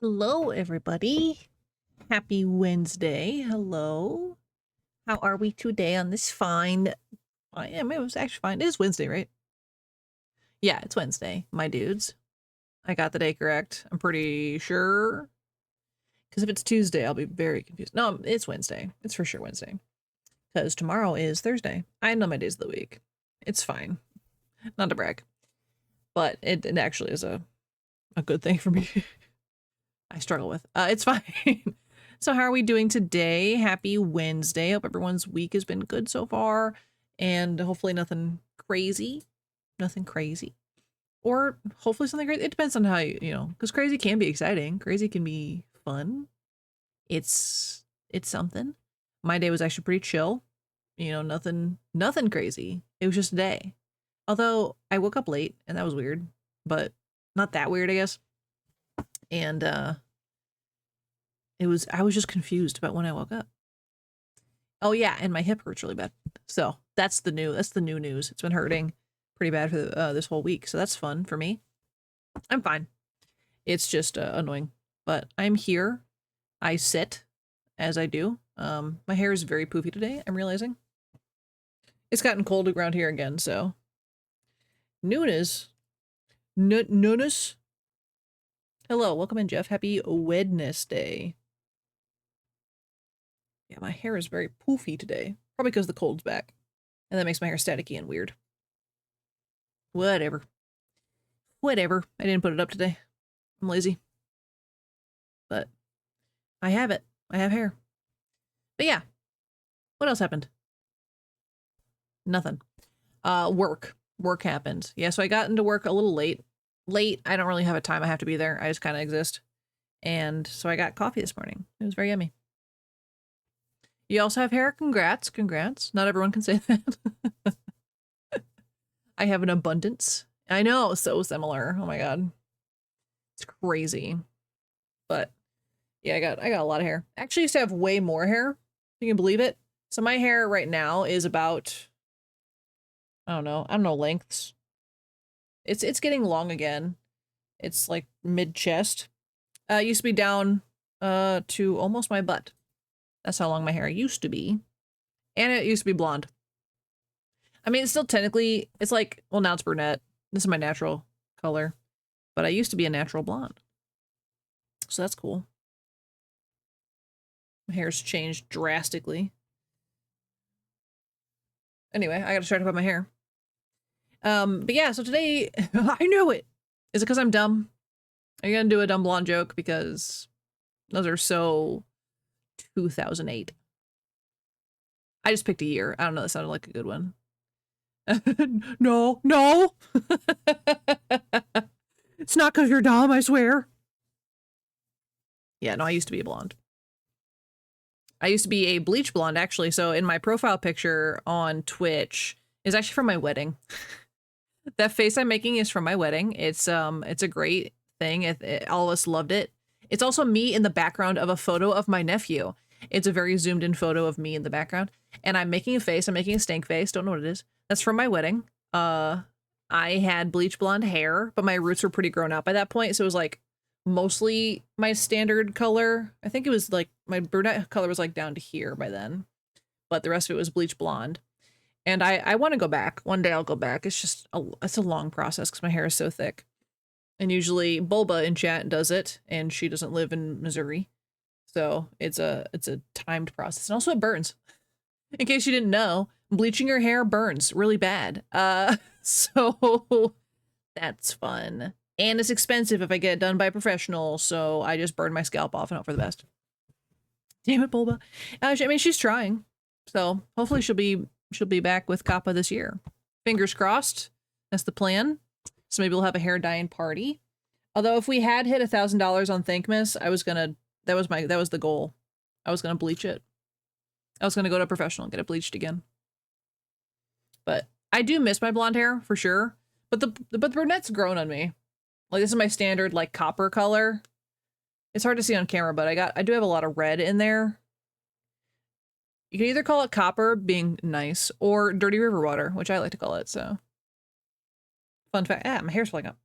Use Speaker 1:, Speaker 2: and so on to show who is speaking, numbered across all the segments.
Speaker 1: Hello, everybody. Happy Wednesday. Hello. How are we today on this fine... it was actually fine. It is Wednesday, right? Yeah, it's Wednesday, my dudes. I got the day correct. I'm pretty sure. Because if it's Tuesday, I'll be very confused. No, it's Wednesday. It's for sure Wednesday. Because tomorrow is Thursday. I know my days of the week. It's fine. Not to brag. But it actually is a good thing for me. I struggle with. It's fine. So how are we doing today? Happy Wednesday. Hope everyone's week has been good so far. And hopefully nothing crazy. Nothing crazy. Or hopefully something great. It depends on how you know, because crazy can be exciting. Crazy can be fun. It's something. My day was actually pretty chill. You know, nothing crazy. It was just a day. Although I woke up late and that was weird, but not that weird, I guess. And I was just confused about when I woke up. Oh yeah, and my hip hurts really bad. So that's the new news. It's been hurting pretty bad for this whole week. So that's fun for me. I'm fine. It's just annoying, but I'm here. I sit as I do. My hair is very poofy today, I'm realizing. It's gotten cold around here again, so. Newness. Newness. Hello, welcome in, Jeff. Happy Wednesday. Yeah, my hair is very poofy today. Probably because the cold's back. And that makes my hair staticky and weird. Whatever. Whatever. I didn't put it up today. I'm lazy. But I have it. I have hair. But yeah. What else happened? Nothing. Work. Work happened. Yeah, so I got into work a little late. Late. I don't really have a time I have to be there. I just kind of exist. And so I got coffee this morning. It was very yummy. You also have hair? Congrats. Congrats. Not everyone can say that. I have an abundance. I know, so similar. Oh my god. It's crazy. But yeah, I got a lot of hair. Actually, I used to have way more hair. If you can believe it. So my hair right now is about I don't know lengths. It's getting long again. It's like mid-chest. It used to be down to almost my butt. That's how long my hair used to be. And it used to be blonde. I mean, it's still technically, it's like, well, now it's brunette. This is my natural color. But I used to be a natural blonde. So that's cool. My hair's changed drastically. Anyway, I gotta start about my hair. But yeah, so today, I knew it. Is it because I'm dumb? Are you gonna do a dumb blonde joke? Because those are so 2008. I just picked a year. I don't know, that sounded like a good one. No. It's not because you're dumb, I swear. Yeah, no, I used to be a blonde. I used to be a bleach blonde, actually. So in my profile picture on Twitch is actually from my wedding. That face I'm making is from my wedding. It's a great thing. All of us loved it. It's also me in the background of a photo of my nephew. It's a very zoomed in photo of me in the background. And I'm making a face. I'm making a stank face. Don't know what it is. That's from my wedding. I had bleach blonde hair, but my roots were pretty grown out by that point. So it was like mostly my standard color. I think it was like my brunette color was like down to here by then. But the rest of it was bleach blonde. And I want to go back. One day I'll go back. It's just it's a long process because my hair is so thick. And usually Bulba in chat does it, and she doesn't live in Missouri. So it's a timed process. And also it burns. In case you didn't know, bleaching your hair burns really bad. So that's fun. And it's expensive if I get it done by a professional, so I just burn my scalp off and hope for the best. Damn it, Bulba. I mean, she's trying. So hopefully she'll be back with Kappa this year. Fingers crossed. That's the plan. So maybe we'll have a hair dyeing party. Although if we had hit $1,000 on Thankmas, that was the goal. I was gonna bleach it. I was gonna go to a professional and get it bleached again. But I do miss my blonde hair for sure. But the brunette's grown on me. Like this is my standard like copper color. It's hard to see on camera, but I do have a lot of red in there. You can either call it copper, being nice, or dirty river water, which I like to call it, so. Fun fact. Ah, my hair's falling up.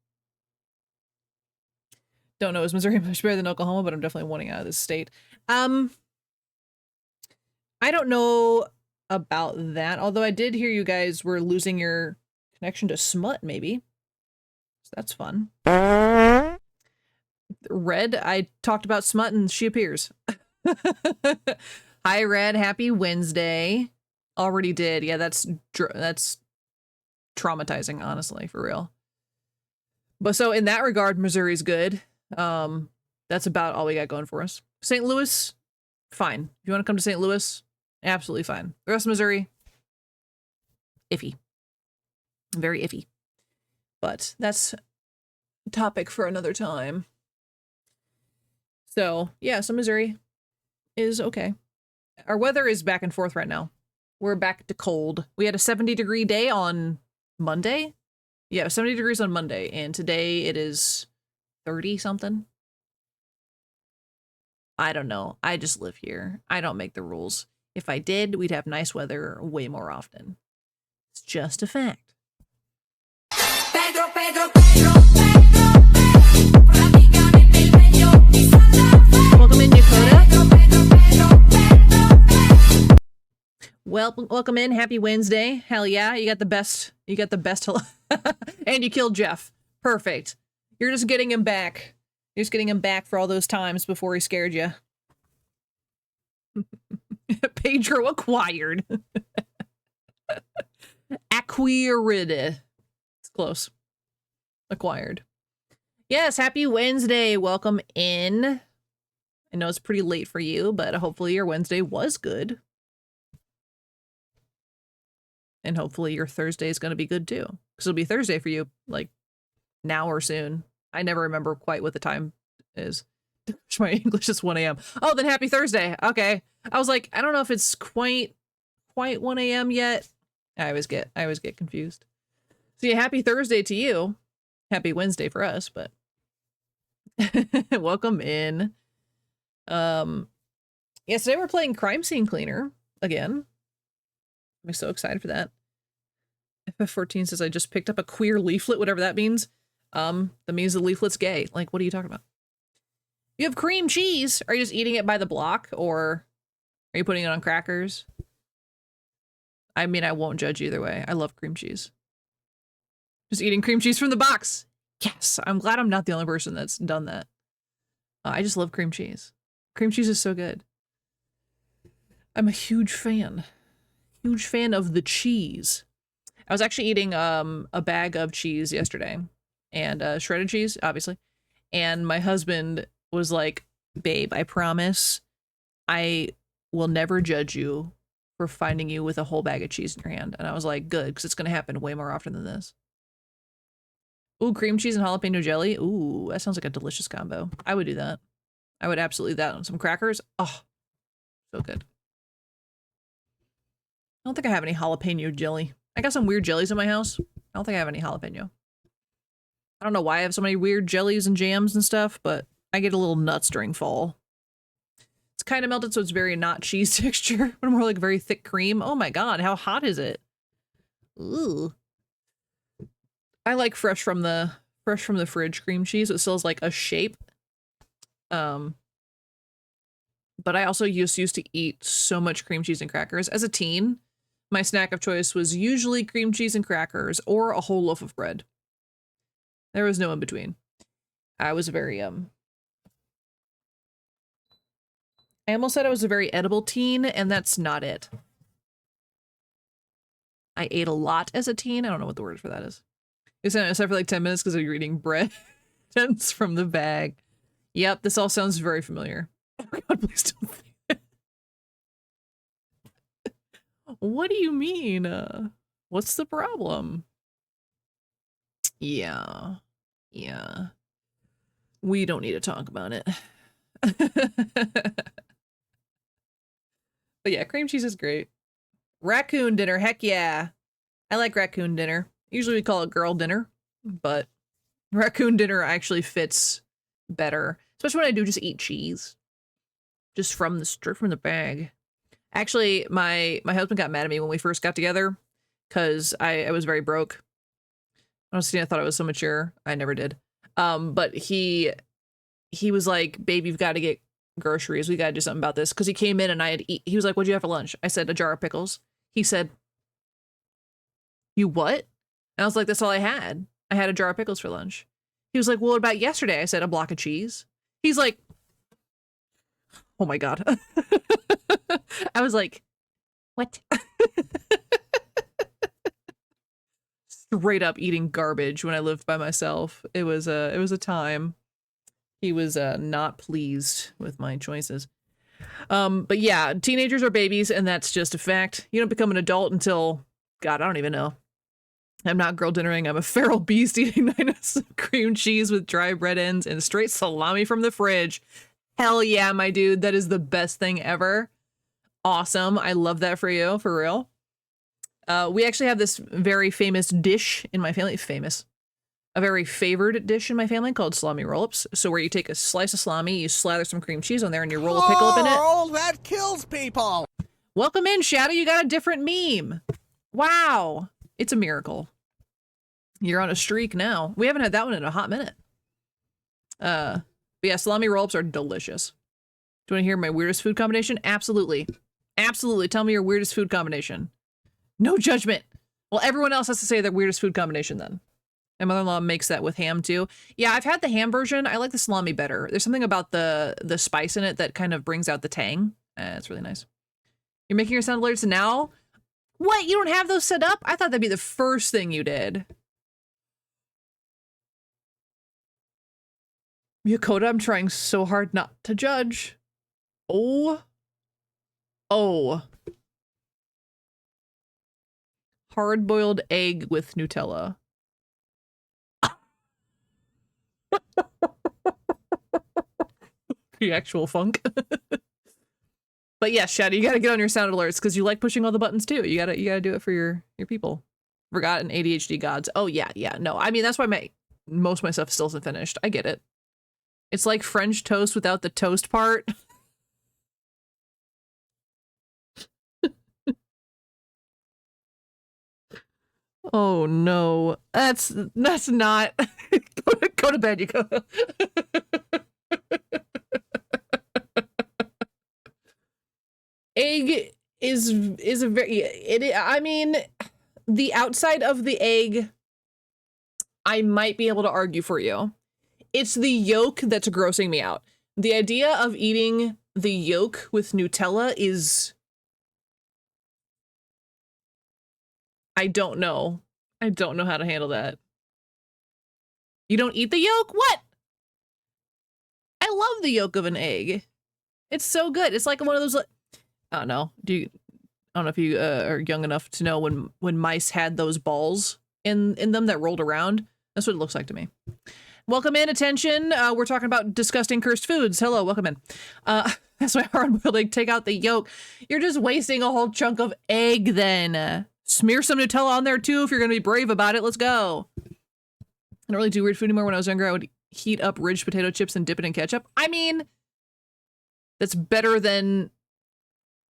Speaker 1: Don't know, is Missouri much better than Oklahoma, but I'm definitely wanting out of this state. I don't know about that, although I did hear you guys were losing your connection to Smut, maybe. So that's fun. Red, I talked about Smut and she appears. Hi, Red. Happy Wednesday. Already did. Yeah, that's traumatizing, honestly, for real. But so in that regard, Missouri's good. That's about all we got going for us. St. Louis, fine. If you want to come to St. Louis, absolutely fine. The rest of Missouri, iffy. Very iffy. But that's a topic for another time. So, yeah, so Missouri is okay. Our weather is back and forth right now. We're back to cold. We had a 70-degree day on Monday. Yeah, 70 degrees on Monday, and today it is 30-something. I don't know. I just live here. I don't make the rules. If I did, we'd have nice weather way more often. It's just a fact. Pedro, Pedro, Pedro, Pedro, welcome in, Dakota. Welcome in. Happy Wednesday. Hell yeah, you got the best. You got the best. And you killed Jeff. Perfect. You're just getting him back. You're just getting him back for all those times before he scared you. Pedro acquired. Acquired. It's close. Acquired. Yes, happy Wednesday. Welcome in. I know it's pretty late for you, but hopefully your Wednesday was good. And hopefully your Thursday is going to be good too. Because it'll be Thursday for you, like, now or soon. I never remember quite what the time is. My English is 1 a.m. Oh, then happy Thursday. Okay. I was like, I don't know if it's quite 1 a.m. yet. I always get confused. So yeah, happy Thursday to you. Happy Wednesday for us, but welcome in. Yeah, today we're playing Crime Scene Cleaner again. I'm so excited for that. FF14 says I just picked up a queer leaflet, whatever that means. That means the leaflet's gay. Like, what are you talking about? You have cream cheese. Are you just eating it by the block, or are you putting it on crackers? I mean, I won't judge either way. I love cream cheese. Just eating cream cheese from the box. Yes, I'm glad I'm not the only person that's done that. I just love cream cheese. Cream cheese is so good. I'm a huge fan. Huge fan of the cheese. I was actually eating a bag of cheese yesterday, and shredded cheese, obviously. And my husband was like, babe, I promise I will never judge you for finding you with a whole bag of cheese in your hand. And I was like, good, because it's going to happen way more often than this. Ooh, cream cheese and jalapeno jelly. Ooh, that sounds like a delicious combo. I would do that. I would absolutely do that on some crackers. Oh, so good. I don't think I have any jalapeno jelly. I got some weird jellies in my house. I don't think I have any jalapeno. I don't know why I have so many weird jellies and jams and stuff, but I get a little nuts during fall. It's kind of melted, so it's very not cheese texture, but more like very thick cream. Oh my god, how hot is it? Ooh. I like fresh from the fridge cream cheese. It still has like a shape. But I also used to eat so much cream cheese and crackers. As a teen, my snack of choice was usually cream cheese and crackers or a whole loaf of bread. There was no in between. I was very, I almost said I was a very edible teen, and that's not it. I ate a lot as a teen. I don't know what the word for that is. I sat for like 10 minutes because you're eating bread from the bag. Yep, this all sounds very familiar. Oh god, please don't. What do you mean? What's the problem? Yeah. Yeah. We don't need to talk about it. But yeah, cream cheese is great. Raccoon dinner, heck yeah. I like raccoon dinner. Usually we call it girl dinner, but raccoon dinner actually fits better. Especially when I do just eat cheese. Just from the bag. Actually, my husband got mad at me when we first got together because I was very broke. Honestly, I thought I was so mature. I never did. But he he was like, babe, you've got to get groceries. We got to do something about this. Because he came in and he was like, what'd you have for lunch? I said, a jar of pickles. He said, you what? And I was like, that's all I had. I had a jar of pickles for lunch. He was like, well, what about yesterday? I said, a block of cheese. He's like, oh my God. I was like, what? Straight up eating garbage when I lived by myself. It was a time. He was not pleased with my choices. But yeah, teenagers are babies, and that's just a fact. You don't become an adult until, God, I don't even know. I'm not girl dinnering. I'm a feral beast eating 9 cream cheese with dry bread ends and straight salami from the fridge. Hell yeah, my dude. That is the best thing ever. Awesome. I love that for you, for real. We actually have this very famous dish in my family. A very favored dish in my family called salami roll-ups. So where you take a slice of salami, you slather some cream cheese on there, and you roll a pickle up in it.
Speaker 2: Oh, that kills people.
Speaker 1: Welcome in, Shadow. You got a different meme. Wow. It's a miracle. You're on a streak now. We haven't had that one in a hot minute. But yeah, salami roll-ups are delicious. Do you want to hear my weirdest food combination? Absolutely. Absolutely. Tell me your weirdest food combination. No judgment. Well, everyone else has to say their weirdest food combination then. My mother-in-law makes that with ham too. Yeah, I've had the ham version. I like the salami better. There's something about the spice in it that kind of brings out the tang. It's really nice. You're making your sound alerts now? What? You don't have those set up? I thought that'd be the first thing you did. Yokota, I'm trying so hard not to judge. Oh. Hard-boiled egg with Nutella. The actual funk. But yeah, Shadow, you gotta get on your sound alerts because you like pushing all the buttons too. You gotta do it for your people. Forgotten ADHD gods. Oh yeah. No, I mean that's why most of my stuff still isn't finished. I get it. It's like French toast without the toast part. Oh no, that's not. Go to bed, you go. Egg is a very I mean, the outside of the egg, I might be able to argue for you. It's the yolk that's grossing me out. The idea of eating the yolk with Nutella is, I don't know. I don't know how to handle that. You don't eat the yolk? What? I love the yolk of an egg. It's so good. It's like one of those, I don't know. I don't know if you are young enough to know when mice had those balls in them that rolled around. That's what it looks like to me. Welcome in, attention. We're talking about disgusting cursed foods. Hello, welcome in. That's why hard-boiled egg, take out the yolk. You're just wasting a whole chunk of egg then. Smear some Nutella on there too if you're gonna be brave about it. Let's go. I don't really do weird food anymore. When I was younger, I would heat up ridged potato chips and dip it in ketchup. I mean, that's better than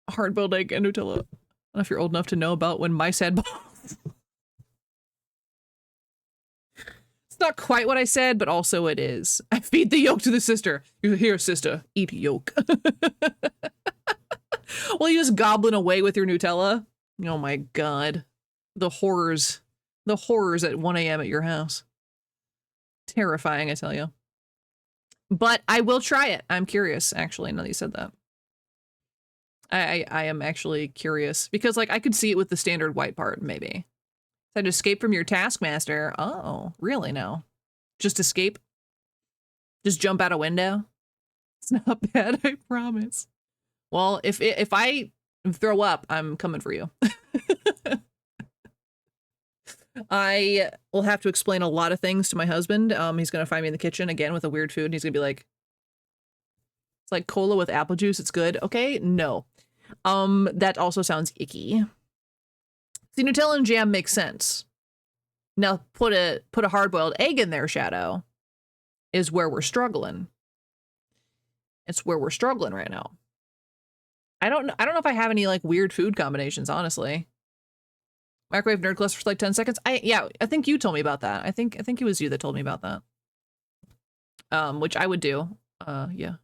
Speaker 1: hard-boiled egg and Nutella. I don't know if you're old enough to know about when mice had balls. It's not quite what I said, but also it is. I feed the yolk to the sister. You're here, sister. Eat yolk. Well, you just gobbling away with your Nutella. Oh my God. The horrors. The horrors at 1 a.m. at your house. Terrifying, I tell you. But I will try it. I'm curious, actually, now that you said that. I am actually curious. Because, like, I could see it with the standard white part, maybe. I'd escape from your taskmaster. Oh, really now? Just escape? Just jump out a window? It's not bad, I promise. Well, if I throw up, I'm coming for you. I will have to explain a lot of things to my husband. He's gonna find me in the kitchen again with a weird food, and he's gonna be like, it's like cola with apple juice, it's good. Okay, no. That also sounds icky. See, Nutella and jam makes sense. Now put a hard-boiled egg in there, Shadow, is where we're struggling. It's where we're struggling right now. I don't know if I have any like weird food combinations, honestly. Microwave nerd cluster for like 10 seconds. I think you told me about that. I think it was you that told me about that. Which I would do. Yeah.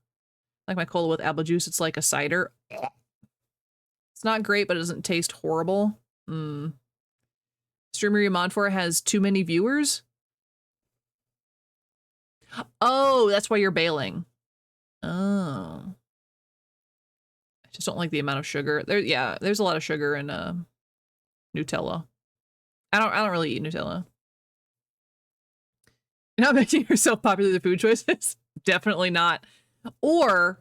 Speaker 1: Like my cola with apple juice, it's like a cider. It's not great, but it doesn't taste horrible. Streamer you mod for has too many viewers? Oh, that's why you're bailing. Oh. I just don't like the amount of sugar. There's a lot of sugar in Nutella. I don't really eat Nutella. You're not making yourself popular with the food choices? Definitely not. Or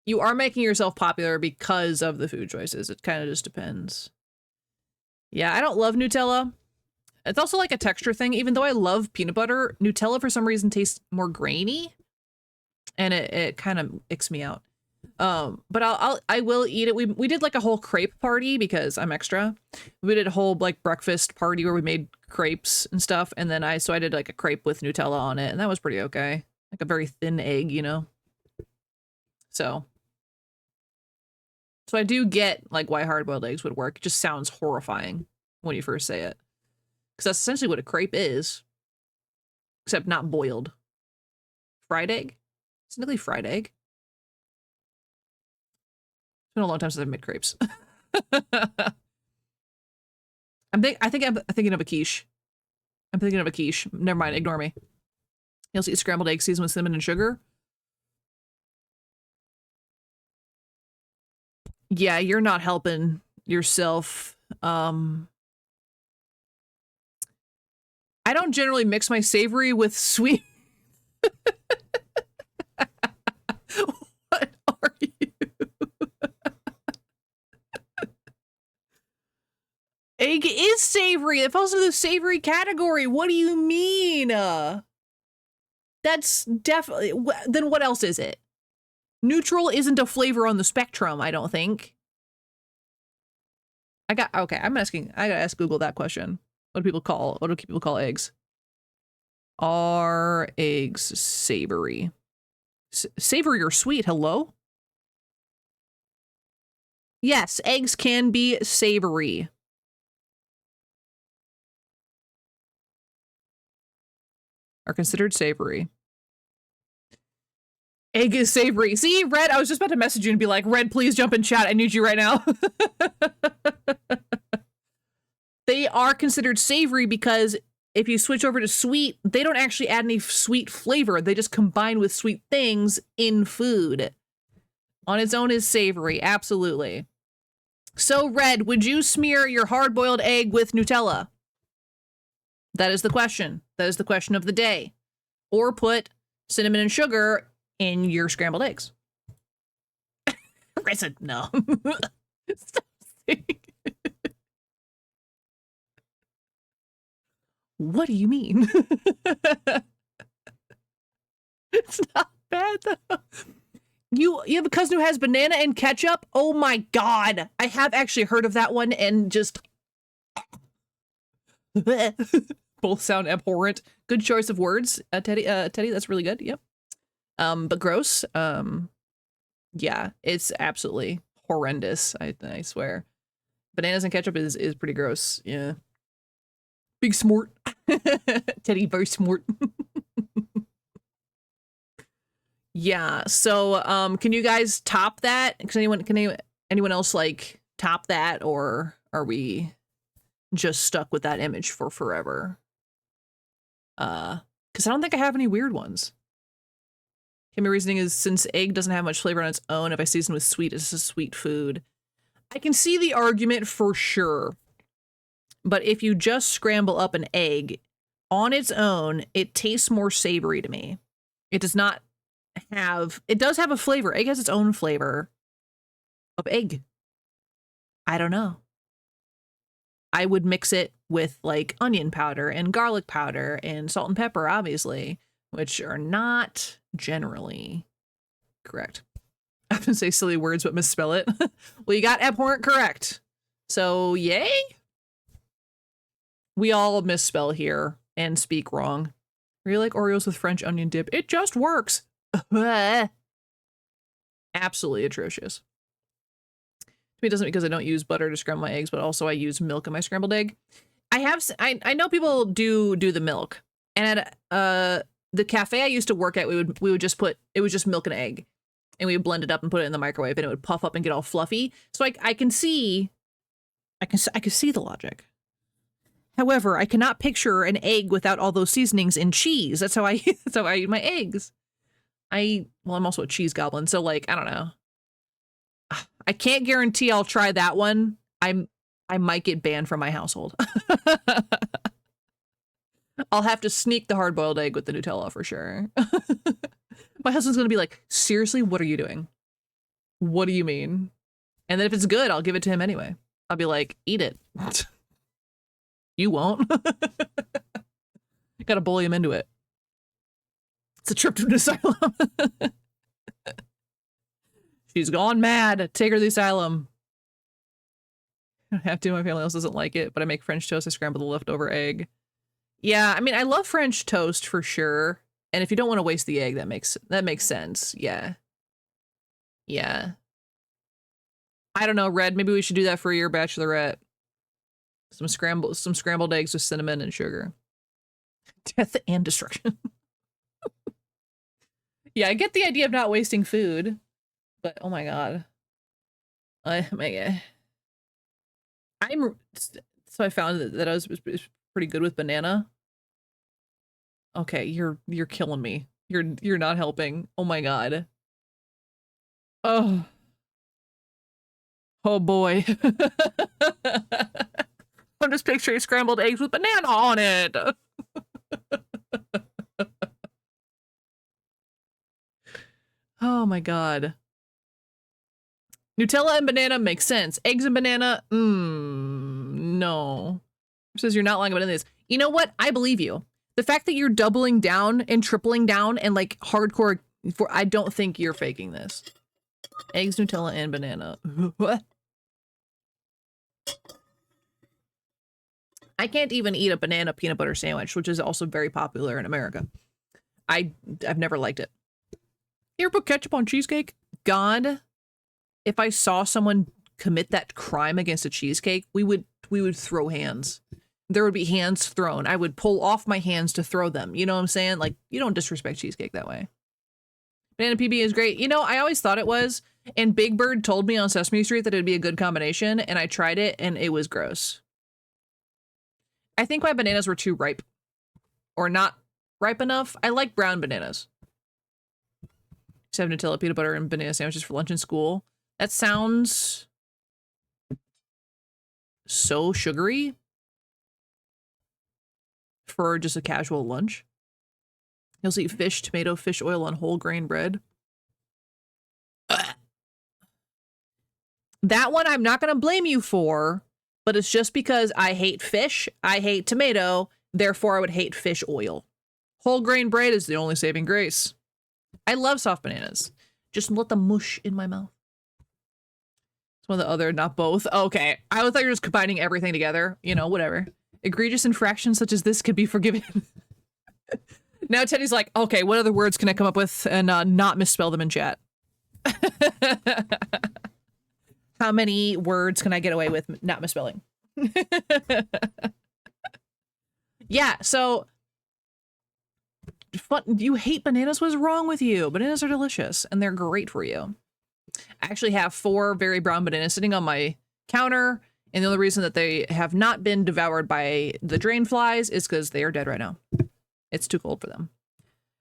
Speaker 1: you are making yourself popular because of the food choices. It kind of just depends. Yeah, I don't love Nutella. It's also like a texture thing. Even though I love peanut butter, Nutella for some reason tastes more grainy. And it kind of icks me out. But I will eat it. We did like a whole crepe party because I'm extra. We did a whole like breakfast party where we made crepes and stuff. And then I did like a crepe with Nutella on it, and that was pretty okay. Like a very thin egg, you know? So I do get like why hard-boiled eggs would work. It just sounds horrifying when you first say it. Because that's essentially what a crepe is. Except not boiled. Fried egg? It's nearly fried egg. It's been a long time since I've made crepes. I think I'm thinking of a quiche. I'm thinking of a quiche. Never mind, ignore me. You also eat scrambled eggs seasoned with cinnamon and sugar. Yeah, you're not helping yourself. I don't generally mix my savory with sweet. What are you? Egg is savory. It falls into the savory category. What do you mean? That's definitely... Then what else is it? Neutral isn't a flavor on the spectrum, I don't think. Okay, I gotta ask Google that question. What do people call eggs? Are eggs savory? Savory or sweet, hello? Yes, eggs can be savory. Are considered savory. Egg is savory. See, Red, I was just about to message you and be like, Red, please jump in chat. I need you right now. They are considered savory because if you switch over to sweet, they don't actually add any sweet flavor. They just combine with sweet things in food. On its own is savory, absolutely. So, Red, would you smear your hard-boiled egg with Nutella? That is the question. That is the question of the day. Or put cinnamon and sugar in your scrambled eggs. I said no. Stop saying it. What do you mean? It's not bad though. You have a cousin who has banana and ketchup? Oh my god. I have actually heard of that one and just both sound abhorrent. Good choice of words, Teddy. Teddy, that's really good. Yep. But gross. Yeah, it's absolutely horrendous. I swear. Bananas and ketchup is pretty gross. Yeah. Big smart. Teddy, very smart. Yeah. So, can you guys top that? Can anyone else like top that, or are we just stuck with that image for forever? Because I don't think I have any weird ones. Okay, my reasoning is since egg doesn't have much flavor on its own, if I season with sweet, it's a sweet food. I can see the argument for sure. But if you just scramble up an egg on its own, it tastes more savory to me. It does not have, it does have a flavor. Egg has its own flavor of egg. I don't know. I would mix it with like onion powder and garlic powder and salt and pepper, obviously, which are not generally correct. I often say silly words but misspell it. Well, you got abhorrent correct. So, yay? We all misspell here and speak wrong. Really like Oreos with French onion dip? It just works. Absolutely atrocious. To me, it doesn't because I don't use butter to scramble my eggs, but also I use milk in my scrambled egg. I know people do the milk, and the cafe I used to work at, we would just put, it was just milk and egg, and we would blend it up and put it in the microwave, and it would puff up and get all fluffy. So I can see the logic. However, I cannot picture an egg without all those seasonings and cheese. That's how I eat my eggs. I'm also a cheese goblin, so like, I don't know. I can't guarantee I'll try that one. I might get banned from my household. I'll have to sneak the hard-boiled egg with the Nutella for sure. My husband's gonna be like, seriously, what are you doing? What do you mean? And then if it's good, I'll give it to him anyway. I'll be like, eat it. You won't. Gotta bully him into it. It's a trip to an asylum. She's gone mad. Take her to the asylum. I don't have to. My family else doesn't like it, but I make French toast. I scramble the leftover egg. Yeah, I mean, I love French toast for sure. And if you don't want to waste the egg, that makes sense. Yeah. Yeah. I don't know, Red. Maybe we should do that for your bachelorette. Some scrambled eggs with cinnamon and sugar. Death and destruction. Yeah, I get the idea of not wasting food, but oh my god. So I found that I was pretty good with banana. Okay, you're killing me. You're not helping. Oh my god. Oh. Oh boy. I'm just picturing scrambled eggs with banana on it. Oh my god. Nutella and banana makes sense. Eggs and banana, no. It says you're not lying about any of this. You know what? I believe you. The fact that you're doubling down and tripling down and like hardcore, I don't think you're faking this. Eggs, Nutella, and banana. What? I can't even eat a banana peanut butter sandwich, which is also very popular in America. I've never liked it. You ever put ketchup on cheesecake? God, if I saw someone commit that crime against a cheesecake, we would throw hands. There would be hands thrown. I would pull off my hands to throw them. You know what I'm saying? Like, you don't disrespect cheesecake that way. Banana PB is great. You know, I always thought it was, and Big Bird told me on Sesame Street that it'd be a good combination, and I tried it, and it was gross. I think my bananas were too ripe. Or not ripe enough. I like brown bananas. Just have Nutella, peanut butter, and banana sandwiches for lunch in school. That sounds so sugary for just a casual lunch. You'll eat fish, tomato, fish oil on whole grain bread. Ugh. That one I'm not going to blame you for, but it's just because I hate fish, I hate tomato, therefore I would hate fish oil. Whole grain bread is the only saving grace. I love soft bananas. Just let them mush in my mouth. It's one of the other, not both. Okay, I thought you were just combining everything together. You know, whatever. Egregious infractions such as this could be forgiven. Now Teddy's like, okay, what other words can I come up with and not misspell them in chat? How many words can I get away with not misspelling? Yeah, so you hate bananas? What's wrong with you? Bananas are delicious and they're great for you. I actually have 4 very brown bananas sitting on my counter, and the only reason that they have not been devoured by the drain flies is because they are dead right now. It's too cold for them.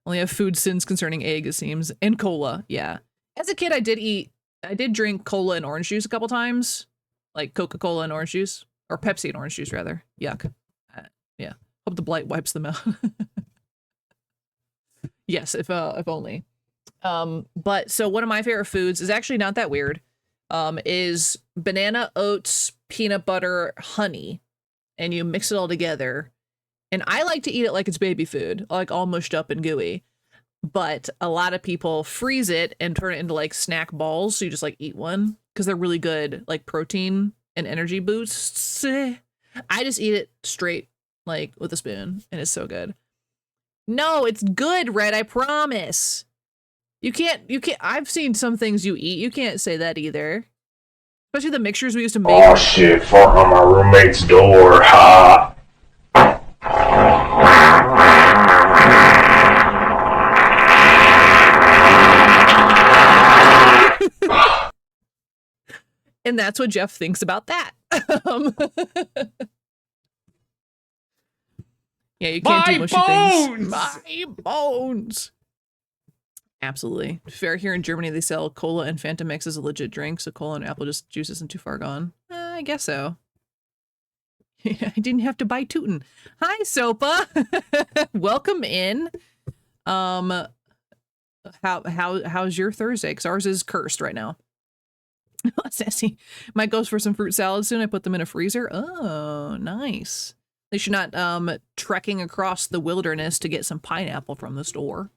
Speaker 1: Only have food sins concerning egg, it seems, and cola. Yeah. As a kid, I did drink cola and orange juice a couple times, like Coca-Cola and orange juice, or Pepsi and orange juice rather. Yuck. Yeah. Hope the blight wipes them out. Yes, if only. But so one of my favorite foods is actually not that weird. Is banana, oats, peanut butter, honey, and you mix it all together. And I like to eat it like it's baby food, like all mushed up and gooey. But a lot of people freeze it and turn it into like snack balls. So you just like eat one because they're really good, like protein and energy boosts. I just eat it straight, like with a spoon, and it's so good. No, it's good, Red, I promise. You can't, I've seen some things you eat. You can't say that either. Especially the mixtures we used to make.
Speaker 3: Oh shit, fart on my roommate's door, ha!
Speaker 1: And that's what Jeff thinks about that. Yeah, you can't do mushy things. My bones. Absolutely. Fair here in Germany, they sell cola and Fanta mix as a legit drink, so cola and apple juice isn't too far gone. I guess so. I didn't have to buy tootin'. Hi, Sopa. Welcome in. How's your Thursday? 'Cause ours is cursed right now. Sassy. Might goes for some fruit salad soon. I put them in a freezer. Oh, nice. They should not trekking across the wilderness to get some pineapple from the store.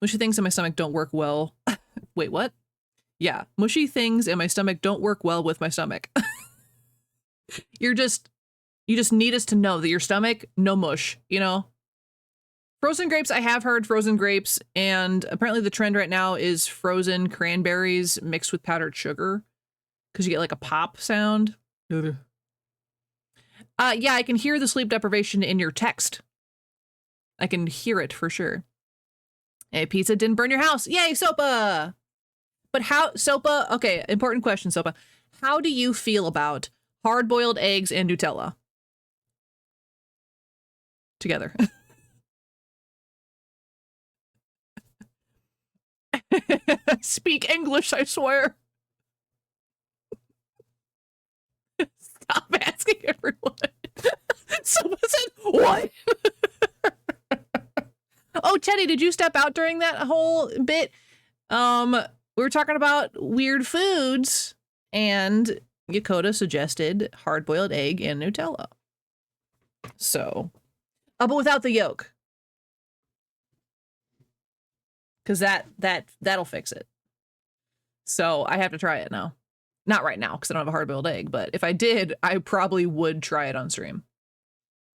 Speaker 1: Mushy things in my stomach don't work well. Wait, what? Yeah, mushy things in my stomach don't work well with my stomach. You just need us to know that your stomach, no mush, you know? Frozen grapes, I have heard frozen grapes, and apparently the trend right now is frozen cranberries mixed with powdered sugar, because you get like a pop sound. Yeah, I can hear the sleep deprivation in your text. I can hear it for sure. Hey, pizza didn't burn your house. Yay, Sopa! But how, Sopa, okay, important question, Sopa. How do you feel about hard-boiled eggs and Nutella? Together. Speak English, I swear. Stop asking everyone. Someone said, what? Oh, Teddy, did you step out during that whole bit? We were talking about weird foods, and Yakota suggested hard-boiled egg and Nutella. So, but without the yolk. Because that'll fix it. So I have to try it now. Not right now, because I don't have a hard-boiled egg, but if I did, I probably would try it on stream.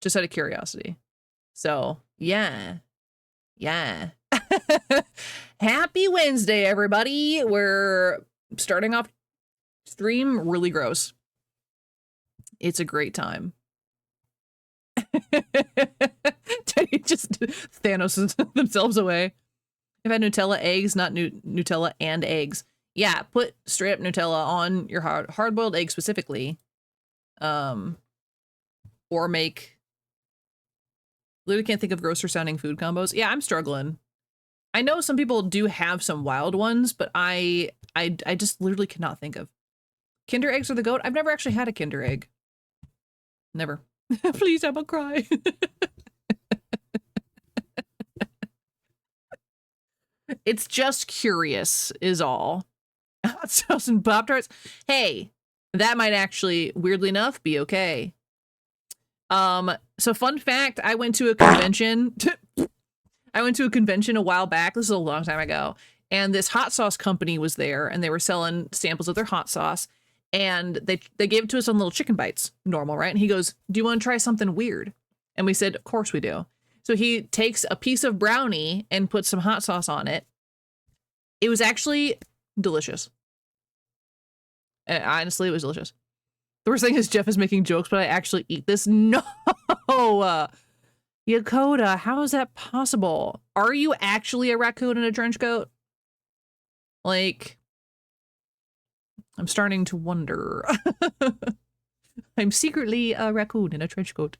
Speaker 1: Just out of curiosity. So, yeah. Yeah. Happy Wednesday, everybody. We're starting off stream really gross. It's a great time. Just Thanos themselves away. I've had Nutella eggs, not Nutella and eggs. Yeah, put straight up Nutella on your hard-boiled egg specifically. Or make... Literally can't think of grosser sounding food combos. Yeah, I'm struggling. I know some people do have some wild ones, but I just literally cannot think of. Kinder eggs are the goat. I've never actually had a Kinder egg. Never. Please, I'm gonna cry. It's just curious, is all. Hot sauce and Pop-Tarts. Hey, that might actually, weirdly enough, be okay. So fun fact, I went to a convention. I went to a convention a while back. This is a long time ago. And this hot sauce company was there, and they were selling samples of their hot sauce. And they gave it to us on little chicken bites, normal, right? And he goes, do you want to try something weird? And we said, of course we do. So he takes a piece of brownie and puts some hot sauce on it. It was actually delicious. Honestly, it was delicious. The worst thing is Jeff is making jokes, but I actually eat this. No! Yakota, how is that possible? Are you actually a raccoon in a trench coat? Like, I'm starting to wonder. I'm secretly a raccoon in a trench coat.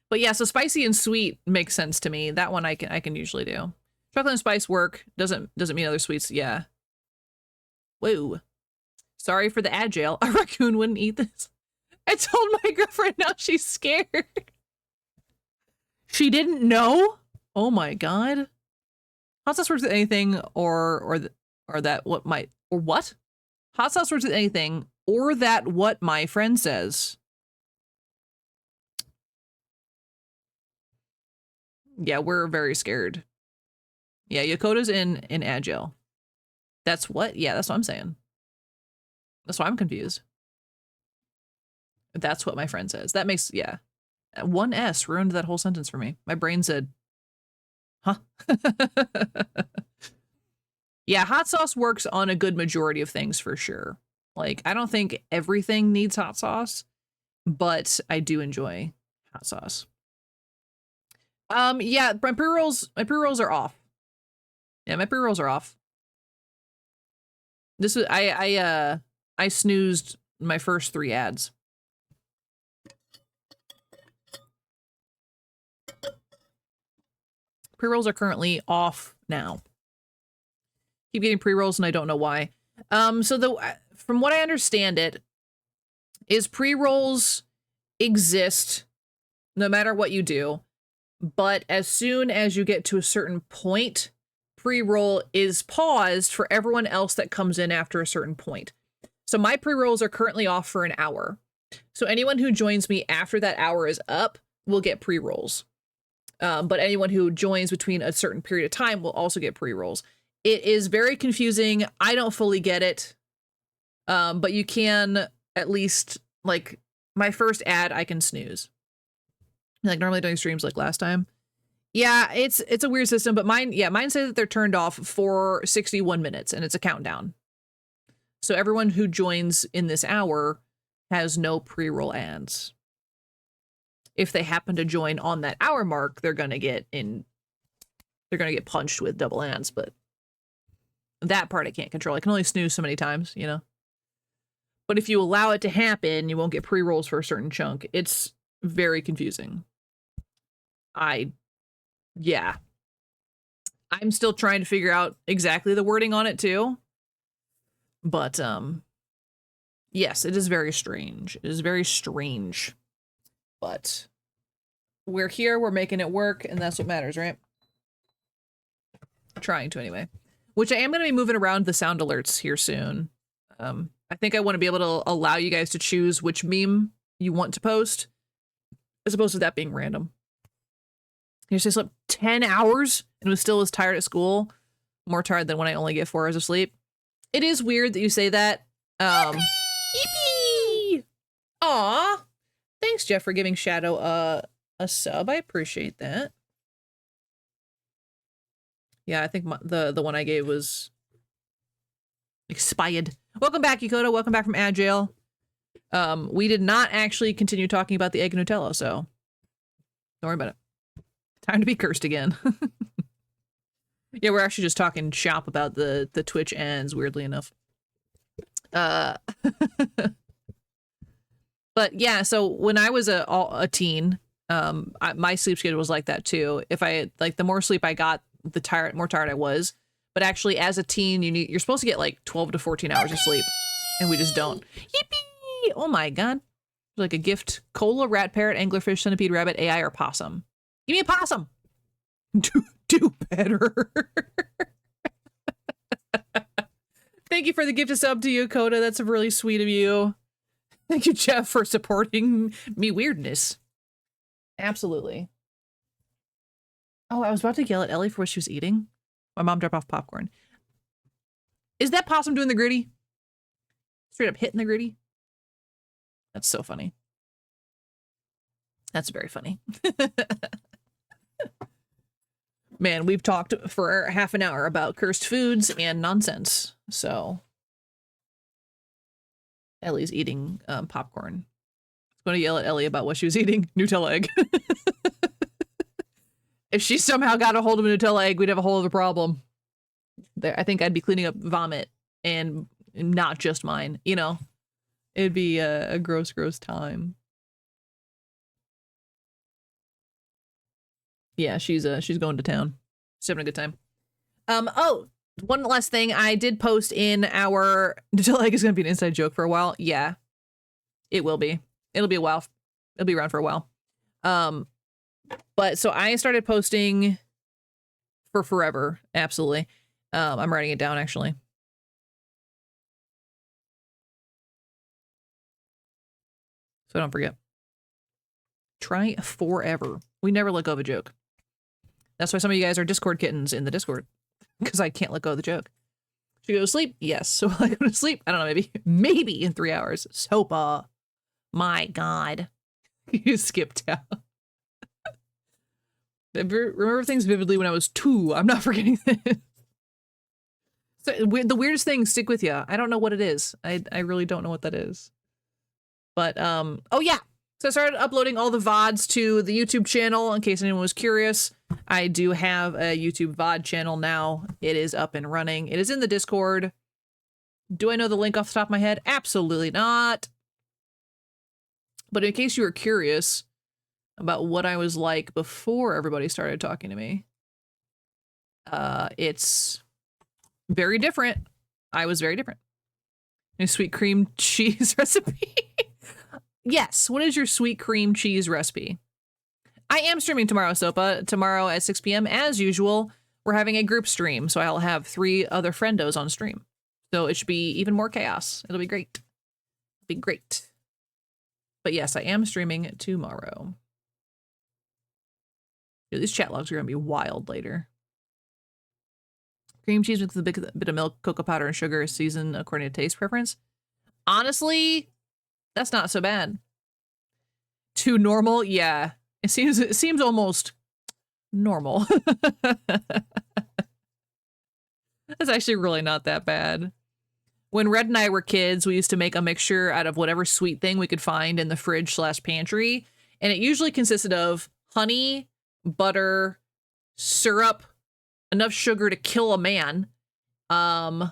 Speaker 1: But yeah, so spicy and sweet makes sense to me. That one I can usually do. Chocolate and spice work. Doesn't mean other sweets. Yeah. Whoa. Sorry for the agile. A raccoon wouldn't eat this. I told my girlfriend, now she's scared. She didn't know? Oh my god. Hot sauce works with anything or that what might or what? Hot sauce works with anything or that what my friend says. Yeah, we're very scared. Yeah, Yakota's in agile. That's what? Yeah, that's what I'm saying. That's why I'm confused. That's what my friend says. That makes, yeah. One S ruined that whole sentence for me. My brain said, huh? Yeah, hot sauce works on a good majority of things for sure. Like, I don't think everything needs hot sauce, but I do enjoy hot sauce. Yeah, my pre-rolls are off. Yeah, my pre-rolls are off. This was I snoozed my first 3 ads. Pre-rolls are currently off now. Keep getting pre-rolls and I don't know why. So from what I understand it, is pre-rolls exist no matter what you do, but as soon as you get to a certain point, pre-roll is paused for everyone else that comes in after a certain point. So my pre-rolls are currently off for an hour. So anyone who joins me after that hour is up will get pre-rolls. But anyone who joins between a certain period of time will also get pre-rolls. It is very confusing. I don't fully get it. But you can at least, like, my first ad, I can snooze. Like, normally doing streams like last time. Yeah, it's a weird system, but mine says that they're turned off for 61 minutes, and it's a countdown. So everyone who joins in this hour has no pre-roll ads. If they happen to join on that hour mark, they're gonna get punched with double ads, but that part I can't control. I can only snooze so many times, you know? But if you allow it to happen, you won't get pre-rolls for a certain chunk. It's very confusing. Yeah. I'm still trying to figure out exactly the wording on it too. But, yes, it is very strange. It is very strange. But we're here, we're making it work, and that's what matters, right? Trying to anyway. Which I am going to be moving around the sound alerts here soon. I think I want to be able to allow you guys to choose which meme you want to post, as opposed to that being random. You just slept 10 hours and was still as tired at school. More tired than when I only get 4 hours of sleep. It is weird that you say that. Yippee! Aw! Thanks, Jeff, for giving Shadow a sub. I appreciate that. Yeah, I think the one I gave was expired. Welcome back, Yokota. Welcome back from Agile. We did not actually continue talking about the egg Nutella, so don't worry about it. Time to be cursed again. Yeah, we're actually just talking shop about the Twitch ends, weirdly enough. But yeah, so when I was a teen, my sleep schedule was like that too. If I, like, the more sleep I got, the more tired I was. But actually, as a teen, you're supposed to get like 12 to 14 hours of sleep, and we just don't. Yippee! Oh my god! Like a gift: cola, rat, parrot, anglerfish, centipede, rabbit, AI, or possum. Give me a possum. Do better. Thank you for the gift of sub to Yokota. That's really sweet of you. Thank you, Jeff, for supporting me weirdness. Absolutely. Oh, I was about to yell at Ellie for what she was eating. My mom dropped off popcorn. Is that possum doing the gritty? Straight up hitting the gritty? That's so funny. That's very funny. Man, we've talked for half an hour about cursed foods and nonsense. So Ellie's eating popcorn. I was going to yell at Ellie about what she was eating. Nutella egg. If she somehow got a hold of a Nutella egg, we'd have a whole other problem. I think I'd be cleaning up vomit, and not just mine, you know? It'd be a gross, gross time. Yeah, she's going to town. She's having a good time. Oh, one last thing. I did post in our Nutella egg is going to be an inside joke for a while. Yeah, it will be. It'll be a while. It'll be around for a while. But so I started posting for forever. Absolutely. I'm writing it down actually. So I don't forget. Try forever. We never let go of a joke. That's why some of you guys are Discord kittens in the Discord. Because I can't let go of the joke. Should we go to sleep? Yes. So will I go to sleep? I don't know, maybe in 3 hours. Sopa. My God. You skipped out. I remember things vividly when I was 2. I'm not forgetting this. So, the weirdest things stick with you. I don't know what it is. I really don't know what that is. But, oh yeah. So I started uploading all the VODs to the YouTube channel, in case anyone was curious. I do have a YouTube VOD channel now. It is up and running. It is in the Discord. Do I know the link off the top of my head? Absolutely not. But in case you were curious about what I was like before everybody started talking to me, it's very different. I was very different. A sweet cream cheese recipe. Yes. What is your sweet cream cheese recipe? I am streaming tomorrow, Sopa. Tomorrow at 6 p.m. As usual, we're having a group stream. So I'll have 3 other friendos on stream. So it should be even more chaos. It'll be great. It'll be great. But yes, I am streaming tomorrow. Dude, these chat logs are going to be wild later. Cream cheese with a bit of milk, cocoa powder, and sugar, seasoned according to taste preference. Honestly, that's not so bad. Too normal? Yeah. It seems almost normal. That's actually really not that bad. When Red and I were kids, we used to make a mixture out of whatever sweet thing we could find in the fridge / pantry. And it usually consisted of honey, butter, syrup, enough sugar to kill a man. I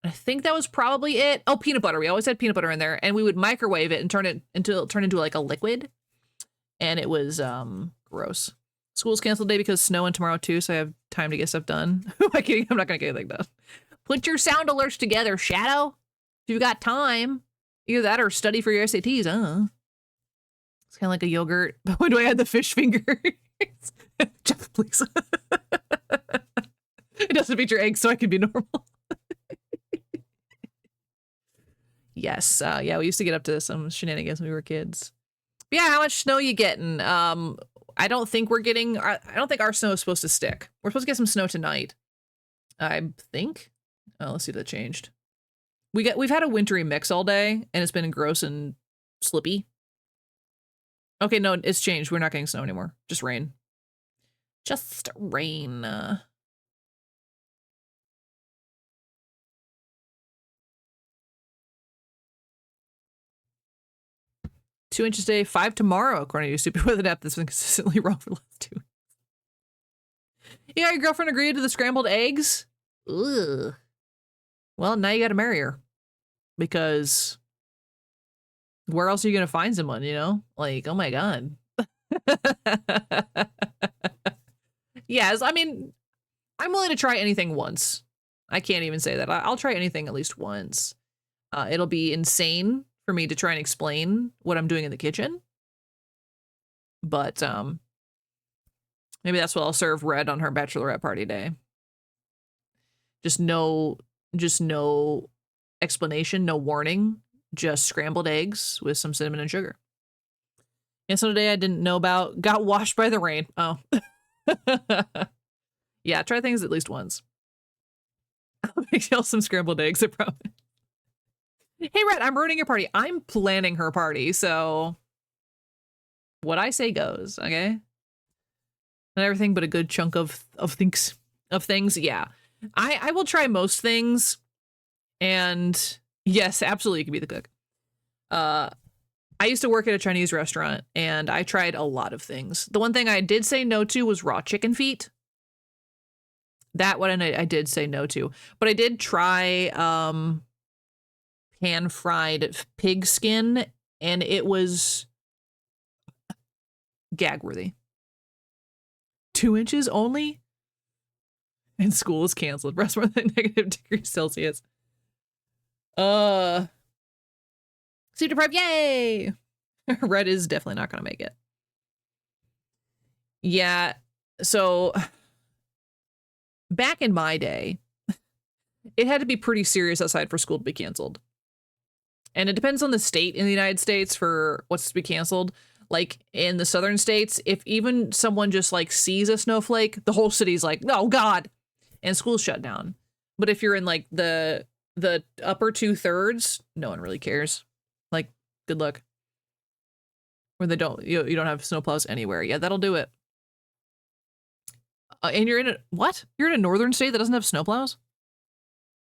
Speaker 1: think that was probably it. Oh, peanut butter. We always had peanut butter in there, and we would microwave it and turn it into like a liquid. And it was gross. School's canceled today because snow and tomorrow too, so I have time to get stuff done. Who am I kidding? I'm not gonna get anything done. Put your sound alerts together, Shadow. If you've got time. Either that or study for your SATs. It's kind of like a yogurt. But when do I add the fish fingers? Jeff, please. It doesn't feature eggs, so I can be normal. Yes. Yeah, we used to get up to some shenanigans when we were kids. But yeah, how much snow you getting? I don't think we're getting... I don't think our snow is supposed to stick. We're supposed to get some snow tonight. I think. Oh, let's see if that changed. We've had a wintry mix all day, and it's been gross and slippy. Okay, no, it's changed. We're not getting snow anymore. Just rain. Just rain. 2 inches today, 5 tomorrow, according to your stupid weather app that's been consistently wrong for the last 2 weeks. Yeah, your girlfriend agreed to the scrambled eggs? Ugh. Well, now you gotta marry her. Because where else are you gonna find someone, you know? Like, oh my god. Yes, I mean, I'm willing to try anything once. I can't even say that. I'll try anything at least once. It'll be insane for me to try and explain what I'm doing in the kitchen. But maybe that's what I'll serve Red on her bachelorette party day. Just no explanation, no warning, just scrambled eggs with some cinnamon and sugar. And so today I didn't know about got washed by the rain. Oh. Yeah, try things at least once. I'll make y'all some scrambled eggs, I promise. Hey, Red, I'm ruining your party. I'm planning her party, so what I say goes, okay? Not everything, but a good chunk of things. Yeah, I will try most things, and yes, absolutely, you can be the cook. I used to work at a Chinese restaurant, and I tried a lot of things. The one thing I did say no to was raw chicken feet. That one I did say no to, but I did try pan-fried pig skin, and it was gag-worthy. 2 inches only? And school is canceled. Rest more than -degrees Celsius. Sleep deprived, yay! Red is definitely not gonna make it. Yeah, so back in my day, it had to be pretty serious outside for school to be canceled. And it depends on the state in the United States for what's to be canceled. Like in the southern states, if even someone just like sees a snowflake, the whole city's like, oh God, and school's shut down. But if you're in like the upper 2/3, no one really cares. Like, good luck. Where they don't, you don't have snowplows anywhere. Yeah, that'll do it. And you're in a, what? You're in a northern state that doesn't have snowplows?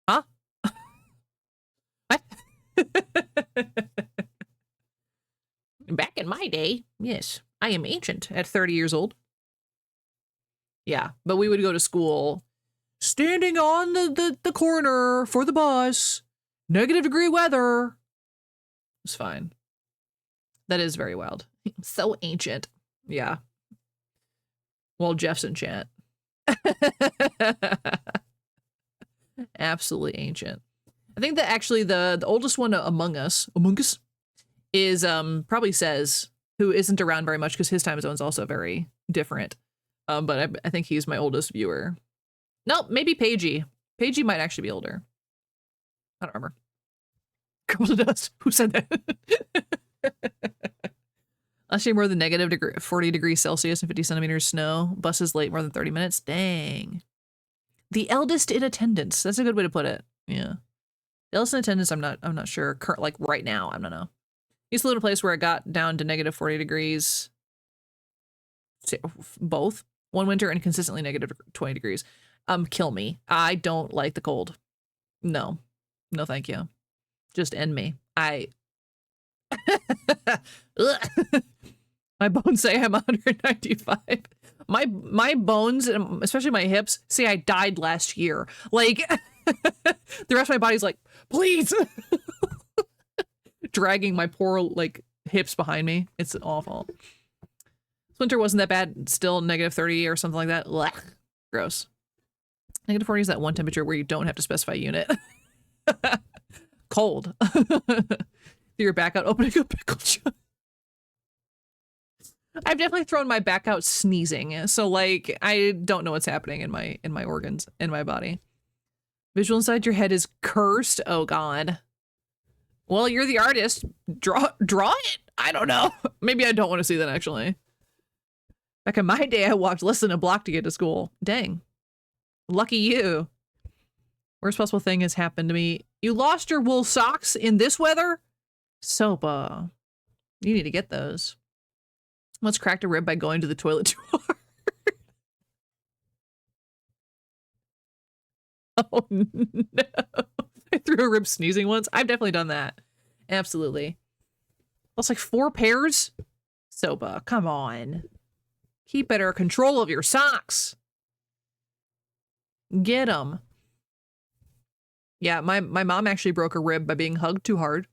Speaker 1: Huh? What? Back in my day, yes, I am ancient at 30 years old. Yeah, but we would go to school Standing on the corner for the bus. -degree weather. It's fine. That is very wild. So ancient. Yeah. Well, Jeff's in chat. Absolutely ancient. I think that actually the oldest one among us is probably Says, who isn't around very much because his time zone is also very different. But I think he's my oldest viewer. Nope, maybe Paigey. Paigey might actually be older. I don't remember. Couple of us. Who said that? Last year more than -40 degrees Celsius and 50 centimeters snow. Buses late more than 30 minutes. Dang. The eldest in attendance. That's a good way to put it. Yeah. The eldest in attendance, I'm not sure. Like right now, I don't know. Used to live in a place where it got down to -40 degrees. Both. One winter and consistently -20 degrees. Kill me. I don't like the cold. No. No, thank you. Just end me. My bones say I'm 195. My bones, especially my hips, say I died last year. Like, the rest of my body's like, please. Dragging my poor, like, hips behind me. It's awful. This winter wasn't that bad. Still -30 or something like that. Blech. Gross. -40 is that one temperature where you don't have to specify unit. Cold. You're back out opening a pickle jar. I've definitely thrown my back out sneezing, so like I don't know what's happening in my organs, in my body. Visual inside your head is cursed. Oh god. Well, you're the artist. Draw it. I don't know. Maybe I don't want to see that actually. Back in my day, I walked less than a block to get to school. Dang. Lucky you. Worst possible thing has happened to me. You lost your wool socks in this weather? Sopa. You need to get those. Once cracked a rib by going to the toilet too hard. Oh no. I threw a rib sneezing once. I've definitely done that. Absolutely. That's like 4 pairs? Sopa, come on. Keep better control of your socks. Get them. Yeah, my mom actually broke a rib by being hugged too hard.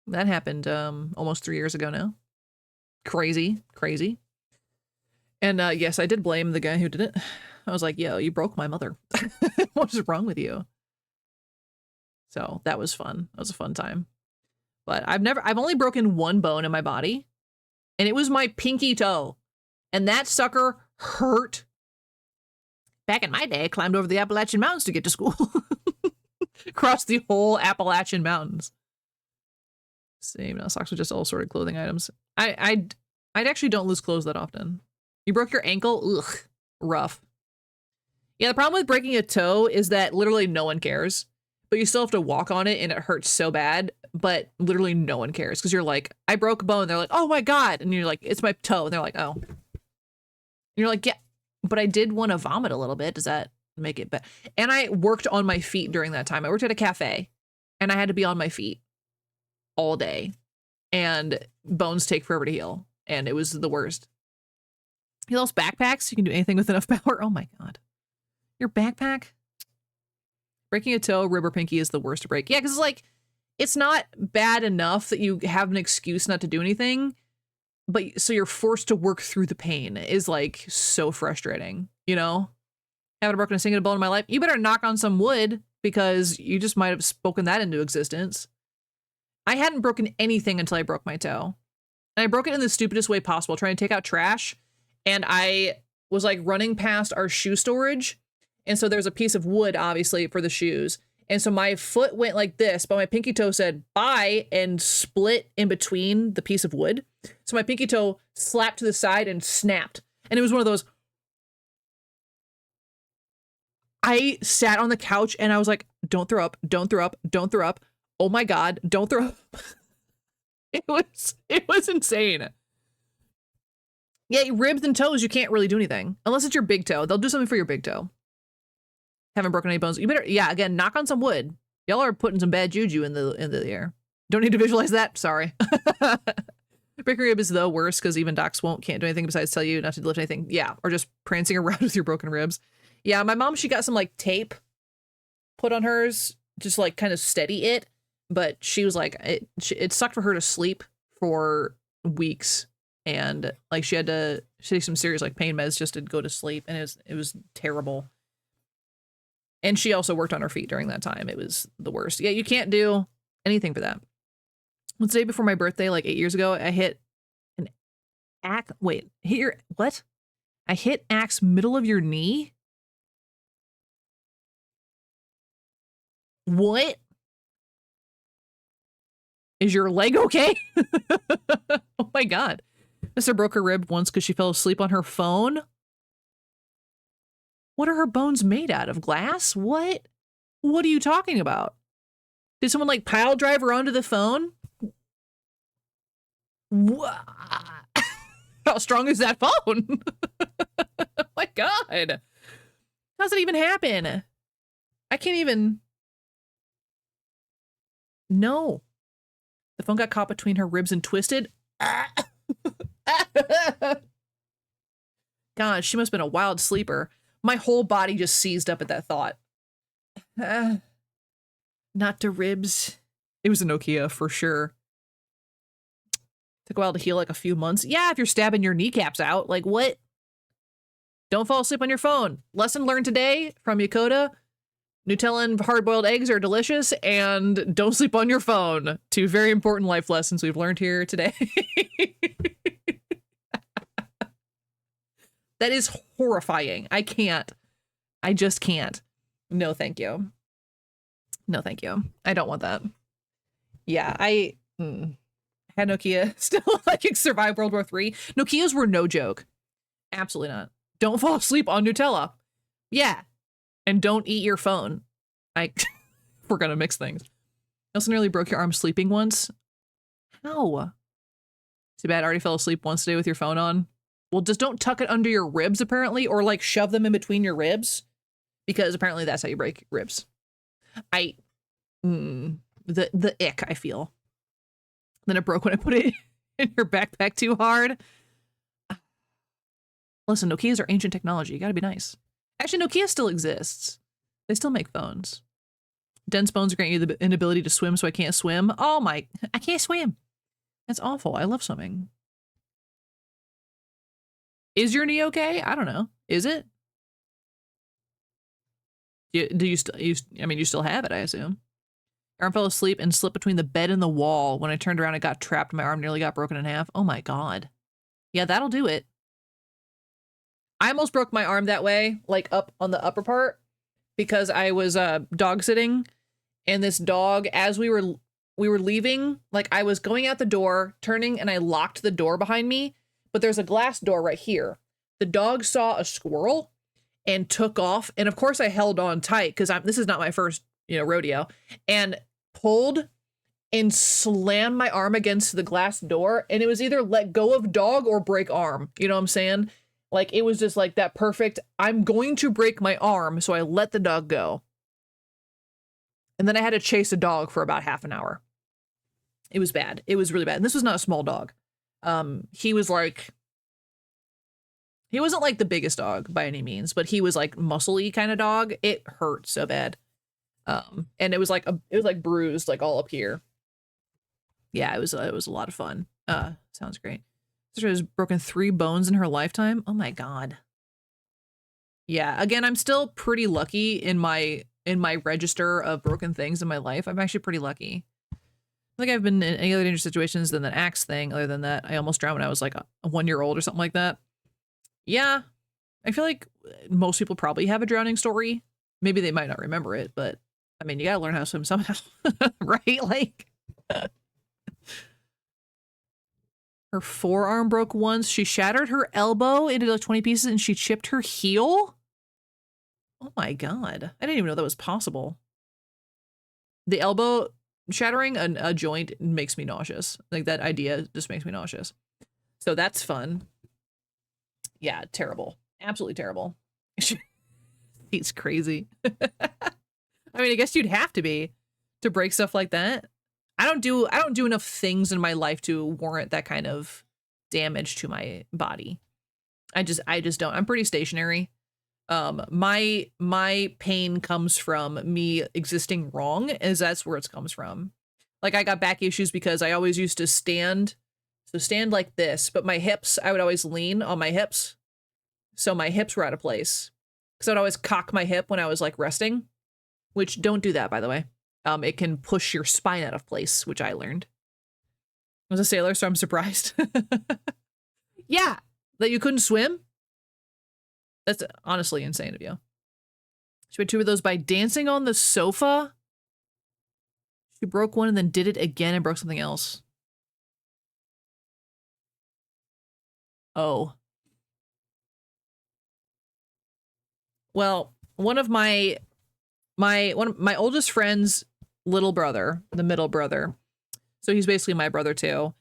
Speaker 1: That happened almost 3 years ago now. Crazy. And yes, I did blame the guy who did it. I was like, yo, you broke my mother. What is wrong with you? So that was fun. That was a fun time. But I've only broken one bone in my body, and it was my pinky toe. And that sucker hurt. Back in my day, I climbed over the Appalachian Mountains to get to school. Across the whole Appalachian Mountains. Same. Now socks are just all sorted clothing items. I actually don't lose clothes that often. You broke your ankle? Ugh. Rough. Yeah, the problem with breaking a toe is that literally no one cares. But you still have to walk on it and it hurts so bad. But literally no one cares. Because you're like, I broke a bone. They're like, oh my god. And you're like, it's my toe. And they're like, oh. And you're like, yeah. But I did want to vomit a little bit. Does that make it better? And I worked on my feet during that time. I worked at a cafe. And I had to be on my feet all day. And bones take forever to heal. And it was the worst. You lost backpacks? You can do anything with enough power? Oh my god. Your backpack? Breaking a toe, rib, or pinky is the worst to break. Yeah, because it's like, it's not bad enough that you have an excuse not to do anything, but so you're forced to work through the pain is like so frustrating, you know? Haven't broken a single bone in my life. You better knock on some wood because you just might have spoken that into existence. I hadn't broken anything until I broke my toe. And I broke it in the stupidest way possible, trying to take out trash. And I was like running past our shoe storage. And so there's a piece of wood, obviously, for the shoes. And so my foot went like this, but my pinky toe said bye and split in between the piece of wood. So my pinky toe slapped to the side and snapped. And it was one of those. I sat on the couch and I was like, don't throw up, don't throw up, don't throw up. Oh my God, don't throw up. It was insane. Yeah, ribs and toes, you can't really do anything. Unless it's your big toe. They'll do something for your big toe. Haven't broken any bones. You better, yeah, again, knock on some wood. Y'all are putting some bad juju in the air. Don't need to visualize that. Sorry. Breaking rib is the worst because even docs can't do anything besides tell you not to lift anything. Yeah, or just prancing around with your broken ribs. Yeah, my mom, she got some like tape put on hers, just like kind of steady it. But she was like, it sucked for her to sleep for weeks. And like she had to take some serious like pain meds just to go to sleep. And it was terrible. And she also worked on her feet during that time. It was the worst. Yeah, you can't do anything for that. The day before my birthday, like 8 years ago, I hit an what? I hit axe middle of your knee? What? Is your leg okay? Oh my God. Mister broke her rib once because she fell asleep on her phone. What are her bones made out of? Glass? What? What are you talking about? Did someone like pile drive her onto the phone? What? How strong is that phone? Oh my God. How does it even happen? I can't even. No. The phone got caught between her ribs and twisted. God, she must have been a wild sleeper. My whole body just seized up at that thought. Not to ribs. It was a Nokia for sure. Took a while to heal, like a few months. Yeah, if you're stabbing your kneecaps out, like what? Don't fall asleep on your phone. Lesson learned today from Yakota. Nutella and hard-boiled eggs are delicious, and don't sleep on your phone. Two very important life lessons we've learned here today. That is horrifying. I can't. I just can't. No, thank you. No, thank you. I don't want that. Yeah, I had Nokia still like survive World War III. Nokias were no joke. Absolutely not. Don't fall asleep on Nutella. Yeah. And don't eat your phone. We're gonna mix things. You also nearly broke your arm sleeping once. How? Too bad. I already fell asleep once today with your phone on. Well, just don't tuck it under your ribs, apparently, or like shove them in between your ribs, because apparently that's how you break ribs. The ick I feel. Then it broke when I put it in your backpack too hard. Listen, Nokias are ancient technology. You gotta be nice. Actually, Nokia still exists. They still make phones. Dense bones grant you the inability to swim, so I can't swim. Oh my, I can't swim. That's awful. I love swimming. Is your knee okay? I don't know. Is it? Do you still, I mean, you still have it, I assume. Arm fell asleep and slipped between the bed and the wall. When I turned around, it got trapped. My arm nearly got broken in half. Oh my God. Yeah, that'll do it. I almost broke my arm that way, like up on the upper part, because I was dog sitting, and this dog, as we were leaving, like I was going out the door, turning, and I locked the door behind me, but there's a glass door right here. The dog saw a squirrel and took off, and of course I held on tight because this is not my first, rodeo, and pulled and slammed my arm against the glass door, and it was either let go of dog or break arm. You know what I'm saying? Like, it was just like that perfect, I'm going to break my arm, so I let the dog go. And then I had to chase a dog for about half an hour. It was bad. It was really bad. And this was not a small dog. He was like, he wasn't like the biggest dog by any means, but he was like muscly kind of dog. It hurt so bad. And it was like bruised, like all up here. Yeah, it was a lot of fun. Sounds great. Sister has broken 3 bones in her lifetime. Oh my God. Yeah, again, I'm still pretty lucky in my register of broken things in my life. I'm actually pretty lucky. I think I've been in any other dangerous situations than that axe thing. Other than that, I almost drowned when I was like a 1-year-old or something like that. Yeah, I feel like most people probably have a drowning story. Maybe they might not remember it, but I mean, you gotta learn how to swim somehow, right? Like, her forearm broke once. She shattered her elbow into like 20 pieces and she chipped her heel. Oh my God. I didn't even know that was possible. The elbow shattering a joint makes me nauseous. Like, that idea just makes me nauseous. So that's fun. Yeah, terrible. Absolutely terrible. He's crazy. I mean, I guess you'd have to be to break stuff like that. I don't do enough things in my life to warrant that kind of damage to my body. I just don't. I'm pretty stationary. My pain comes from me existing wrong, as that's where it comes from. Like I got back issues because I always used to stand like this, but my hips, I would always lean on my hips. So my hips were out of place. Because I'd always cock my hip when I was like resting, which don't do that, by the way. It can push your spine out of place, which I learned. I was a sailor, so I'm surprised. Yeah, that you couldn't swim? That's honestly insane of you. She made 2 of those by dancing on the sofa. She broke one and then did it again and broke something else. Oh. Well, one of my oldest friend's little brother, the middle brother, so he's basically my brother too,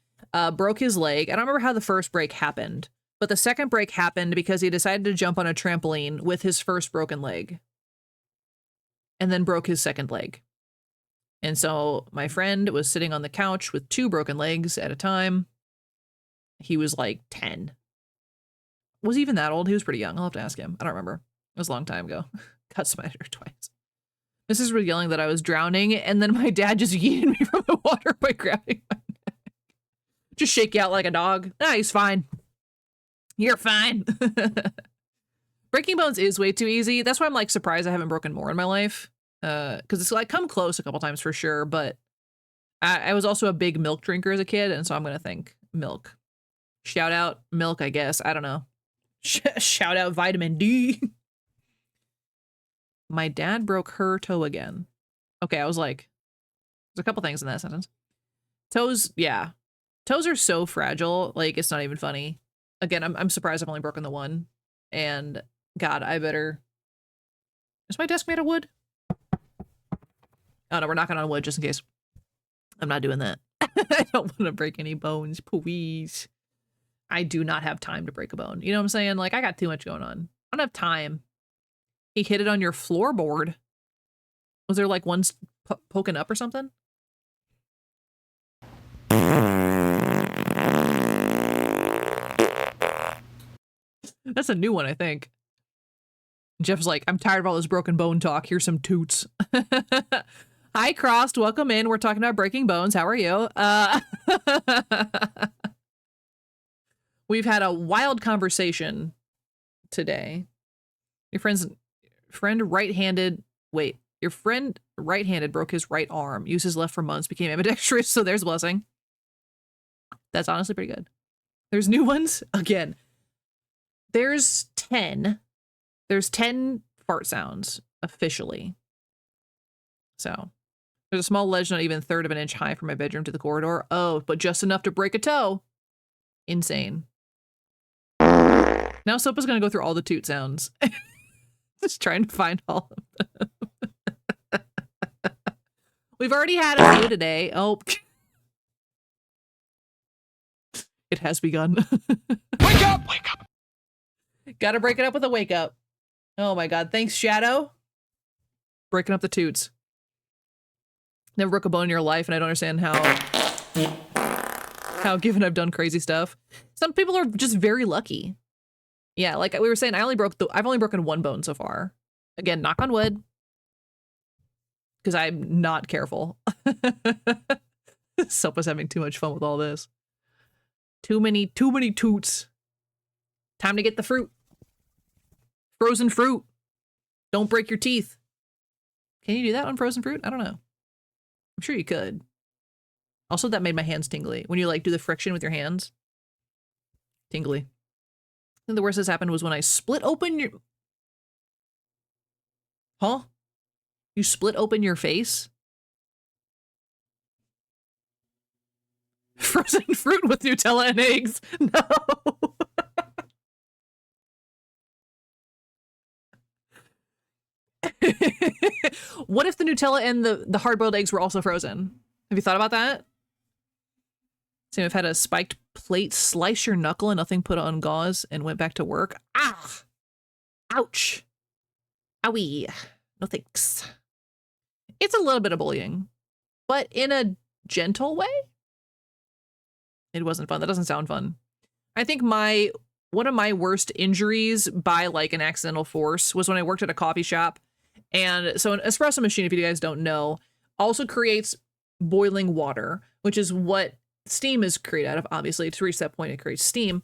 Speaker 1: broke his leg. I don't remember how the first break happened, but the second break happened because he decided to jump on a trampoline with his first broken leg and then broke his second leg. And so my friend was sitting on the couch with 2 broken legs at a time. He was like 10. Was he even that old? He was pretty young. I'll have to ask him. I don't remember. It was a long time ago. Got smashed twice. Mrs. was yelling that I was drowning, and then my dad just yeeted me from the water by grabbing my neck. Just shake you out like a dog. Ah, he's fine. You're fine. Breaking bones is way too easy. That's why I'm like surprised I haven't broken more in my life. Because it's like come close a couple times for sure, but I was also a big milk drinker as a kid, and so I'm gonna think milk. Shout out milk, I guess. I don't know. Shout out vitamin D. My dad broke her toe again. Okay, I was like, there's a couple things in that sentence. Toes, yeah. Toes are so fragile, like it's not even funny. Again, I'm surprised I've only broken the one. And God, I better. Is my desk made of wood? Oh no, we're knocking on wood just in case. I'm not doing that. I don't want to break any bones, please. I do not have time to break a bone. You know what I'm saying? Like, I got too much going on. I don't have time. He hit it on your floorboard. Was there like one poking up or something? That's a new one, I think. Jeff's like, I'm tired of all this broken bone talk. Here's some toots. Hi, Crossed. Welcome in. We're talking about breaking bones. How are you? We've had a wild conversation today. Your friend right-handed broke his right arm, used his left for months, became ambidextrous, so there's a blessing. That's honestly pretty good. There's new ones. Again, there's 10 fart sounds officially. So there's a small ledge not even a third of an inch high from my bedroom to the corridor. Oh, but just enough to break a toe. Insane. Now Sopa's gonna go through all the toot sounds. Just trying to find all of them. We've already had a few today. Oh. It has begun.
Speaker 2: Wake up! Wake up!
Speaker 1: Gotta break it up with a wake up. Oh my God. Thanks, Shadow. Breaking up the toots. Never broke a bone in your life, and I don't understand how given I've done crazy stuff. Some people are just very lucky. Yeah, like we were saying, I've only broken 1 bone so far. Again, knock on wood. Because I'm not careful. Sopa's having too much fun with all this. Too many toots. Time to get the fruit. Frozen fruit. Don't break your teeth. Can you do that on frozen fruit? I don't know. I'm sure you could. Also, that made my hands tingly. When you like do the friction with your hands. Tingly. I think the worst that's happened was when I split open your... Huh? You split open your face? Frozen fruit with Nutella and eggs. No. What if the Nutella and the hard-boiled eggs were also frozen? Have you thought about that? Same, I've had a spiked plate slice your knuckle and nothing put on gauze and went back to work. Ah! Ouch. Owie. No thanks. It's a little bit of bullying, but in a gentle way. It wasn't fun. That doesn't sound fun. I think my one of my worst injuries by like an accidental force was when I worked at a coffee shop. And so an espresso machine, if you guys don't know, also creates boiling water, which is what steam is created out of. Obviously, to reach that point, it creates steam.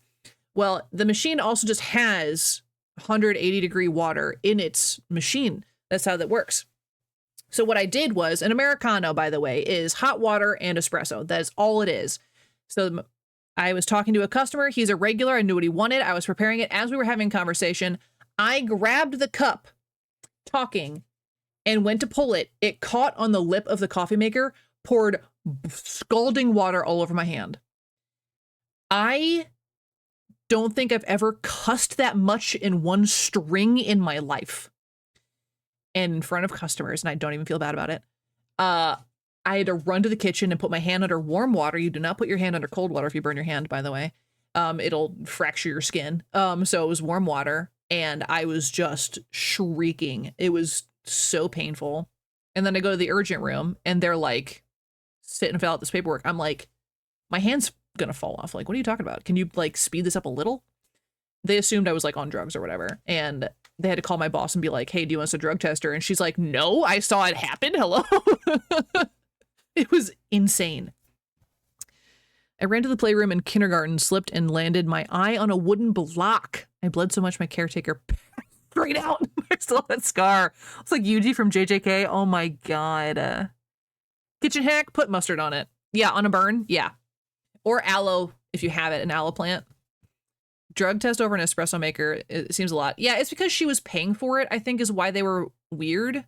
Speaker 1: Well, the machine also just has 180-degree water in its machine. That's how that works. So what I did was, an Americano, by the way, is hot water and espresso. That is all it is. So I was talking to a customer. He's a regular. I knew what he wanted. I was preparing it. As we were having conversation, I grabbed the cup, talking, and went to pull it. It caught on the lip of the coffee maker, poured scalding water all over my hand. I don't think I've ever cussed that much in one string in my life. And in front of customers, and I don't even feel bad about it. I had to run to the kitchen and put my hand under warm water. You do not put your hand under cold water if you burn your hand, by the way. It'll fracture your skin. So it was warm water, and I was just shrieking. It was so painful. And then I go to the urgent room, and they're like, sit and fill out this paperwork. I'm like, my hand's gonna fall off. Like, what are you talking about? Can you like speed this up a little? They assumed I was like on drugs or whatever. And they had to call my boss and be like, hey, do you want us to drug test her? And she's like, no, I saw it happen. Hello. It was insane. I ran to the playroom in kindergarten, slipped and landed my eye on a wooden block. I bled so much my caretaker straight out. I still have that scar. It's like Yuji from JJK. Oh my God. Kitchen hack, put mustard on it. Yeah, on a burn. Yeah. Or aloe if you have it, an aloe plant. Drug test over an espresso maker, it seems a lot. Yeah, it's because she was paying for it, I think, is why they were weird.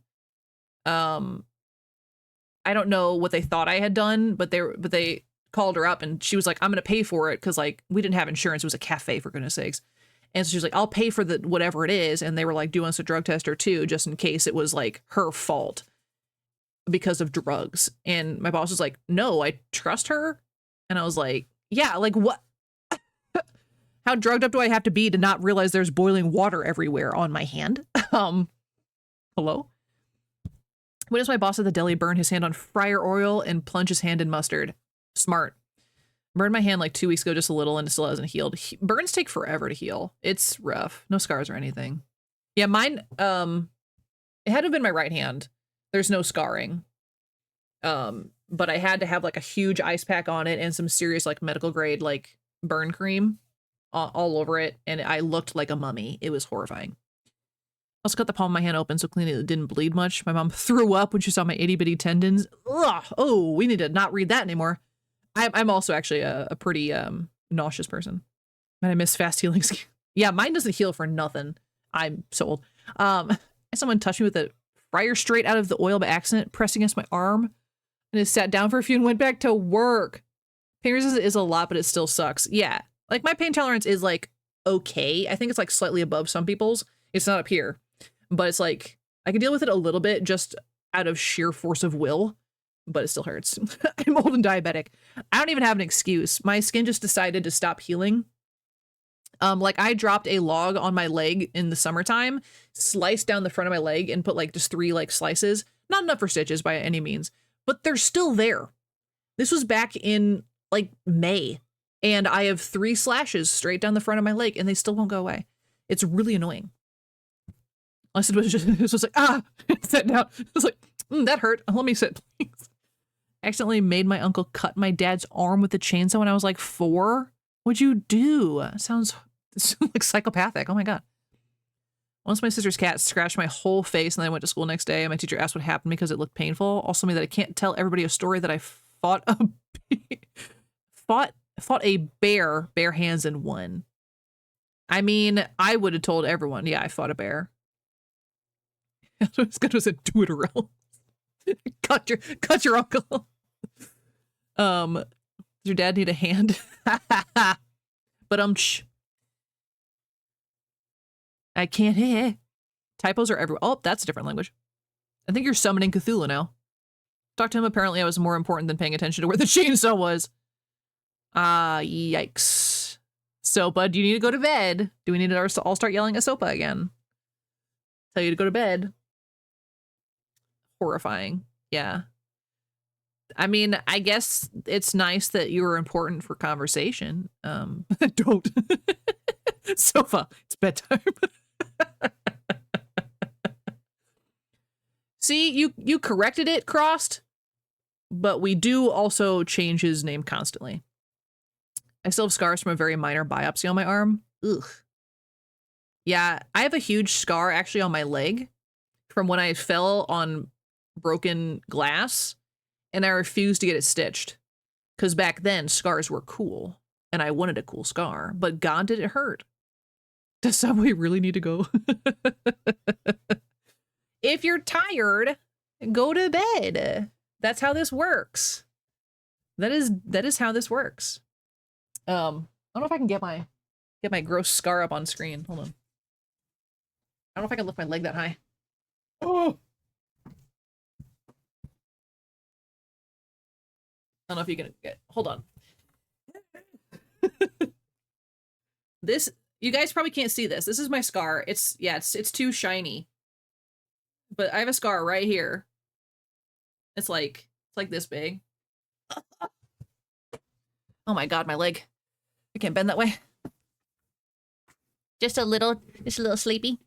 Speaker 1: I don't know what they thought I had done, but they called her up and she was like, I'm gonna pay for it because like we didn't have insurance. It was a cafe, for goodness sakes. And so she was like, I'll pay for the whatever it is. And they were like, do you want us to drug test her too, just in case it was like her fault because of drugs. And my boss was like, no, I trust her. And I was like, yeah, like what? How drugged up do I have to be to not realize there's boiling water everywhere on my hand? Hello? When does my boss at the deli burn his hand on fryer oil and plunge his hand in mustard? Smart. Burned my hand like 2 weeks ago, just a little, and it still hasn't healed. Burns take forever to heal. It's rough. No scars or anything. Yeah, mine, it had to have been my right hand. There's no scarring. But I had to have like a huge ice pack on it and some serious like medical grade like burn cream all over it, and I looked like a mummy. It was horrifying. I also cut the palm of my hand open so clean it didn't bleed much. My mom threw up when she saw my itty bitty tendons. Ugh. Oh, we need to not read that anymore. I'm also actually a pretty nauseous person, and I miss fast healing skin. Yeah, mine doesn't heal for nothing. I'm so old. Someone touched me with a fryer straight out of the oil by accident, pressed against my arm, and it sat down for a few and went back to work. Pain resistance is a lot, but it still sucks. Yeah. Like, my pain tolerance is, like, okay. I think it's, like, slightly above some people's. It's not up here. But it's, like, I can deal with it a little bit just out of sheer force of will. But it still hurts. I'm old and diabetic. I don't even have an excuse. My skin just decided to stop healing. Like, I dropped a log on my leg in the summertime, sliced down the front of my leg, and put, like, just 3, like, slices. Not enough for stitches by any means. But they're still there. This was back in, like, May. And I have 3 slashes straight down the front of my leg, and they still won't go away. It's really annoying. Unless it was just like, sit down. It was like, that hurt. Let me sit, please. I accidentally made my uncle cut my dad's arm with a chainsaw when I was like 4. What'd you do? Sounds like psychopathic. Oh my God. Once my sister's cat scratched my whole face, and then I went to school next day, and my teacher asked what happened because it looked painful. Also me that I can't tell everybody a story that I fought a bear, bare hands and won. I mean, I would have told everyone, yeah, I fought a bear. It's good as a do it around. cut your uncle. Does your dad need a hand? But I can't hear. Typos are everywhere. Oh, that's a different language. I think you're summoning Cthulhu now. Talk to him. Apparently I was more important than paying attention to where the chainsaw was. Yikes. So, bud, you need to go to bed. Do we need to all start yelling Ahsoka again? Tell you to go to bed. Horrifying. Yeah. I mean, I guess it's nice that you were important for conversation. Don't. Sofa, it's bedtime. See, you corrected it, Crossed, but we do also change his name constantly. I still have scars from a very minor biopsy on my arm. Ugh. Yeah, I have a huge scar actually on my leg from when I fell on broken glass, and I refused to get it stitched. Because back then, scars were cool, and I wanted a cool scar, but God, did it hurt. Does Subway really need to go? If you're tired, go to bed. That's how this works. That is how this works. I don't know if I can get my gross scar up on screen. Hold on. I don't know if I can lift my leg that high. Oh. I don't know if you can get. Hold on. This, you guys probably can't see this. This is my scar. It's too shiny. But I have a scar right here. It's like this big. Oh my god, my leg. I can't bend that way. Just a little sleepy.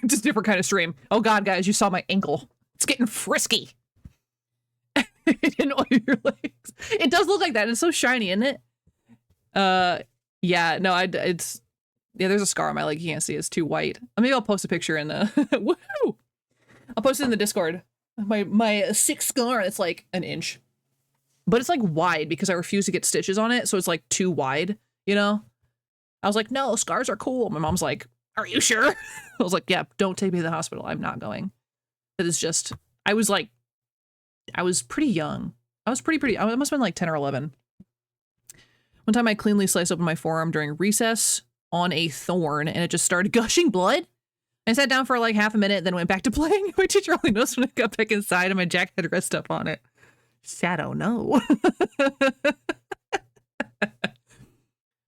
Speaker 1: Just a different kind of stream. Oh god, guys, you saw my ankle. It's getting frisky. In all your legs. It does look like that. It's so shiny, isn't it? Yeah, no, it's yeah, there's a scar on my leg. You can't see. It's too white. Maybe I'll post a picture in woohoo! I'll post it in the Discord. My sick scar, it's like an inch. But it's like wide because I refuse to get stitches on it, so it's like too wide, you know? I was like, no, scars are cool. My mom's like, are you sure? I was like, yeah, don't take me to the hospital. I'm not going. It is just, I was pretty young. I must have been like 10 or 11. One time I cleanly sliced open my forearm during recess on a thorn and it just started gushing blood. I sat down for like half a minute, then went back to playing. My teacher only noticed when I got back inside and my jacket had red stuff on it. Shadow, no.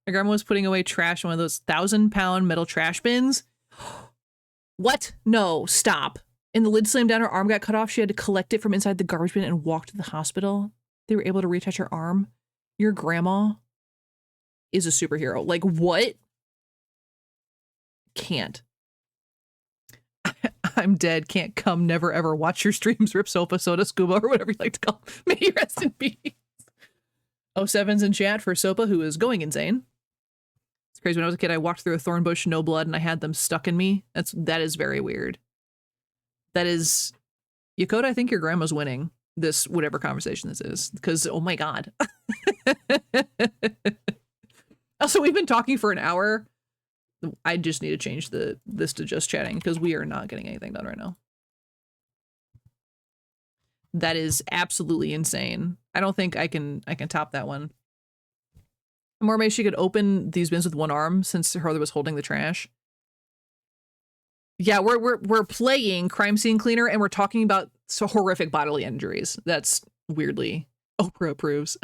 Speaker 1: My grandma was putting away trash in one of those 1,000-pound metal trash bins. What? No, stop. And the lid slammed down, her arm got cut off. She had to collect it from inside the garbage bin and walk to the hospital. They were able to reattach her arm. Your grandma is a superhero. Like, what? Can't. I'm dead. Can't come. Never ever watch your streams. Rip Sofa, Soda, Scuba, or whatever you like to call. May you rest in peace. 07's in chat for Sopa, who is going insane. It's crazy. When I was a kid, I walked through a thorn bush, no blood, and I had them stuck in me. That is very weird. That is, Yokota, I think your grandma's winning this, whatever conversation this is, because, oh my god. Also, we've been talking for an hour. I just need to change this to just chatting because we are not getting anything done right now. That is absolutely insane. I don't think I can top that one. Or maybe she could open these bins with one arm since her other was holding the trash. Yeah, we're playing Crime Scene Cleaner and we're talking about so horrific bodily injuries. That's weirdly Oprah approves.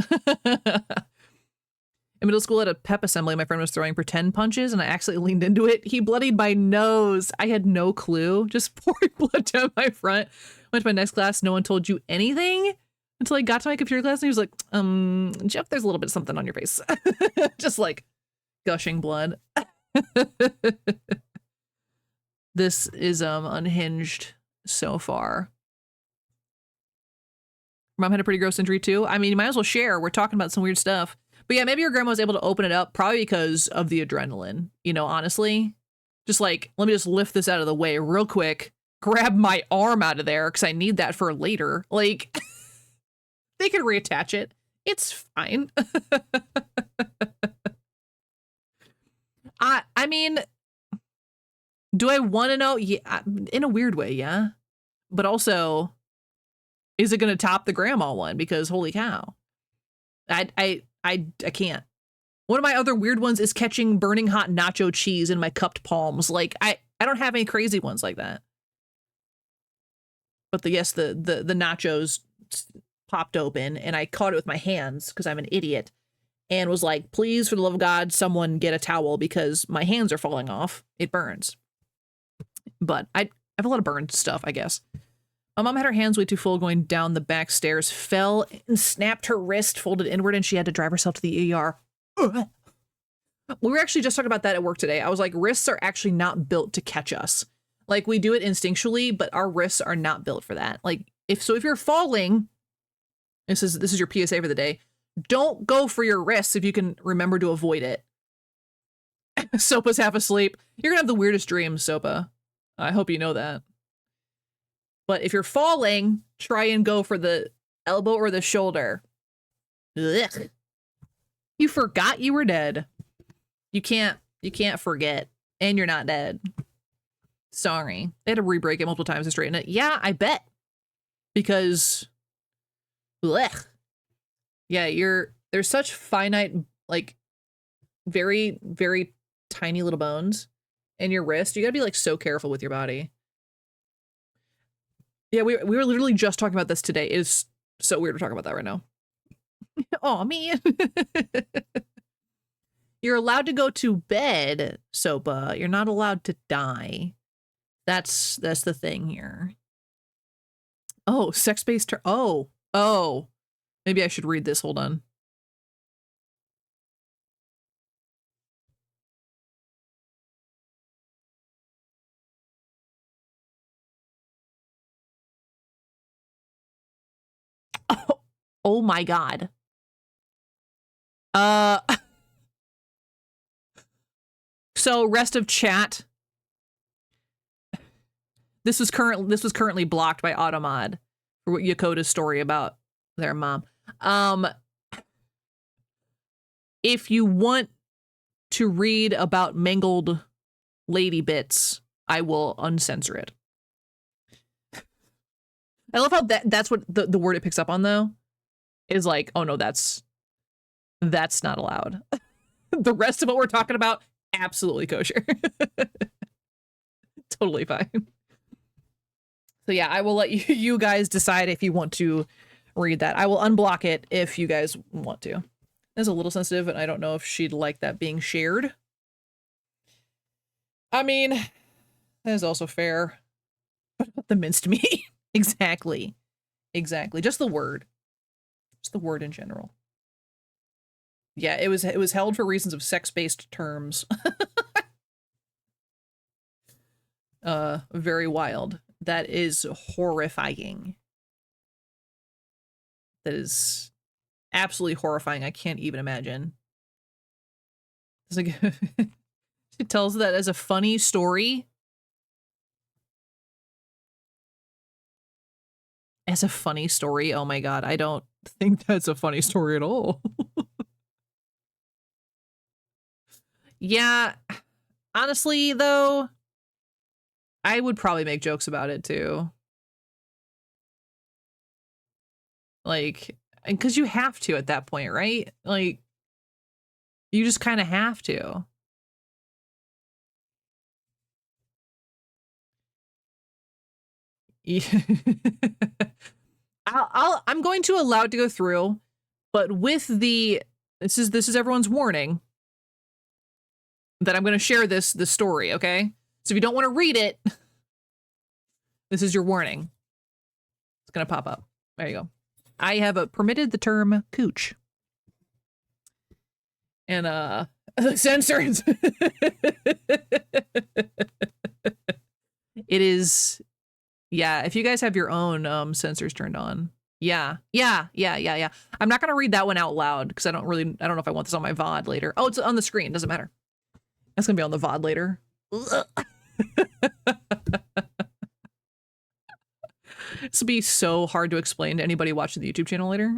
Speaker 1: In middle school at a pep assembly, my friend was throwing pretend punches and I accidentally leaned into it. He bloodied my nose. I had no clue. Just pouring blood down my front. Went to my next class. No one told you anything until I got to my computer class and he was like, Jeff, there's a little bit of something on your face. Just like gushing blood. This is unhinged so far. Mom had a pretty gross injury too. I mean, you might as well share. We're talking about some weird stuff. But yeah, maybe your grandma was able to open it up probably because of the adrenaline, you know, honestly. Just like, let me just lift this out of the way real quick, grab my arm out of there because I need that for later. Like, they could reattach it. It's fine. I mean, do I want to know? Yeah, in a weird way, yeah. But also, is it going to top the grandma one? Because holy cow. I can't. One of my other weird ones is catching burning hot nacho cheese in my cupped palms. Like, I don't have any crazy ones like that. But the nachos popped open and I caught it with my hands because I'm an idiot and was like, please, for the love of God, someone get a towel because my hands are falling off. It burns. But I have a lot of burned stuff, I guess. My mom had her hands way too full going down the back stairs, fell and snapped her wrist, folded inward, and she had to drive herself to the ER. We were actually just talking about that at work today. I was like, wrists are actually not built to catch us. Like, we do it instinctually, but our wrists are not built for that. Like, if you're falling, this is your PSA for the day. Don't go for your wrists if you can remember to avoid it. Sopa's half asleep. You're gonna have the weirdest dreams, Sopa. I hope you know that. But if you're falling, try and go for the elbow or the shoulder. Ugh. You forgot you were dead. You can't forget. And you're not dead. Sorry. They had to re-break it multiple times to straighten it. Yeah, I bet. Because blech. Yeah, there's such finite, like, very, very tiny little bones in your wrist. You gotta be like so careful with your body. Yeah, we were literally just talking about this today. It is so weird to talk about that right now. Oh, man. You're allowed to go to bed, Sopa. You're not allowed to die. That's the thing here. Oh, sex-based Oh. Maybe I should read this. Hold on. Oh my God. So rest of chat. This was currently blocked by Automod for Yakota's story about their mom. If you want to read about mangled lady bits, I will uncensor it. I love how that's what the word it picks up on, though, is like, oh no, that's not allowed. The rest of what we're talking about, absolutely kosher. Totally fine. So yeah, I will let you guys decide if you want to read that. I will unblock it if you guys want to. It's a little sensitive, and I don't know if she'd like that being shared. I mean, that is also fair. What about the minced meat? Exactly. Just the word. Just the word in general. Yeah, it was held for reasons of sex-based terms. Very wild. That is horrifying. That is absolutely horrifying. I can't even imagine. It's like she tells that as a funny story. As a funny story. Oh my God. I don't think that's a funny story at all. Yeah. Honestly, though, I would probably make jokes about it too. Like, because you have to at that point, right? Like, you just kind of have to. I'm going to allow it to go through, but with this is everyone's warning that I'm going to share this story, okay? So if you don't want to read it, this is your warning. It's going to pop up. There you go. I have permitted the term cooch. And censors. It is, yeah, if you guys have your own censors turned on. Yeah. I'm not gonna read that one out loud because I don't know if I want this on my VOD later. Oh, it's on the screen, doesn't matter. That's gonna be on the VOD later. This will be so hard to explain to anybody watching the YouTube channel later.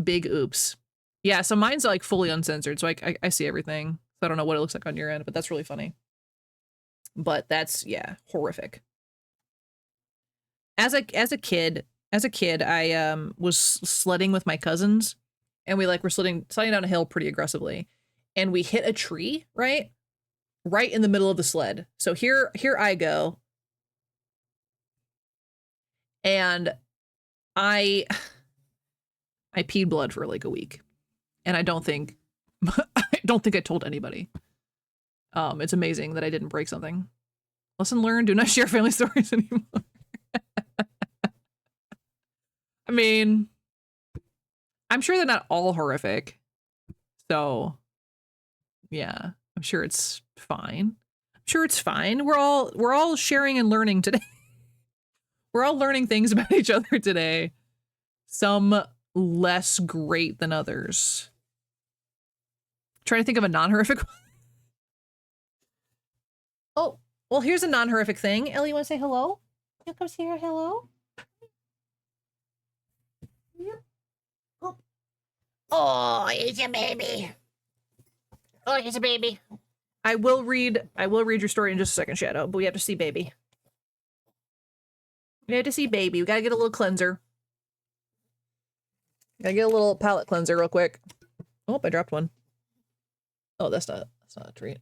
Speaker 1: Big oops. Yeah, so mine's like fully uncensored, so I see everything. So I don't know what it looks like on your end, but that's really funny. But that's, yeah, horrific. As a kid, I was sledding with my cousins, and we were sledding down a hill pretty aggressively, and we hit a tree, right in the middle of the sled. So here I go, and I peed blood for like a week, and I don't think I told anybody. It's amazing that I didn't break something. Lesson learned: do not share family stories anymore. I mean, I'm sure they're not all horrific. So, yeah, I'm sure it's fine. I'm sure it's fine. We're all sharing and learning today. We're all learning things about each other today. Some less great than others. Trying to think of a non-horrific one. Oh, well, here's a non-horrific thing. Ellie, you want to say hello? You come say hello? Yep. Oh.
Speaker 4: Oh, he's a baby. Oh, he's a baby.
Speaker 1: I will read your story in just a second, Shadow, but we have to see baby. We have to see baby. We gotta get a little cleanser. Gotta get a little palate cleanser real quick. Oh, I dropped one. Oh, that's not a treat.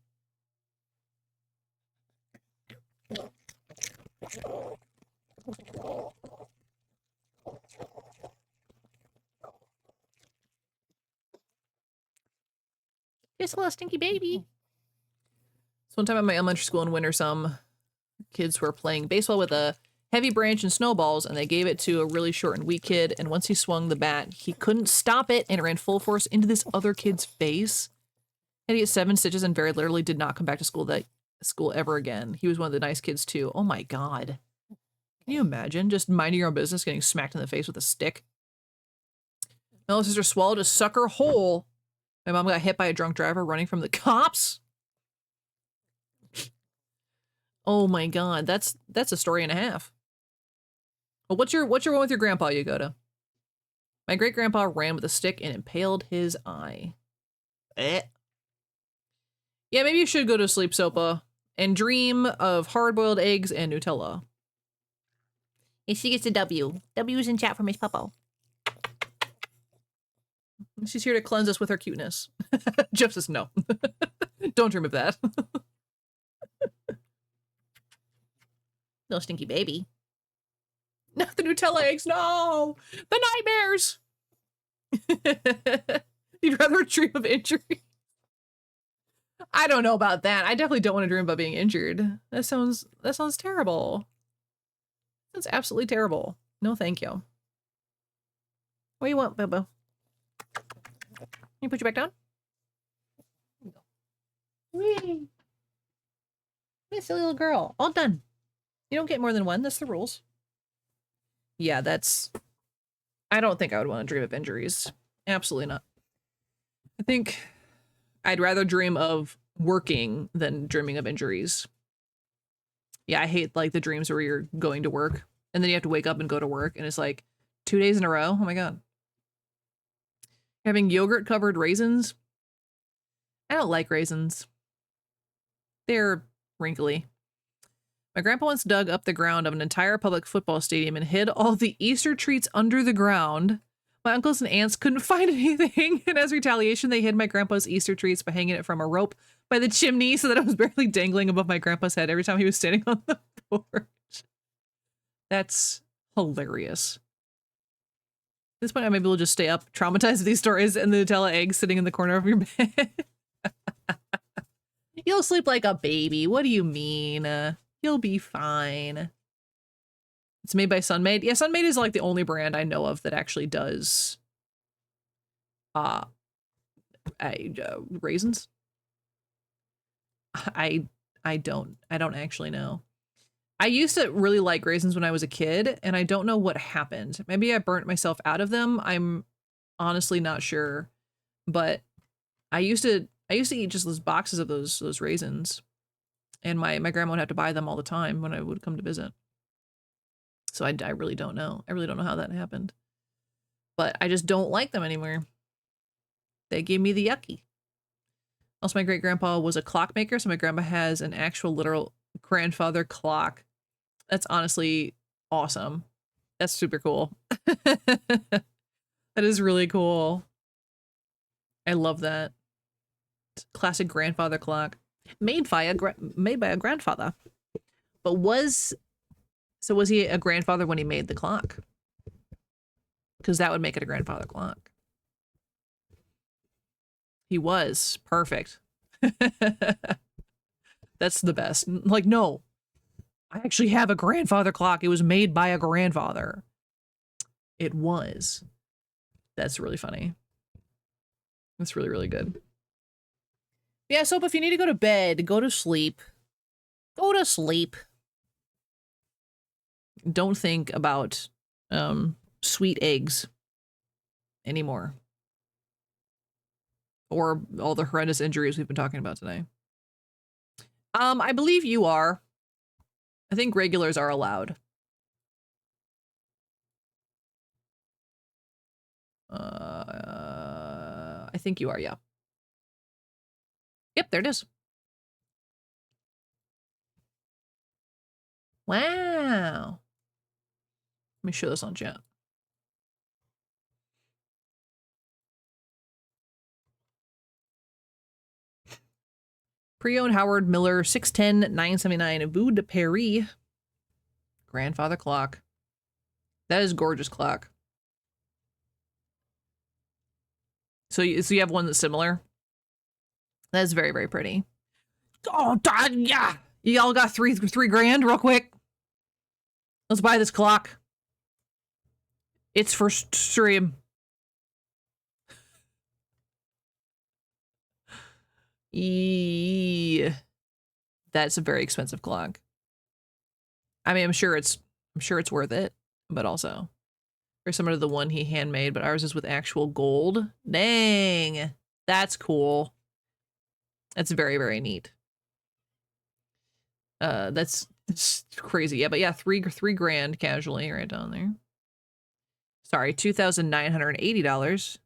Speaker 1: Just a little stinky baby. So one time at my elementary school in winter, some kids were playing baseball with a heavy branch and snowballs, and they gave it to a really short and weak kid, and once he swung the bat, he couldn't stop it, and it ran full force into this other kid's face. And he had 7 stitches and very literally did not come back to school ever again. He was one of the nice kids too. Oh my god. Can you imagine just minding your own business getting smacked in the face with a stick? My little sister swallowed a sucker whole. My mom got hit by a drunk driver running from the cops. Oh my god, that's a story and a half. Well, what's your one with your grandpa, Yagoda? My great grandpa ran with a stick and impaled his eye. Eh. Yeah, maybe you should go to sleep, Sopa, and dream of hard-boiled eggs and Nutella.
Speaker 4: And she gets a W. W's in chat for Miss Puppo.
Speaker 1: She's here to cleanse us with her cuteness. Jeff says no. Don't dream of that.
Speaker 4: Little stinky baby.
Speaker 1: Not the Nutella eggs, no! The nightmares! You'd rather dream of injury? I don't know about that. I definitely don't want to dream about being injured. That sounds terrible. That's absolutely terrible. No, thank you. What do you want, Bobo? Can you put you back down? Whee! What a silly little girl. All done. You don't get more than one. That's the rules. Yeah, I don't think I would want to dream of injuries. Absolutely not. I think I'd rather dream of working than dreaming of injuries. Yeah, I hate like the dreams where you're going to work and then you have to wake up and go to work and it's like 2 days in a row. Oh my god. Having yogurt covered raisins. I don't like raisins. They're wrinkly. My grandpa once dug up the ground of an entire public football stadium and hid all the Easter treats under the ground. My uncles and aunts couldn't find anything, and as retaliation, they hid my grandpa's Easter treats by hanging it from a rope by the chimney so that it was barely dangling above my grandpa's head every time he was standing on the porch. That's hilarious. At this point, maybe we'll just stay up, traumatized with these stories, and the Nutella egg sitting in the corner of your bed. You'll sleep like a baby. What do you mean? You'll be fine. It's made by Sunmade. Yeah, Sunmade is like the only brand I know of that actually does raisins. I don't actually know. I used to really like raisins when I was a kid, and I don't know what happened. Maybe I burnt myself out of them. I'm honestly not sure, but I used to eat just those boxes of those raisins, and my grandma would have to buy them all the time when I would come to visit. So I really don't know. I really don't know how that happened, but I just don't like them anymore. They gave me the yucky. Also, my great grandpa was a clockmaker, so my grandma has an actual literal grandfather clock. That's honestly awesome. That's super cool. That is really cool. I love that. Classic grandfather clock. Made by a grandfather. But was he a grandfather when he made the clock? Because that would make it a grandfather clock. He was. Perfect. That's the best. Like, no. I actually have a grandfather clock. It was made by a grandfather. it was. That's really funny. That's really, really good. Yeah, so if you need to go to bed, go to sleep. Go to sleep. Don't think about sweet eggs anymore. Or all the horrendous injuries we've been talking about today. I believe you are. I think regulars are allowed. I think you are, yeah. Yep, there it is. Wow. Let me show this on chat. Pre-owned Howard Miller 610-979 Vue de Paris. Grandfather clock. That is gorgeous clock. So you have one that's similar? That is very, very pretty. Oh, yeah. You all got three grand real quick. Let's buy this clock. It's for stream. That's a very expensive clock. I mean, I'm sure it's worth it, but also very similar to the one he handmade, but ours is with actual gold. Dang, that's cool. That's very, very neat. That's crazy. Yeah, but yeah, three grand casually right down there. Sorry, $2,980.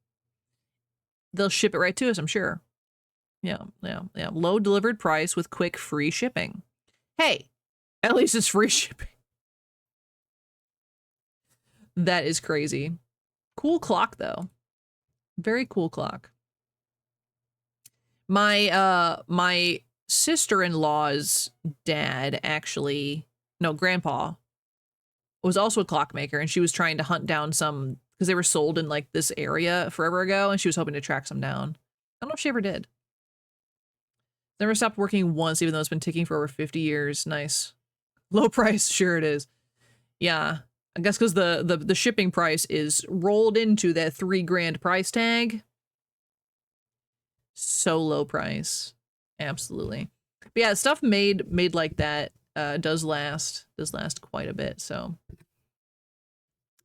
Speaker 1: They'll ship it right to us, I'm sure. Yeah. Low delivered price with quick free shipping. Hey, at least it's free shipping. That is crazy. Cool clock though. Very cool clock. My sister-in-law's dad grandpa was also a clockmaker, and she was trying to hunt down some because they were sold in like this area forever ago, and she was hoping to track some down. I don't know if she ever did. Never stopped working once, even though it's been ticking for over 50 years. Nice. Low price, sure it is. Yeah. I guess because the shipping price is rolled into that 3 grand price tag. So low price. Absolutely. But yeah, stuff made like that does last quite a bit, so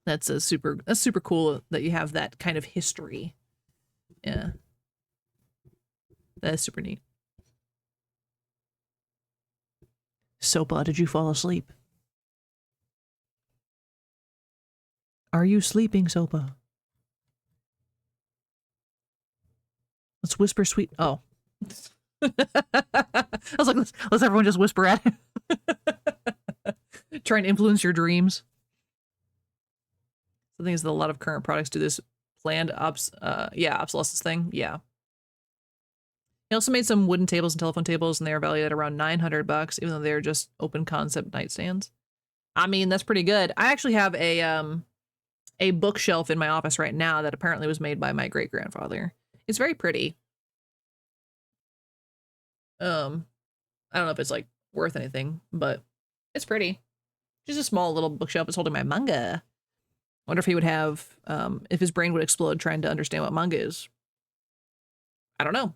Speaker 1: that's super cool that you have that kind of history. Yeah. That's super neat. Sopa, did you fall asleep? Are you sleeping, Sopa? Let's whisper sweet. Oh. I was like, let's everyone just whisper at him. Try and influence your dreams. The thing is that a lot of current products do this planned obsolescence thing. Yeah. He also made some wooden tables and telephone tables, and they are valued at around $900, even though they're just open concept nightstands. I mean, that's pretty good. I actually have a bookshelf in my office right now that apparently was made by my great-grandfather. It's very pretty. I don't know if it's like worth anything, but it's pretty. Just a small little bookshelf. It's holding my manga. Wonder if he would have, if his brain would explode trying to understand what manga is. I don't know.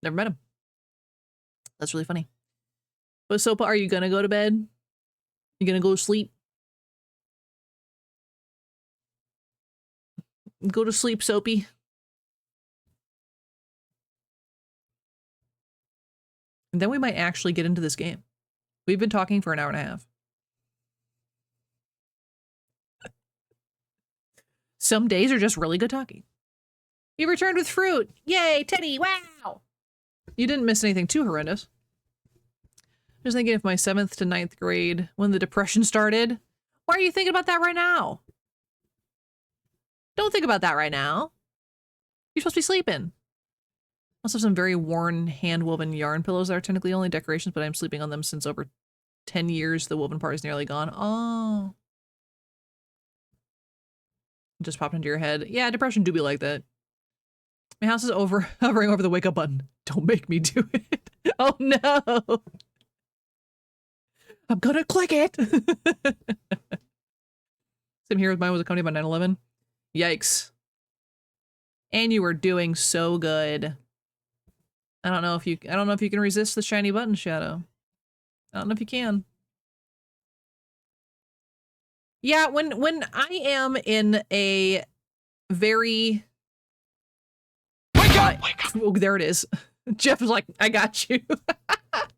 Speaker 1: Never met him. That's really funny. But Sopa, are you gonna go to bed? You gonna go to sleep? Go to sleep, Soapy. And then we might actually get into this game. We've been talking for an hour and a half. Some days are just really good talking. You returned with fruit. Yay, Teddy, wow! You didn't miss anything too horrendous. I was thinking of my 7th to 9th grade when the Depression started. Why are you thinking about that right now? Don't think about that right now. You're supposed to be sleeping. I also have some very worn hand-woven yarn pillows that are technically only decorations, but I'm sleeping on them since over 10 years. The woven part is nearly gone. Oh. Just popped into your head. Yeah, depression do be like that. My house is hovering over the wake up button. Don't make me do it. Oh no. I'm gonna click it. Same here with mine was accompanied by 9/11. Yikes. And you were doing so good. I don't know if you can resist the shiny button shadow. I don't know if you can. Yeah, when I am in a very
Speaker 2: Wake up! Wake up!
Speaker 1: oh, there it is. Jeff is like, I got you. I've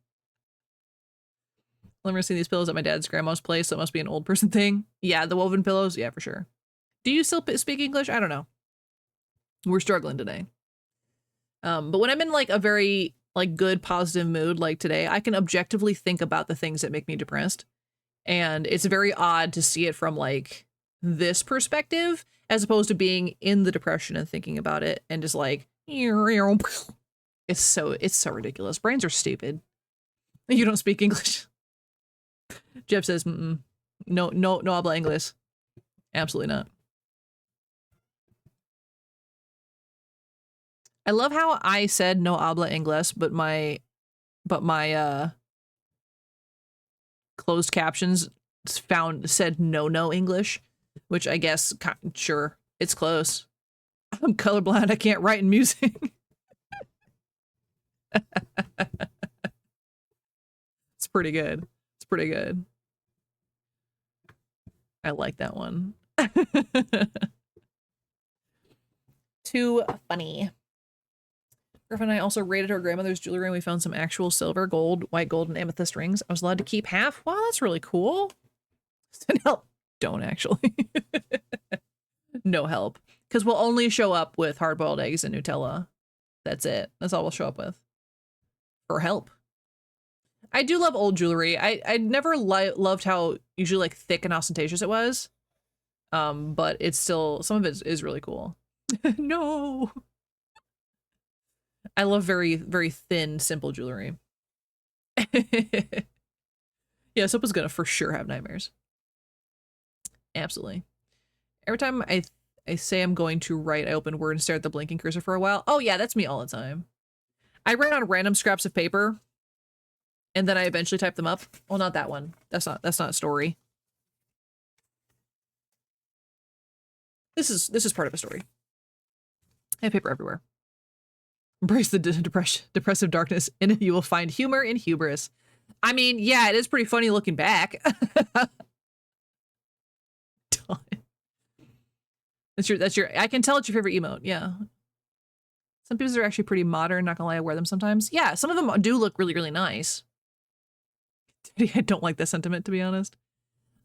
Speaker 1: never seen these pillows at my dad's grandma's place, so it must be an old person thing. Yeah, the woven pillows, yeah, for sure. Do you still speak English? I don't know. We're struggling today. But when I'm in like a very like good positive mood like today, I can objectively think about the things that make me depressed. And it's very odd to see it from like this perspective as opposed to being in the depression and thinking about it and just like it's so ridiculous. Brains are stupid. You don't speak English. Jeff says, no habla English. Absolutely not. I love how I said no habla English, but my closed captions said no English, which I guess sure it's close. I'm colorblind. I can't write in music. It's pretty good. It's pretty good. I like that one. Too funny. Griffin and I also raided our grandmother's jewelry and we found some actual silver, gold, white gold, and amethyst rings. I was allowed to keep half. Wow, that's really cool. No, don't actually. No help. Because we'll only show up with hard-boiled eggs and Nutella. That's it. That's all we'll show up with. For help. I do love old jewelry. I never loved how usually like thick and ostentatious it was. But it's still, some of it is really cool. No. I love very, very thin, simple jewelry. Yeah, Sopa's gonna for sure have nightmares. Absolutely. Every time I say I'm going to write, I open Word and stare at the blinking cursor for a while. Oh yeah, that's me all the time. I write on random scraps of paper, and then I eventually type them up. Well, not that one. That's not a story. This is part of a story. I have paper everywhere. Embrace the depressive darkness. In it, you will find humor and hubris. I mean, yeah, it is pretty funny looking back. That's your. I can tell it's your favorite emote. Yeah. Some pieces are actually pretty modern. Not gonna lie, I wear them sometimes. Yeah, some of them do look really, really nice. I don't like that sentiment, to be honest.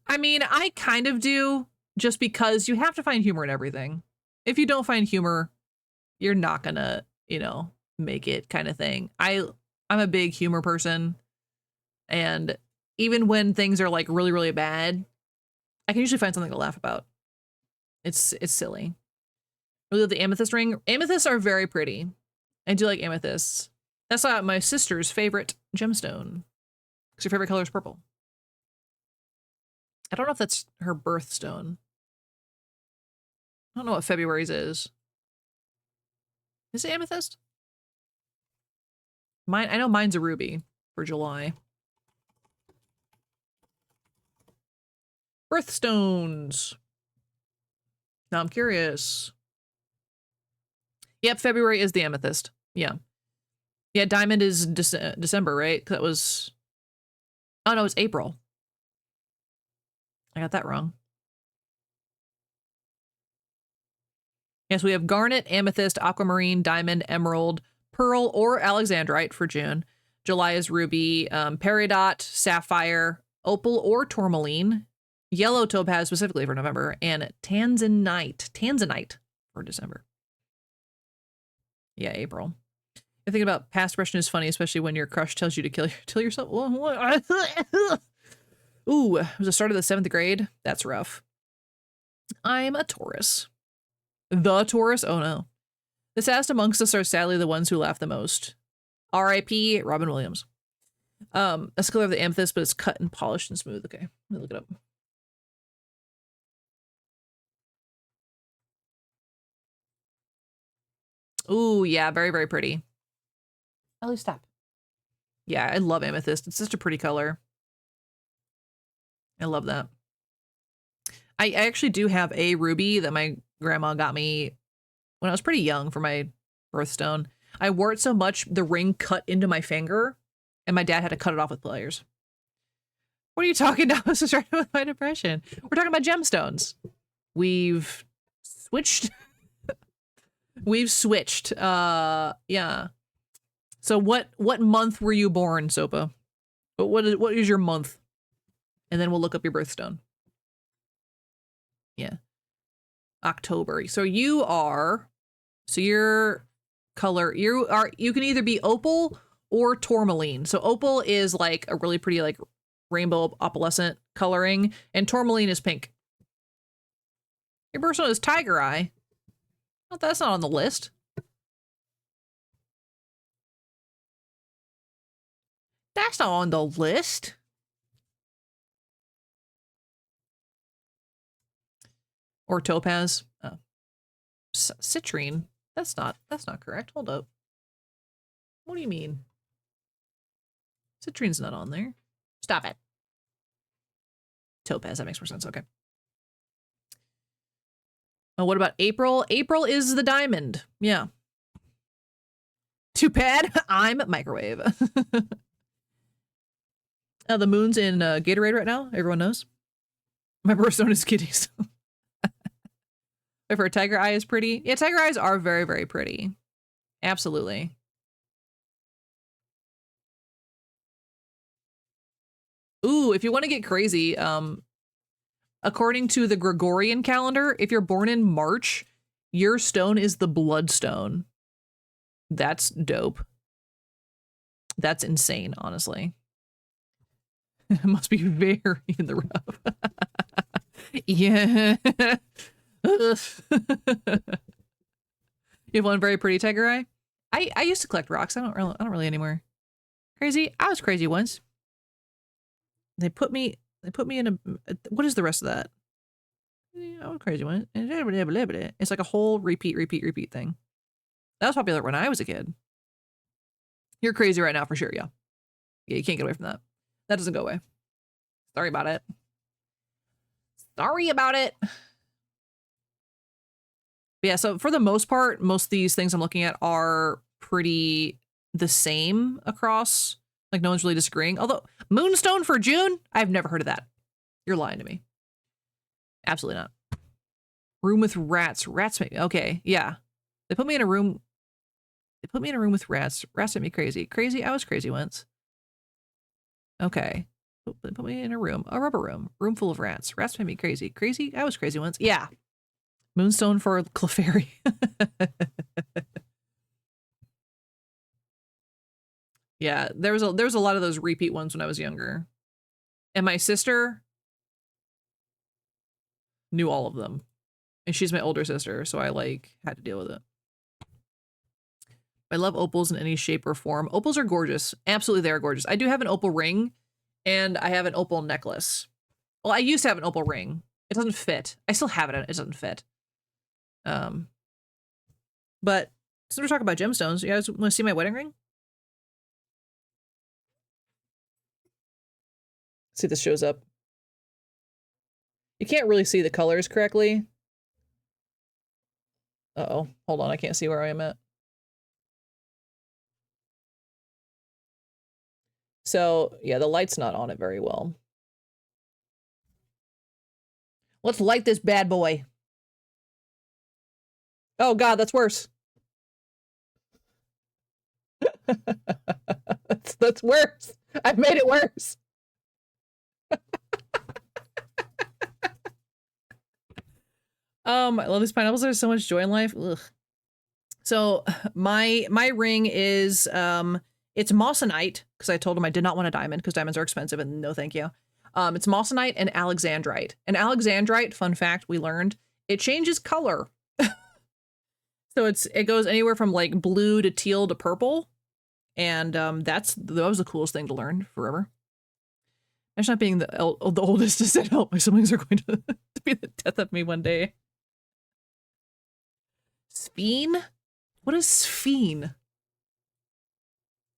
Speaker 1: I mean, I kind of do, just because you have to find humor in everything. If you don't find humor, you're not gonna, you know, make it, kind of thing. I'm a big humor person, and even when things are like really, really bad, I can usually find something to laugh about. It's silly. Really, the amethyst ring. Amethysts are very pretty. I do like amethysts. That's my sister's favorite gemstone. Because her favorite color is purple. I don't know if that's her birthstone. I don't know what February's is. Is it amethyst? I know mine's a ruby for July. Birthstones. Now I'm curious. Yep, February is the amethyst. Yeah. Yeah, diamond is December, right? That was... Oh, no, it's April. I got that wrong. Yes, we have garnet, amethyst, aquamarine, diamond, emerald, pearl, or alexandrite for June. July is ruby, peridot, sapphire, opal, or tourmaline, yellow topaz specifically for November, and tanzanite for December. Yeah, April. I think about past depression is funny, especially when your crush tells you to kill yourself. Ooh, it was the start of the 7th grade. That's rough. I'm a Taurus. The Taurus? Oh no. The saddest amongst us are sadly the ones who laugh the most. R.I.P. Robin Williams. That's the color of the amethyst, but it's cut and polished and smooth. Okay, let me look it up. Ooh, yeah, very, very pretty. Ellie, stop. Yeah, I love amethyst. It's such a pretty color. I love that. I actually do have a ruby that my grandma got me when I was pretty young for my birthstone. I wore it so much, the ring cut into my finger, and my dad had to cut it off with pliers. What are you talking about? This is starting with my depression. We're talking about gemstones. We've switched. We've switched. Yeah. So what month were you born, Sopa? What is your month? And then we'll look up your birthstone. Yeah. October. So your color, you can either be opal or tourmaline. So opal is like a really pretty like rainbow opalescent coloring, and tourmaline is pink. Your birthstone is tiger eye. Well, that's not on the list. That's not on the list. Or topaz. Oh. Citrine. That's not correct. Hold up. What do you mean? Citrine's not on there. Stop it. Topaz, that makes more sense. Okay. Oh, what about April? April is the diamond. Yeah. Too bad. I'm microwave. The moon's in Gatorade right now. Everyone knows. My birthstone is kitties. If her tiger eye is pretty. Yeah, tiger eyes are very, very pretty. Absolutely. Ooh, if you want to get crazy, according to the Gregorian calendar, if you're born in March, your stone is the bloodstone. That's dope. That's insane, honestly. It must be very in the rough. Yeah. You have one very pretty tiger eye. I used to collect rocks. I don't really anymore. Crazy. I was crazy once. They put me in a, what is the rest of that? I was crazy once. It's like a whole repeat thing. That was popular when I was a kid. You're crazy right now for sure, yeah. Yeah, you can't get away from that. That doesn't go away. Sorry about it. Sorry about it. But yeah, so for the most part, most of these things I'm looking at are pretty the same across. Like no one's really disagreeing. Although, moonstone for June? I've never heard of that. You're lying to me. Absolutely not. Room with rats. Rats make me, okay, yeah. They put me in a room. They put me in a room with rats. Rats make me crazy. Crazy? I was crazy once. Okay. They put me in a room. A rubber room. Room full of rats. Rats made me crazy. Crazy? I was crazy once. Yeah. Moonstone for Clefairy. Yeah, there was a lot of those repeat ones when I was younger. And my sister knew all of them. And she's my older sister, so I like had to deal with it. I love opals in any shape or form. Opals are gorgeous. Absolutely, they are gorgeous. I do have an opal ring and I have an opal necklace. Well, I used to have an opal ring. It doesn't fit. I still have it. It doesn't fit. But since we're talking about gemstones, you guys want to see my wedding ring? See if this shows up. You can't really see the colors correctly. Uh-oh. Hold on, I can't see where I am at. So, yeah, the light's not on it very well. Let's light this bad boy. Oh god, that's worse. That's worse. I've made it worse. I love these pineapples. There's so much joy in life. Ugh. So my ring is it's moissanite, because I told him I did not want a diamond because diamonds are expensive and no thank you. It's moissanite and alexandrite. And alexandrite, fun fact, we learned, it changes color. So it goes anywhere from like blue to teal to purple. And that was the coolest thing to learn forever. Imagine not being the oldest to say, oh, my siblings are going to be the death of me one day. Sphene? What is sphene?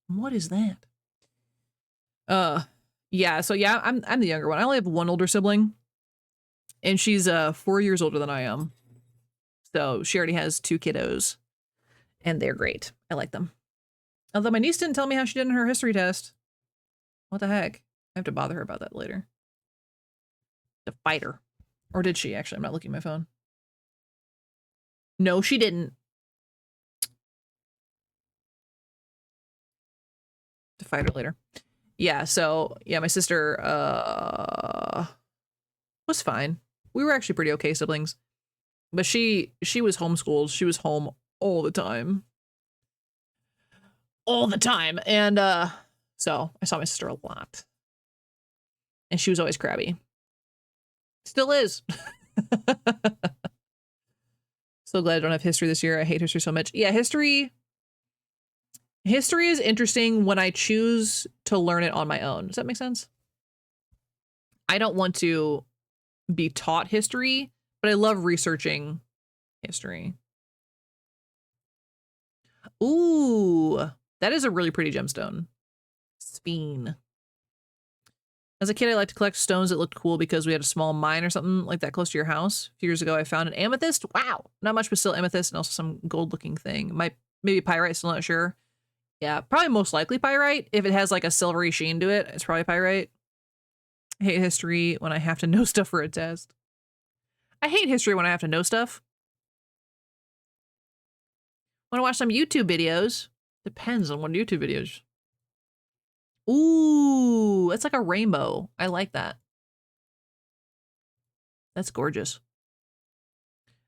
Speaker 1: What is that? Yeah, so yeah, I'm the younger one. I only have one older sibling. And she's 4 years older than I am. So she already has 2 kiddos. And they're great. I like them. Although my niece didn't tell me how she did in her history test. What the heck? I have to bother her about that later. To fight her. Or did she? Actually, I'm not looking at my phone. No, she didn't. To fight her later. Yeah, so, yeah, my sister was fine. We were actually pretty okay siblings. But she was homeschooled. She was home all the time. All the time. And so I saw my sister a lot. And she was always crabby. Still is. So glad I don't have history this year. I hate history so much. Yeah, history is interesting when I choose to learn it on my own. Does that make sense? I don't want to be taught history, but I love researching history. Ooh, that is a really pretty gemstone. Speen. As a kid, I liked to collect stones that looked cool because we had a small mine or something like that close to your house. A few years ago, I found an amethyst. Wow. Not much, but still amethyst, and also some gold-looking thing. Maybe pyrite, still not sure. Yeah, probably most likely pyrite. If it has like a silvery sheen to it, it's probably pyrite. I hate history when I have to know stuff for a test. I hate history when I have to know stuff. Want to watch some YouTube videos? Depends on what YouTube videos. Ooh, it's like a rainbow. I like that. That's gorgeous.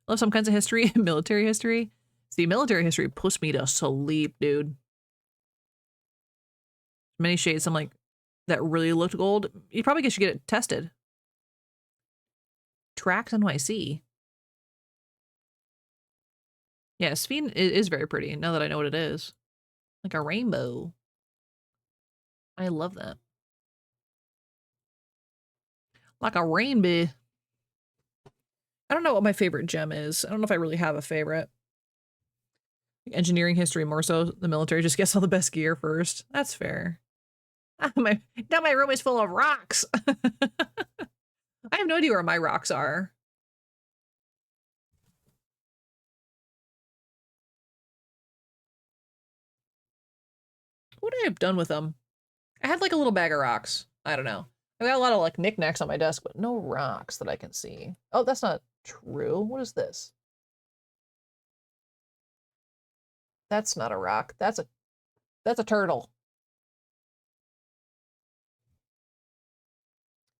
Speaker 1: Love some kinds of history. Military history. See, military history puts me to sleep, dude. Many shades. I'm like, that really looked gold. You probably should get it tested. Tracks NYC. Yeah, Speen is very pretty now that I know what it is. Like a rainbow. I love that. Like a rainbow. I don't know what my favorite gem is. I don't know if I really have a favorite. Engineering history more so. The military just gets all the best gear first. That's fair. Now my room is full of rocks. I have no idea where my rocks are. What would I have done with them? I had like a little bag of rocks. I don't know. I got a lot of like knickknacks on my desk, but no rocks that I can see. Oh, that's not true. What is this? That's not a rock. That's a turtle.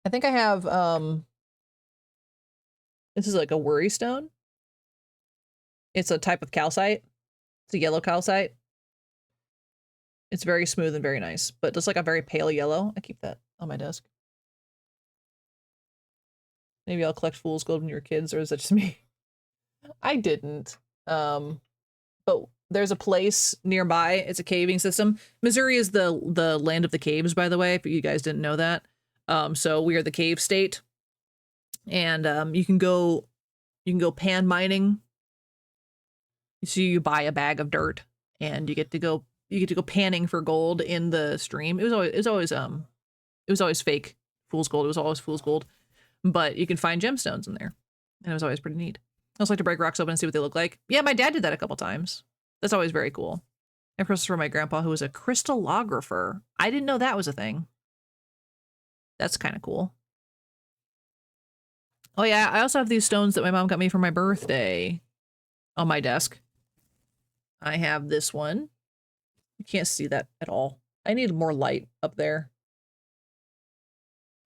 Speaker 1: I think I have this is like a worry stone. It's a type of calcite. It's a yellow calcite. It's very smooth and very nice, but just like a very pale yellow. I keep that on my desk. Maybe I'll collect fool's gold when you're kids, or is that just me? I didn't. But there's a place nearby. It's a caving system. Missouri is the land of the caves, by the way, if you guys didn't know that. So we are the cave state. And you can go pan mining. So you buy a bag of dirt and you get to go panning for gold in the stream. It was always fake fool's gold. It was always fool's gold. But you can find gemstones in there. And it was always pretty neat. I also like to break rocks open and see what they look like. Yeah, my dad did that a couple times. That's always very cool. And for my grandpa, who was a crystallographer. I didn't know that was a thing. That's kind of cool. Oh yeah, I also have these stones that my mom got me for my birthday on my desk. I have this one. You can't see that at all. I need more light up there.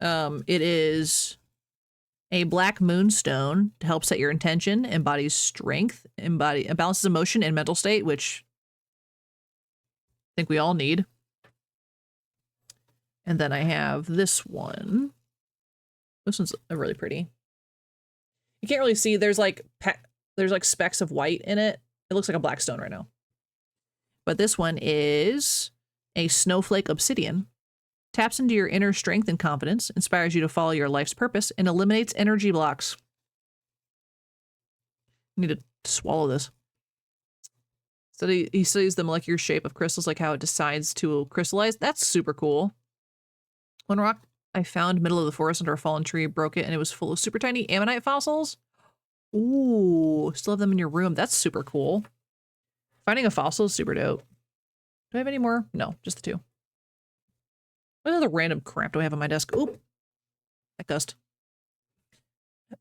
Speaker 1: It is a black moonstone to help set your intention, embodies strength, balances emotion and mental state, which I think we all need. And then I have this one. This one's really pretty. You can't really see. There's like specks of white in it. It looks like a black stone right now. But this one is a snowflake obsidian. Taps into your inner strength and confidence, inspires you to follow your life's purpose, and eliminates energy blocks. I need to swallow this. So he studies the molecular shape of crystals, like how it decides to crystallize. That's super cool. One rock I found middle of the forest under a fallen tree, broke it, and it was full of super tiny ammonite fossils. Ooh, still have them in your room. That's super cool. Finding a fossil is super dope. Do I have any more? No, just the two. What other random crap do I have on my desk? Oop. That gust.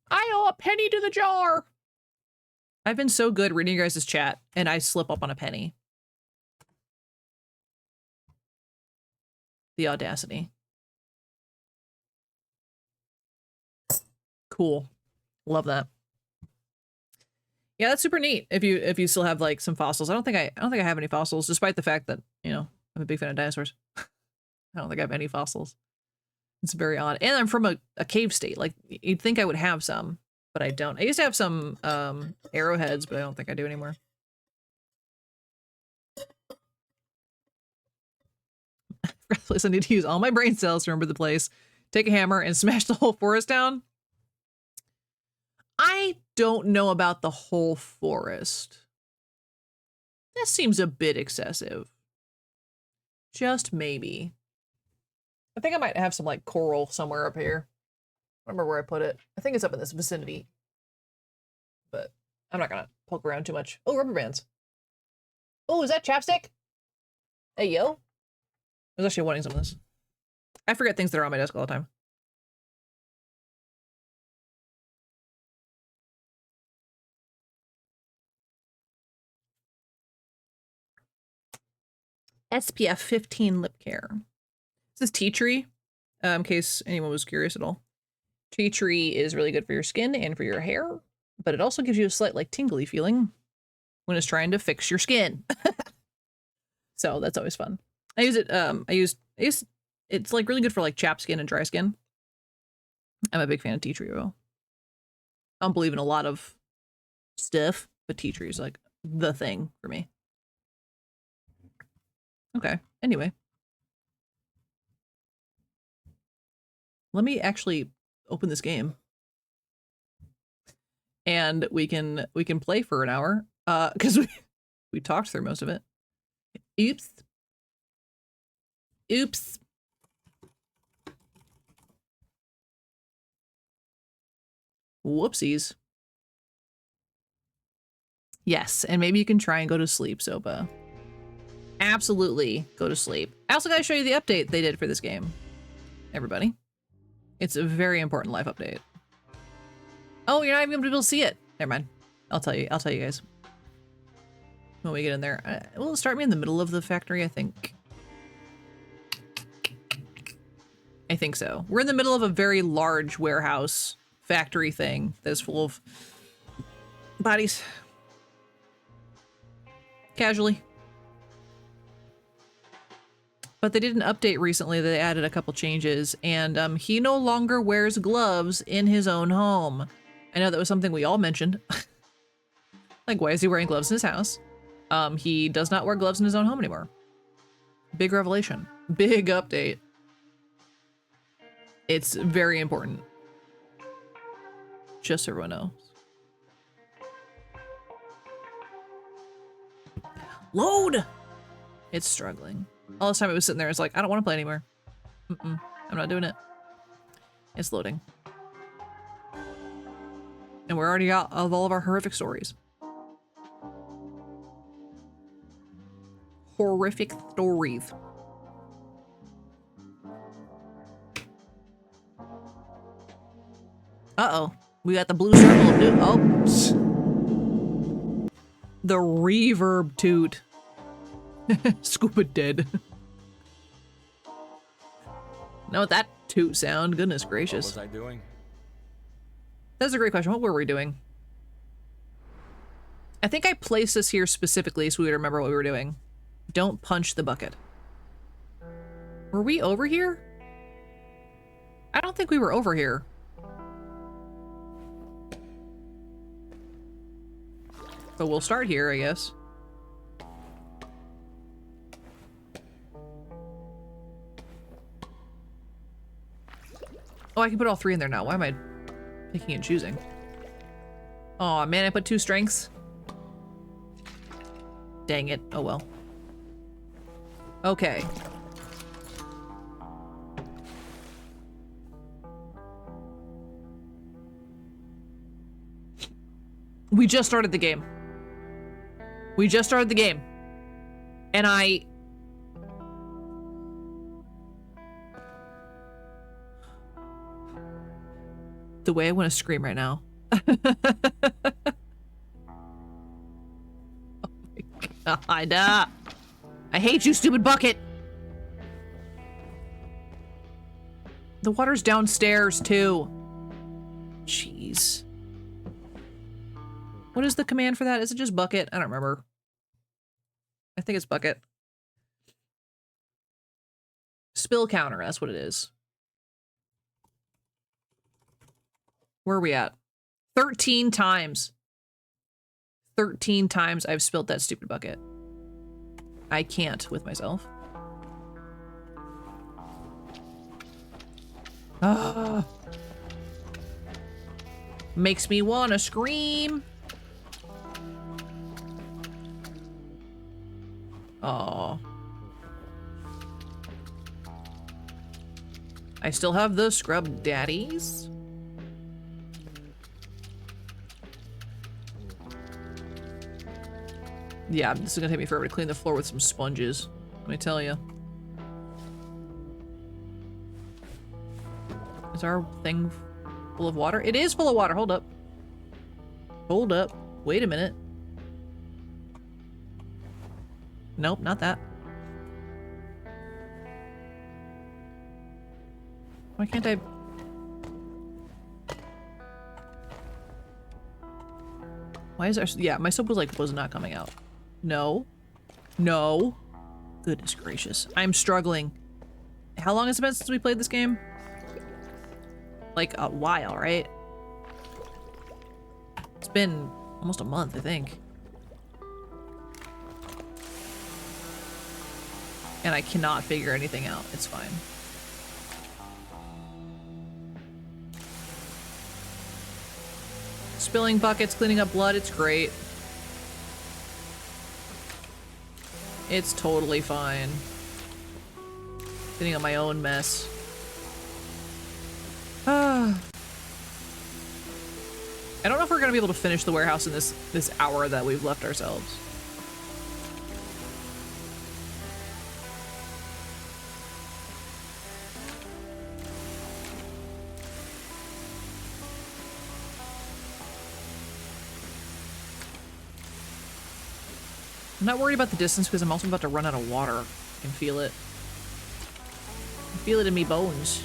Speaker 1: I owe a penny to the jar. I've been so good reading your guys' chat, and I slip up on a penny. The audacity. Cool. Love that. Yeah, that's super neat. If you still have like some fossils. I don't think I have any fossils, despite the fact that, you know, I'm a big fan of dinosaurs. I don't think I have any fossils. It's very odd. And I'm from a cave state. Like, you'd think I would have some, but I don't. I used to have some arrowheads, but I don't think I do anymore. Forgot the place. I need to use all my brain cells to remember the place. Take a hammer and smash the whole forest down. I don't know about the whole forest. That seems a bit excessive. Just maybe. I think I might have some like coral somewhere up here. I don't remember where I put it. I think it's up in this vicinity. But I'm not gonna poke around too much. Oh, rubber bands. Oh, is that chapstick? Hey, yo. I was actually wanting some of this. I forget things that are on my desk all the time. SPF 15 lip care. This is tea tree, in case anyone was curious at all. Tea tree is really good for your skin and for your hair, but it also gives you a slight like tingly feeling when it's trying to fix your skin. So that's always fun. I use it, it's like really good for like chapped skin and dry skin. I'm a big fan of tea tree oil. I don't believe in a lot of stuff, but tea tree is like the thing for me. Okay, anyway. Let me actually open this game. And we can play for an hour. Because we talked through most of it. Oops. Oops. Whoopsies. Yes, and maybe you can try and go to sleep, Soba. Absolutely go to sleep. I also gotta show you the update they did for this game. Everybody. It's a very important life update. Oh, you're not even gonna be able to see it. Never mind. I'll tell you guys. When we get in there. Will it start me in the middle of the factory, I think. I think so. We're in the middle of a very large warehouse factory thing that's full of bodies. Casually. But they did an update recently that they added a couple changes, and he no longer wears gloves in his own home. I know that was something we all mentioned. Like, why is he wearing gloves in his house? He does not wear gloves in his own home anymore. Big revelation. Big update. It's very important. Just so everyone knows. Load! It's struggling. All this time it was sitting there, it's like, I don't want to play anymore. I'm not doing it. It's loading. And we're already out of all of our horrific stories. Horrific stories. Uh-oh. We got the blue circle of doom. Oh. The reverb toot. Scuba dead. Know what that toot sound? Goodness gracious.
Speaker 2: What was I doing?
Speaker 1: That's a great question. What were we doing? I think I placed this here specifically so we would remember what we were doing. Don't punch the bucket. Were we over here? I don't think we were over here. But we'll start here, I guess. Oh, I can put all three in there now. Why am I picking and choosing? Oh man, I put 2 strengths. Dang it. Oh well. We just started the game. We just started the game. And the way I want to scream right now. Oh my god. I hate you, stupid bucket. The water's downstairs too. Jeez. What is the command for that? Is it just bucket? I don't remember. I think it's bucket. Spill counter, that's what it is. Where are we at? 13 times. 13 times I've spilled that stupid bucket. I can't with myself. Ah. Makes me want to scream. Oh. I still have the scrub daddies. Yeah, this is gonna take me forever to clean the floor with some sponges. Let me tell you. Is our thing full of water? It is full of water. Hold up. Hold up. Wait a minute. Nope, not that. Why can't I? Why is there? Yeah, my soap was not coming out. No. No. Goodness gracious. I'm struggling. How long has it been since we played this game? Like a while, right? It's been almost a month, I think. And I cannot figure anything out. It's fine. Spilling buckets, cleaning up blood, it's great. It's totally fine. Cleaning up my own mess. Ah. I don't know if we're gonna be able to finish the warehouse in this hour that we've left ourselves. I'm not worried about the distance because I'm also about to run out of water. I can feel it. I feel it in me bones.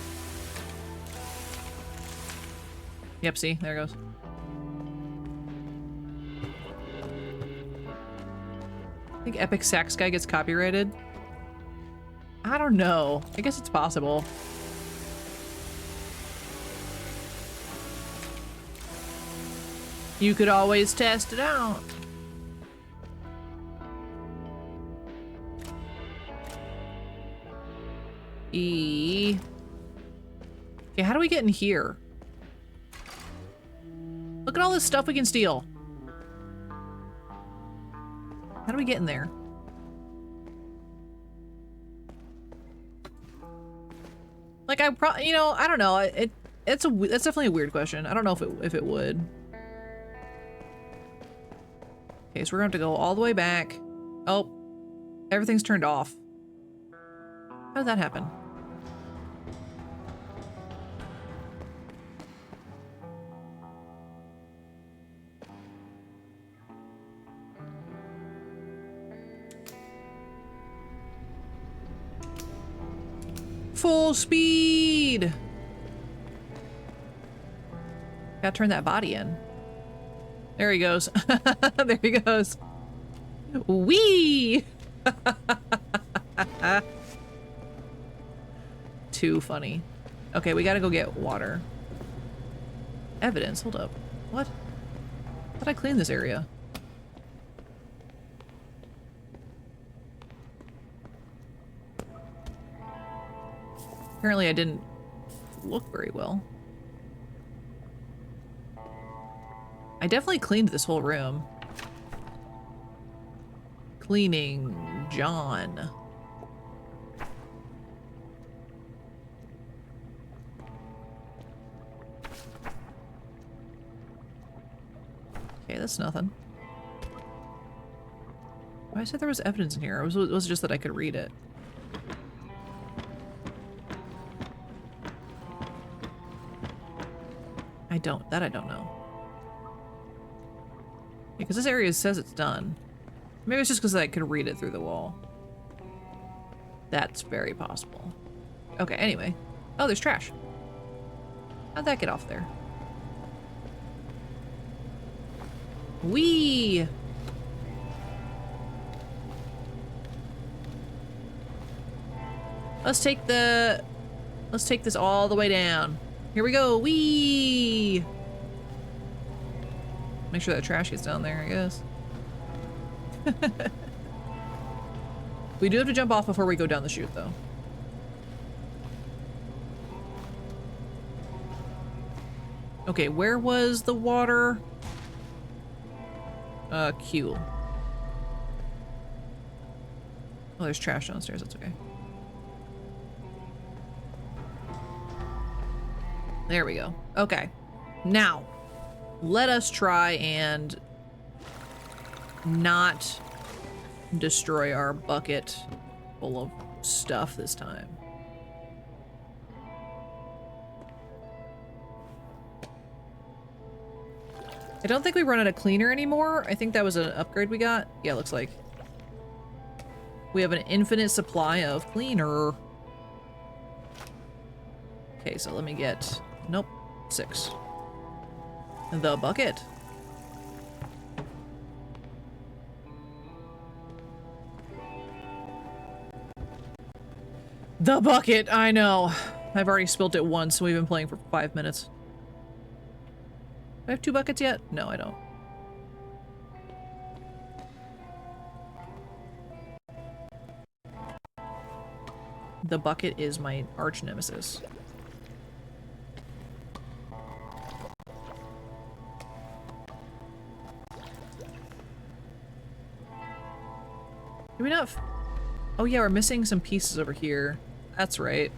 Speaker 1: Yep, see? There it goes. I think Epic Sax Guy gets copyrighted. I don't know. I guess it's possible. You could always test it out. Okay, how do we get in here? Look at all this stuff we can steal. How do we get in there? Like I you know, I don't know. That's definitely a weird question. I don't know if it would. Okay, so we're gonna have to go all the way back. Oh, everything's turned off. How did that happen? Full speed! Gotta turn that body in. There he goes. There he goes. Whee! Too funny. Okay, we gotta go get water. Evidence, hold up. What? How did I clean this area? Apparently I didn't look very well. I definitely cleaned this whole room. Cleaning John. Okay, that's nothing. I said there was evidence in here. It was just that I could read it. I don't know. Because this area says it's done. Maybe it's just because I could read it through the wall. That's very possible. Okay, anyway. Oh, there's trash. How'd that get off there? Whee! Let's take this all the way down. Here we go. Whee! Make sure that trash gets down there, I guess. We do have to jump off before we go down the chute, though. Okay, where was the water? Q. Oh, there's trash downstairs. That's okay. There we go. Okay. Now, let us try and not destroy our bucket full of stuff this time. I don't think we run out of cleaner anymore. I think that was an upgrade we got. Yeah, looks like. We have an infinite supply of cleaner. Okay, so let me get... Nope. 6. The bucket. The bucket, I know. I've already spilt it once, so we've been playing for 5 minutes. Do I have 2 buckets yet? No, I don't. The bucket is my arch nemesis. Do we not? Oh yeah, we're missing some pieces over here. That's right.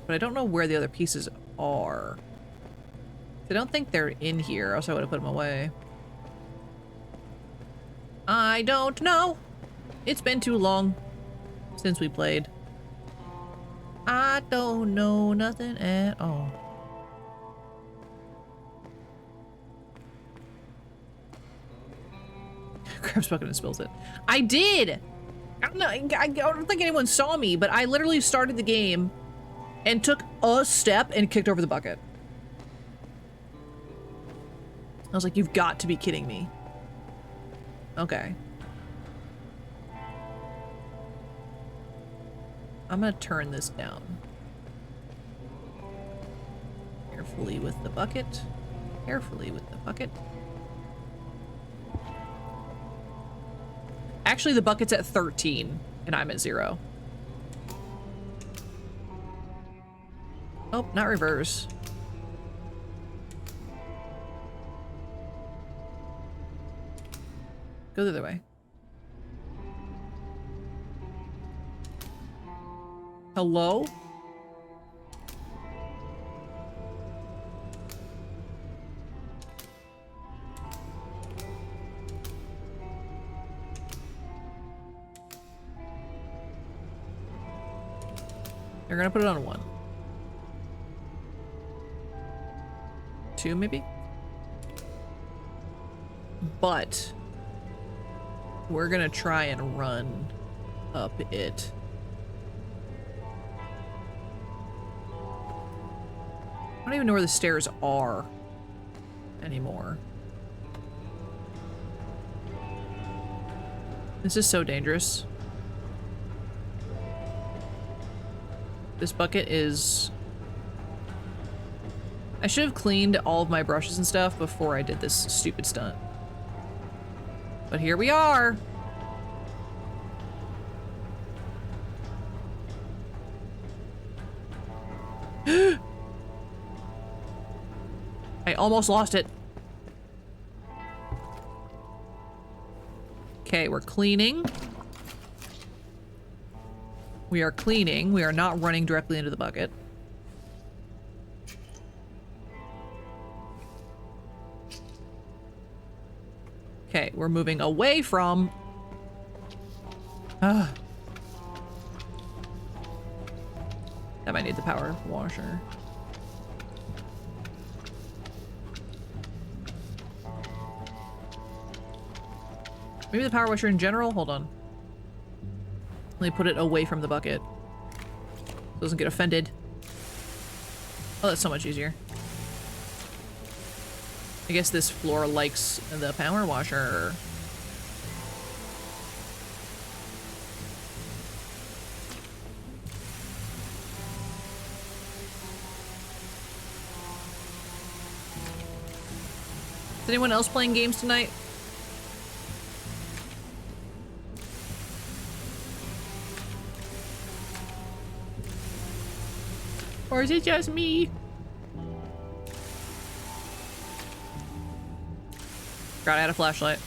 Speaker 1: But I don't know where the other pieces are. I don't think they're in here, else I would have put them away. I don't know. It's been too long since we played. I don't know nothing at all. Grabs bucket and spills it. I did! I don't know, I don't think anyone saw me, but I literally started the game and took a step and kicked over the bucket. I was like, you've got to be kidding me. Okay. I'm gonna turn this down. Carefully with the bucket. Carefully with the bucket. Actually, the bucket's at 13, and I'm at 0. Oh, not reverse. Go the other way. Hello? They're gonna put it on 1. 2, maybe? But we're gonna try and run up it. I don't even know where the stairs are anymore. This is so dangerous. This bucket is... I should have cleaned all of my brushes and stuff before I did this stupid stunt. But here we are! I almost lost it. Okay, we're cleaning. We are cleaning. We are not running directly into the bucket. we're moving away from. Ah. That might need the power washer. Maybe the power washer in general? Hold on. Let me put it away from the bucket. Doesn't get offended. Oh, that's so much easier. I guess this floor likes the power washer. Is anyone else playing games tonight? Or is it just me? Forgot I had a flashlight.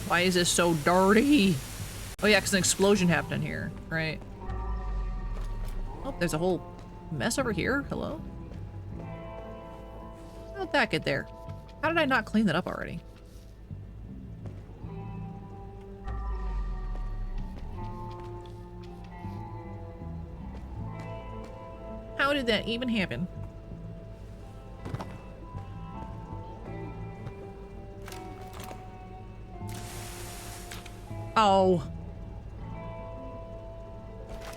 Speaker 1: Why is this so dirty? Oh yeah, because an explosion happened in here, right? Oh, there's a whole mess over here. Hello? How'd that get there? How did I not clean that up already? How did that even happen? Oh.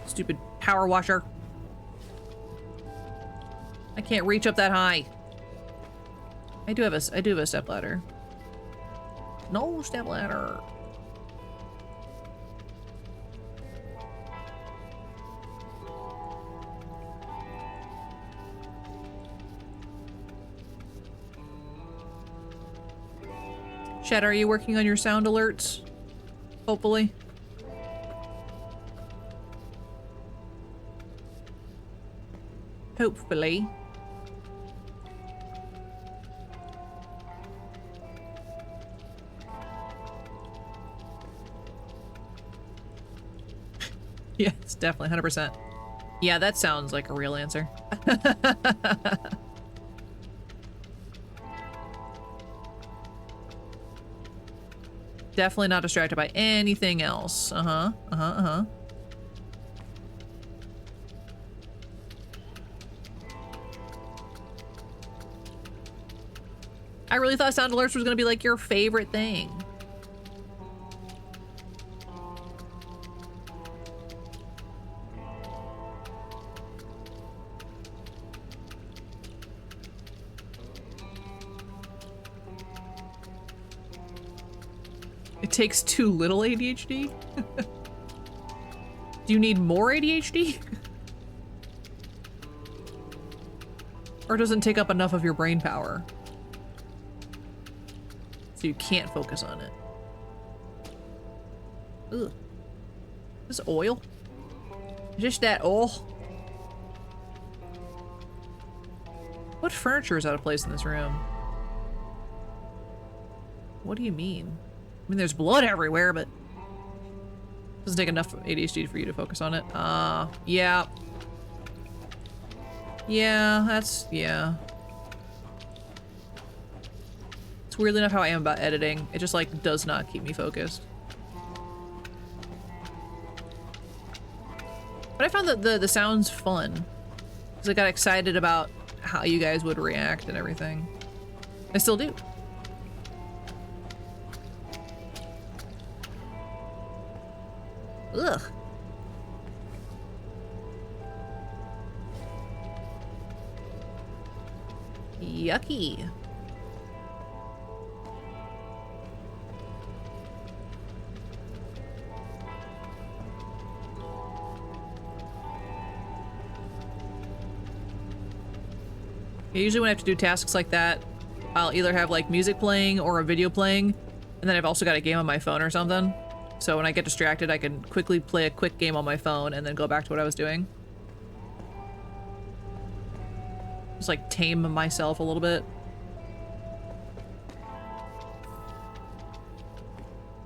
Speaker 1: Stupid power washer. I can't reach up that high. I do have a step ladder. No step ladder. Chat, are you working on your sound alerts? Hopefully. Hopefully. Yeah, it's definitely 100%. Yeah, that sounds like a real answer. Definitely not distracted by anything else. Uh-huh. Uh-huh. Uh-huh. I really thought sound alerts was gonna be like your favorite thing. It takes too little ADHD? Do you need more ADHD? Or doesn't take up enough of your brain power? So you can't focus on it. Ugh. Is this oil? Just that oil? What furniture is out of place in this room? What do you mean? I mean, there's blood everywhere, but it doesn't take enough ADHD for you to focus on it. Yeah. Yeah, that's, yeah. It's weirdly enough how I am about editing. It just, like, does not keep me focused. But I found that the sound's fun. Because I got excited about how you guys would react and everything. I still do. Ugh. Yucky. Usually when I have to do tasks like that, I'll either have like music playing or a video playing, and then I've also got a game on my phone or something. So when I get distracted, I can quickly play a quick game on my phone and then go back to what I was doing. Just like tame myself a little bit.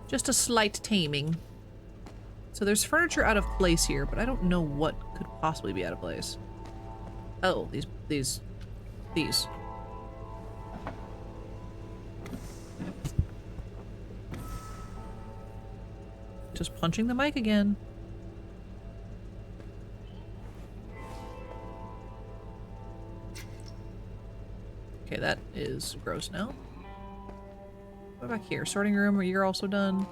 Speaker 1: Just a slight taming. So there's furniture out of place here, but I don't know what could possibly be out of place. Oh, these. Just punching the mic again. Okay, that is gross now. What back here? Sorting room, you're also done.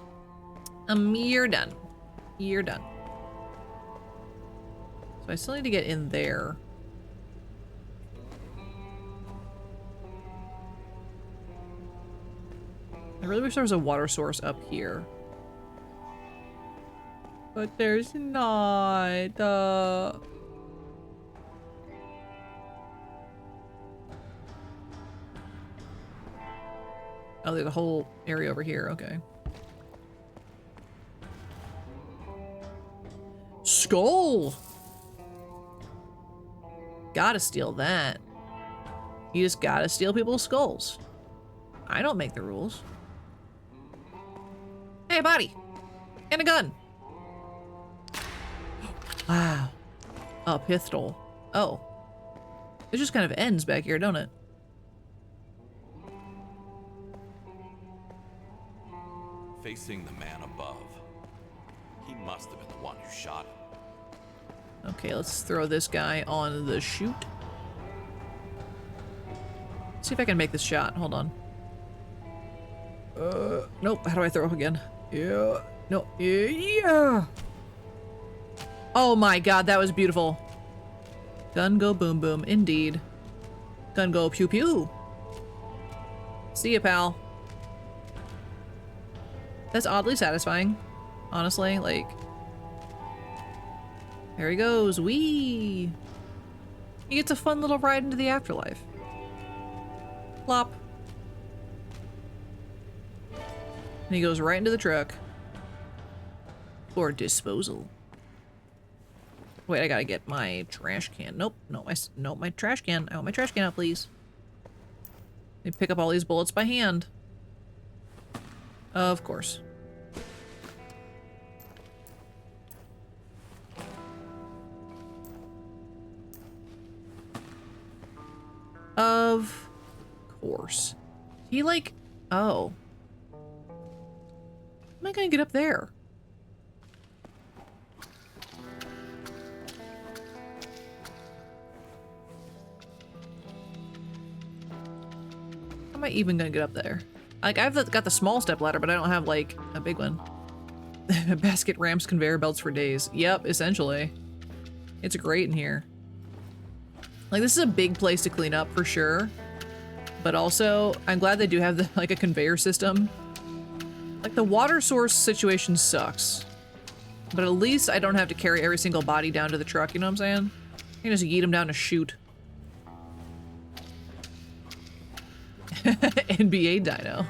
Speaker 1: You're done. You're done. So I still need to get in there. I really wish there was a water source up here. But there's not. Oh, there's a whole area over here. Okay. Skull! Gotta steal that. You just gotta steal people's skulls. I don't make the rules. Hey, body! And a gun! Wow. A pistol. Oh. It just kind of ends back here, don't it?
Speaker 2: Facing the man above. He must have been the one who shot him.
Speaker 1: Okay, let's throw this guy on the chute. See if I can make this shot. Hold on. Nope. How do I throw again? Yeah. No. Yeah. Oh my god, that was beautiful. Gun go boom boom. Indeed. Gun go pew pew. See ya, pal. That's oddly satisfying. Honestly, like... There he goes. Whee! He gets a fun little ride into the afterlife. Plop. And he goes right into the truck. For disposal. Wait, I gotta get my trash can. Nope, nope, my trash can. I want my trash can out, please. Let me pick up all these bullets by hand. Of course. Of course. He like, oh. How am I gonna get up there? How am I even gonna get up there? Like, I've got the small step ladder, but I don't have like a big one. Basket ramps, conveyor belts for days. Yep, essentially. It's great in here. Like, this is a big place to clean up for sure. But also, I'm glad they do have the, like a conveyor system. Like, the water source situation sucks. But at least I don't have to carry every single body down to the truck, you know what I'm saying? I can just yeet them down a chute. NBA Dino.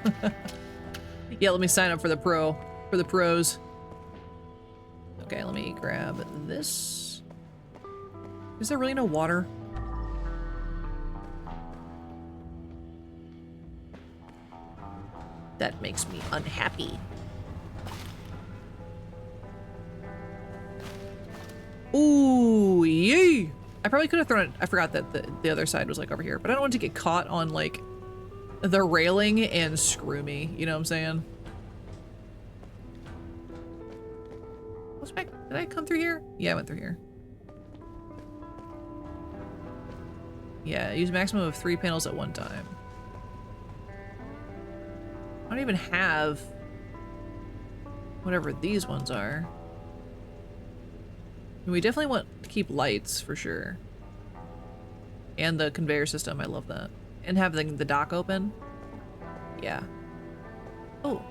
Speaker 1: Yeah, let me sign up for the pros. Okay, let me grab this. Is there really no water? That makes me unhappy. Ooh, yay! I probably could have thrown it. I forgot that the other side was like over here, but I don't want to get caught on like the railing and screw me. You know what I'm saying? What's back? Did I come through here? Yeah, I went through here. Yeah, use a maximum of 3 panels at one time. I don't even have whatever these ones are. And we definitely want to keep lights for sure. And the conveyor system, I love that. And having the dock open. Yeah. Oh.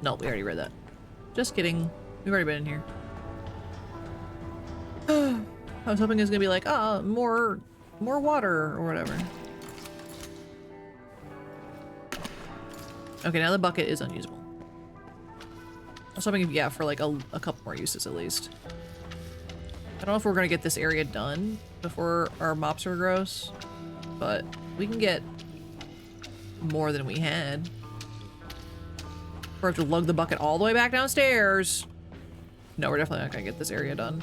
Speaker 1: No, we already read that. Just kidding. We've already been in here. I was hoping it was gonna be like, oh, more water or whatever. Okay, now the bucket is unusable. I was hoping, yeah, for like a couple more uses at least. I don't know if we're gonna get this area done before our mops are gross, but we can get more than we had. Or have to lug the bucket all the way back downstairs. No, we're definitely not gonna get this area done.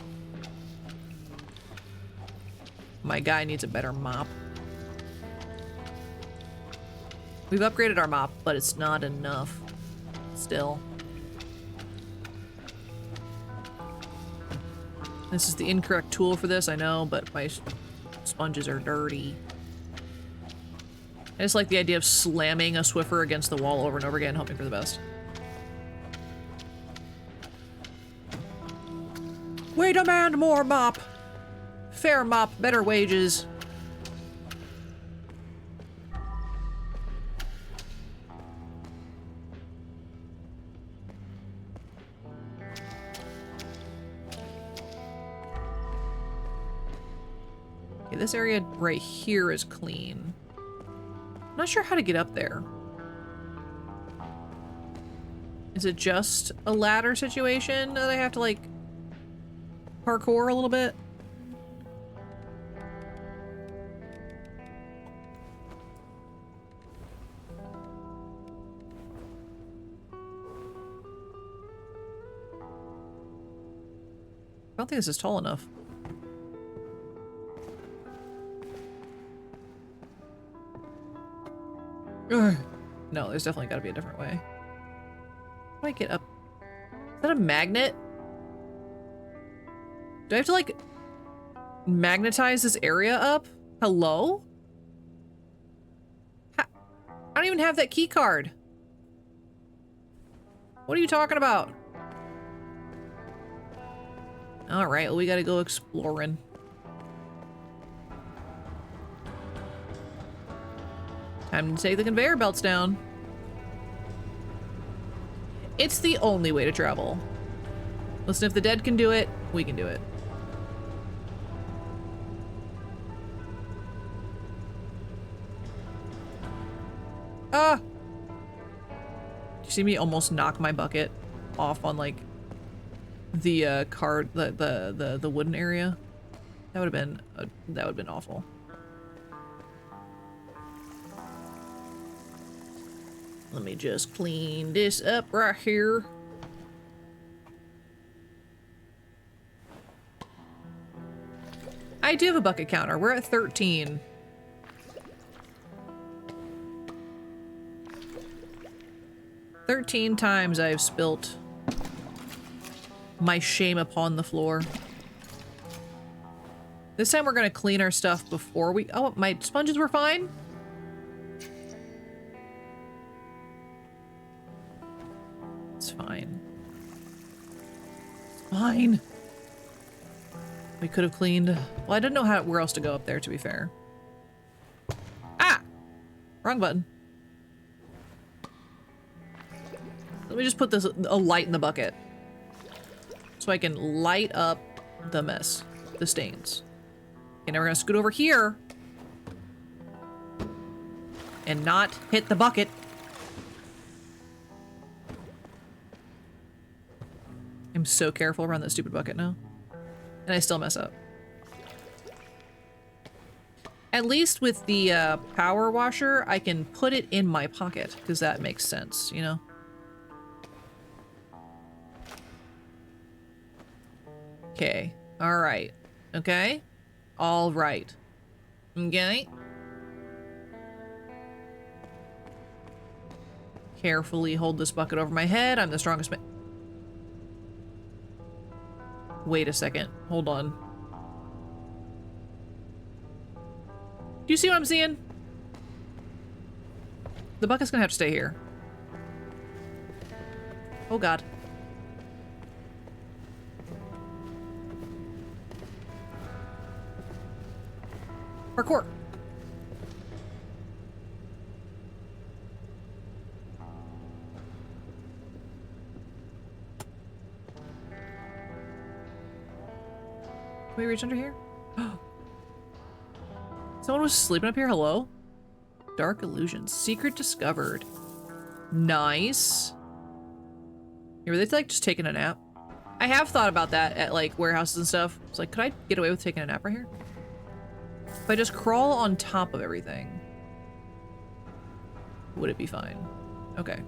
Speaker 1: My guy needs a better mop. We've upgraded our mop, but it's not enough. Still. This is the incorrect tool for this, I know, but my sponges are dirty. I just like the idea of slamming a Swiffer against the wall over and over again, hoping for the best. We demand more mop! Fair mop, better wages. Okay, this area right here is clean. I'm not sure how to get up there. Is it just a ladder situation that I have to, like, parkour a little bit? I don't think this is tall enough. Ugh. No, there's definitely got to be a different way. How do I get up? Is that a magnet? Do I have to, like, magnetize this area up? Hello? I don't even have that key card. What are you talking about? Alright, well, we gotta go exploring. Time to take the conveyor belts down. It's the only way to travel. Listen, if the dead can do it, we can do it. Ah! Did you see me almost knock my bucket off on, like, the card, the wooden area? That would have been awful. Let me just clean this up right here. I do have a bucket counter. We're at 13. "13 times I've spilt my shame upon the floor." This time we're gonna clean our stuff before we— oh, my sponges were fine? It's fine. It's fine. We could have cleaned— well, I didn't know where else to go up there, to be fair. Ah! Wrong button. Let me just put a light in the bucket so I can light up the mess, the stains. Okay, now we're gonna scoot over here and not hit the bucket. I'm so careful around that stupid bucket now. And I still mess up. At least with the power washer, I can put it in my pocket, because that makes sense, you know? Okay. Alright. Okay. Alright. Okay. Carefully hold this bucket over my head. I'm the strongest man. Wait a second. Hold on. Do you see what I'm seeing? The bucket's gonna have to stay here. Oh god. Parkour. Can we reach under here? Someone was sleeping up here? Hello? Dark illusions. Secret discovered. Nice. Yeah, were they like just taking a nap? I have thought about that at like warehouses and stuff. It's like, could I get away with taking a nap right here? If I just crawl on top of everything, would it be fine? Okay.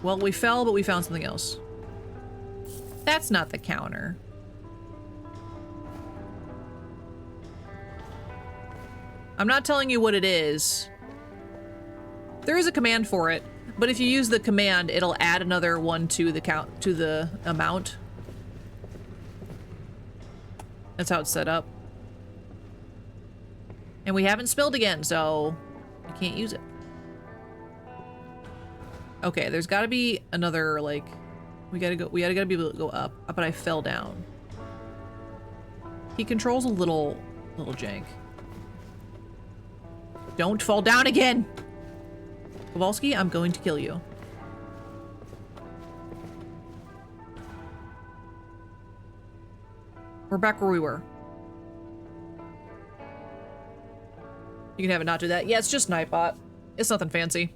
Speaker 1: Well, we fell, but we found something else. That's not the counter. I'm not telling you what it is. There is a command for it, but if you use the command, it'll add another one to the count, to the amount. That's how it's set up. And we haven't spilled again, so you can't use it. Okay, there's gotta be another, like, we gotta be able to go up, but I fell down. He controls a little jank. Don't fall down again! Kowalski, I'm going to kill you. We're back where we were. You can have it not do that. Yeah, it's just Nightbot. It's nothing fancy.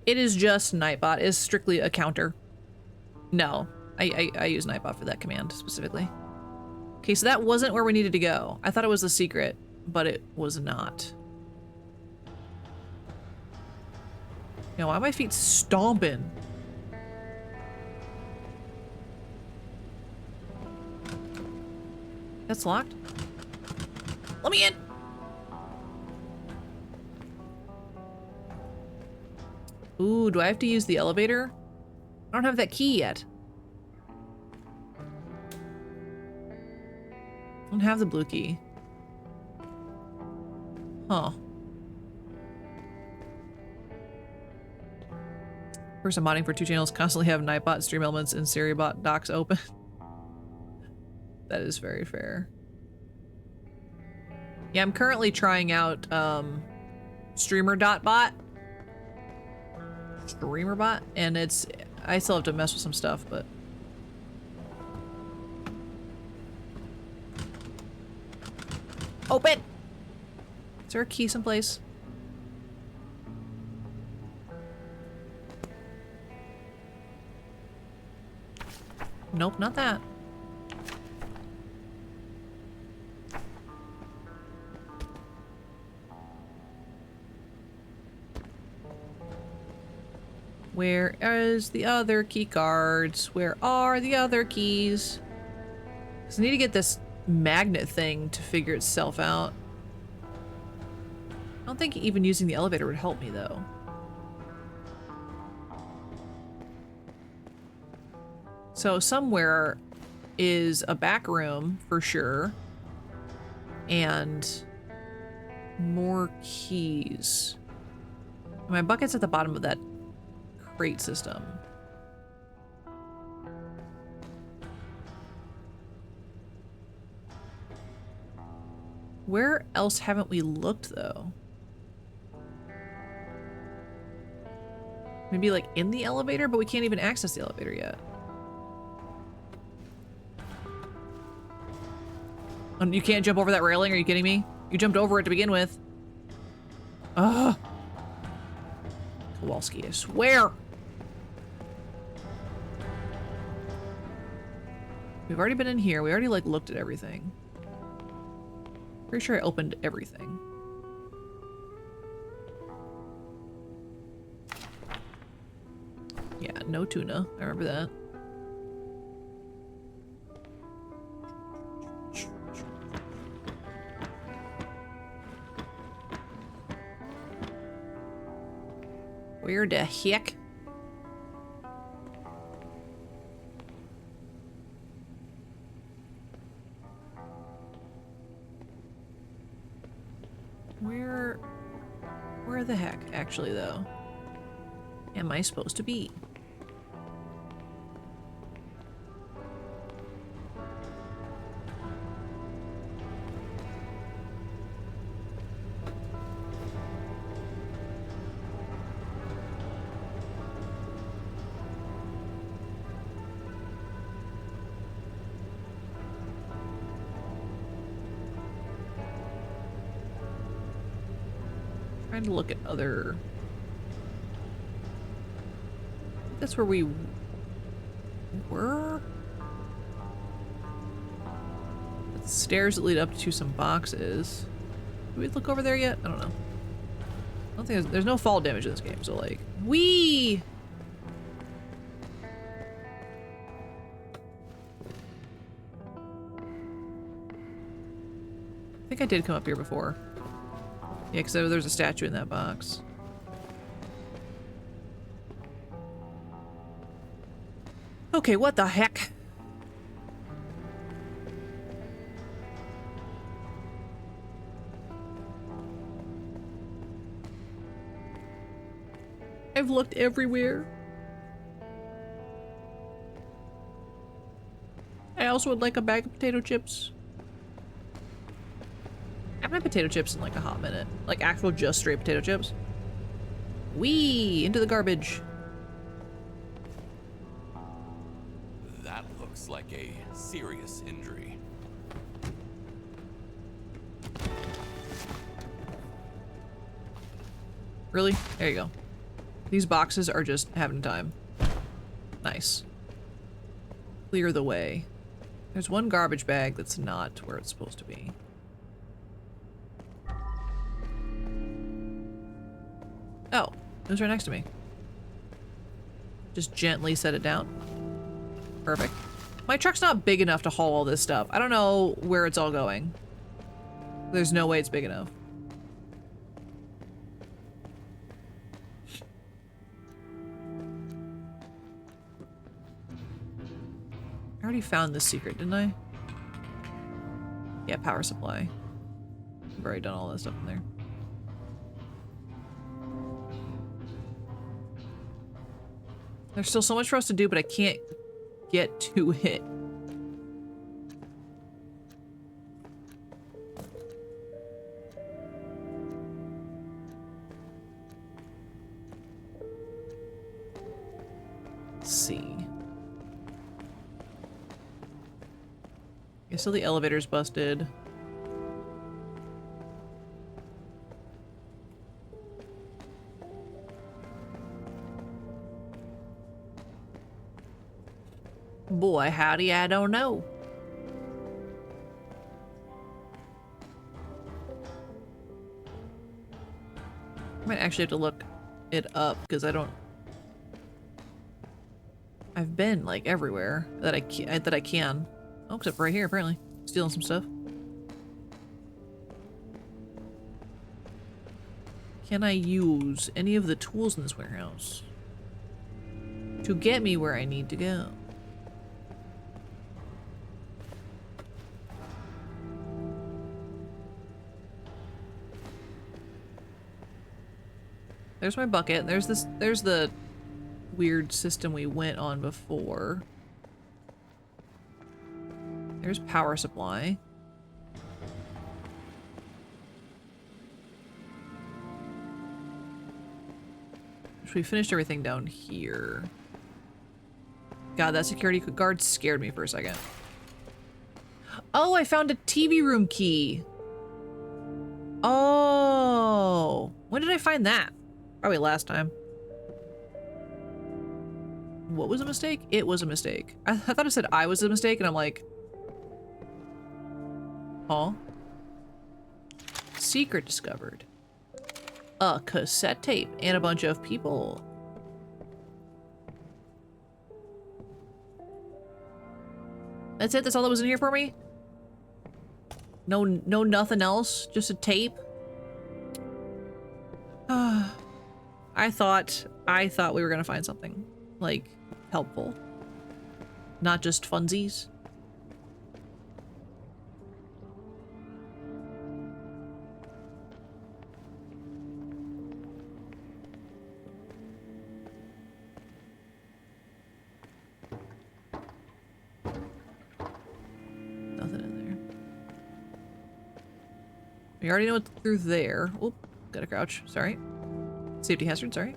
Speaker 1: It is just Nightbot. It is strictly a counter. No, I use Nightbot for that command specifically. Okay, so that wasn't where we needed to go. I thought it was the secret, but it was not. Now, why are my feet stomping? That's locked. Let me in. Ooh, do I have to use the elevator? I don't have that key yet. I don't have the blue key. Huh. Person modding for 2 channels constantly have Nightbot, Stream Elements, and Seriebot docs open. That is very fair. Yeah, I'm currently trying out Streamer.bot. Streamerbot, and I still have to mess with some stuff, but open. Is there a key someplace? Nope, not that. Where is the other key cards? Where are the other keys? Because I need to get this magnet thing to figure itself out. I don't think even using the elevator would help me, though. So somewhere is a back room for sure. And more keys. My bucket's at the bottom of that crate system. Where else haven't we looked, though? Maybe like in the elevator, but we can't even access the elevator yet. You can't jump over that railing? Are you kidding me? You jumped over it to begin with. Ugh. Kowalski, I swear. We've already been in here. We already like looked at everything. Pretty sure I opened everything. Yeah, no tuna. I remember that. Where the heck? Where the heck, actually, though, am I supposed to be? Trying to look at other... That's where we were? The stairs that lead up to some boxes. Did we look over there yet? I don't know. I don't think there's no fall damage in this game, so like... Whee! I think I did come up here before. Yeah, because there's a statue in that box. Okay, what the heck? I've looked everywhere. I also would like a bag of potato chips. I haven't had potato chips in like a hot minute. Like actual just straight potato chips. Whee! Into the garbage.
Speaker 2: That looks like a serious injury.
Speaker 1: Really? There you go. These boxes are just having time. Nice. Clear the way. There's one garbage bag that's not where it's supposed to be. Oh, it was right next to me. Just gently set it down. Perfect. My truck's not big enough to haul all this stuff. I don't know where it's all going. There's no way it's big enough. I already found this secret, didn't I? Yeah, power supply. I've already done all that stuff in there. There's still so much for us to do, but I can't get to it. Let's see. Okay, so the elevator's busted. Boy, howdy, I don't know. I might actually have to look it up because I don't... I've been like everywhere that I can. Oh, except for right here, apparently. Stealing some stuff. Can I use any of the tools in this warehouse to get me where I need to go? There's my bucket. There's the weird system we went on before. There's power supply. We finished everything down here. God, that security guard scared me for a second. Oh, I found a TV room key. Oh, when did I find that? Probably last time. What was a mistake? It was a mistake. I thought it said I was a mistake, and I'm like... Huh? Secret discovered. A cassette tape and a bunch of people. That's it? That's all that was in here for me? No, nothing else? Just a tape? I thought we were gonna find something, like, helpful. Not just funsies. Nothing in there. We already know what's through there. Oop, gotta crouch, sorry. Safety hazard, sorry.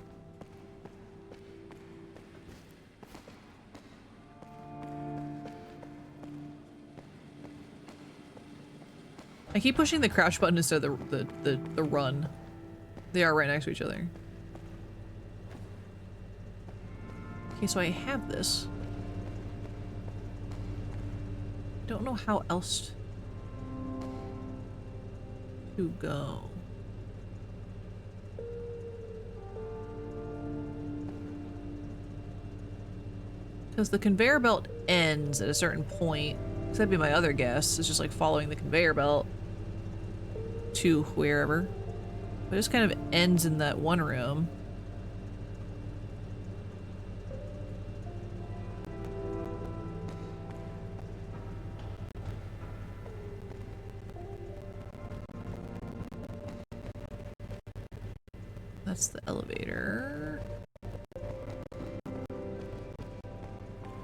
Speaker 1: I keep pushing the crouch button instead of the run. They are right next to each other. Okay, so I have this. Don't know how else to go. Because the conveyor belt ends at a certain point. That'd be my other guess. It's just like following the conveyor belt to wherever. But it just kind of ends in that one room. That's the elevator.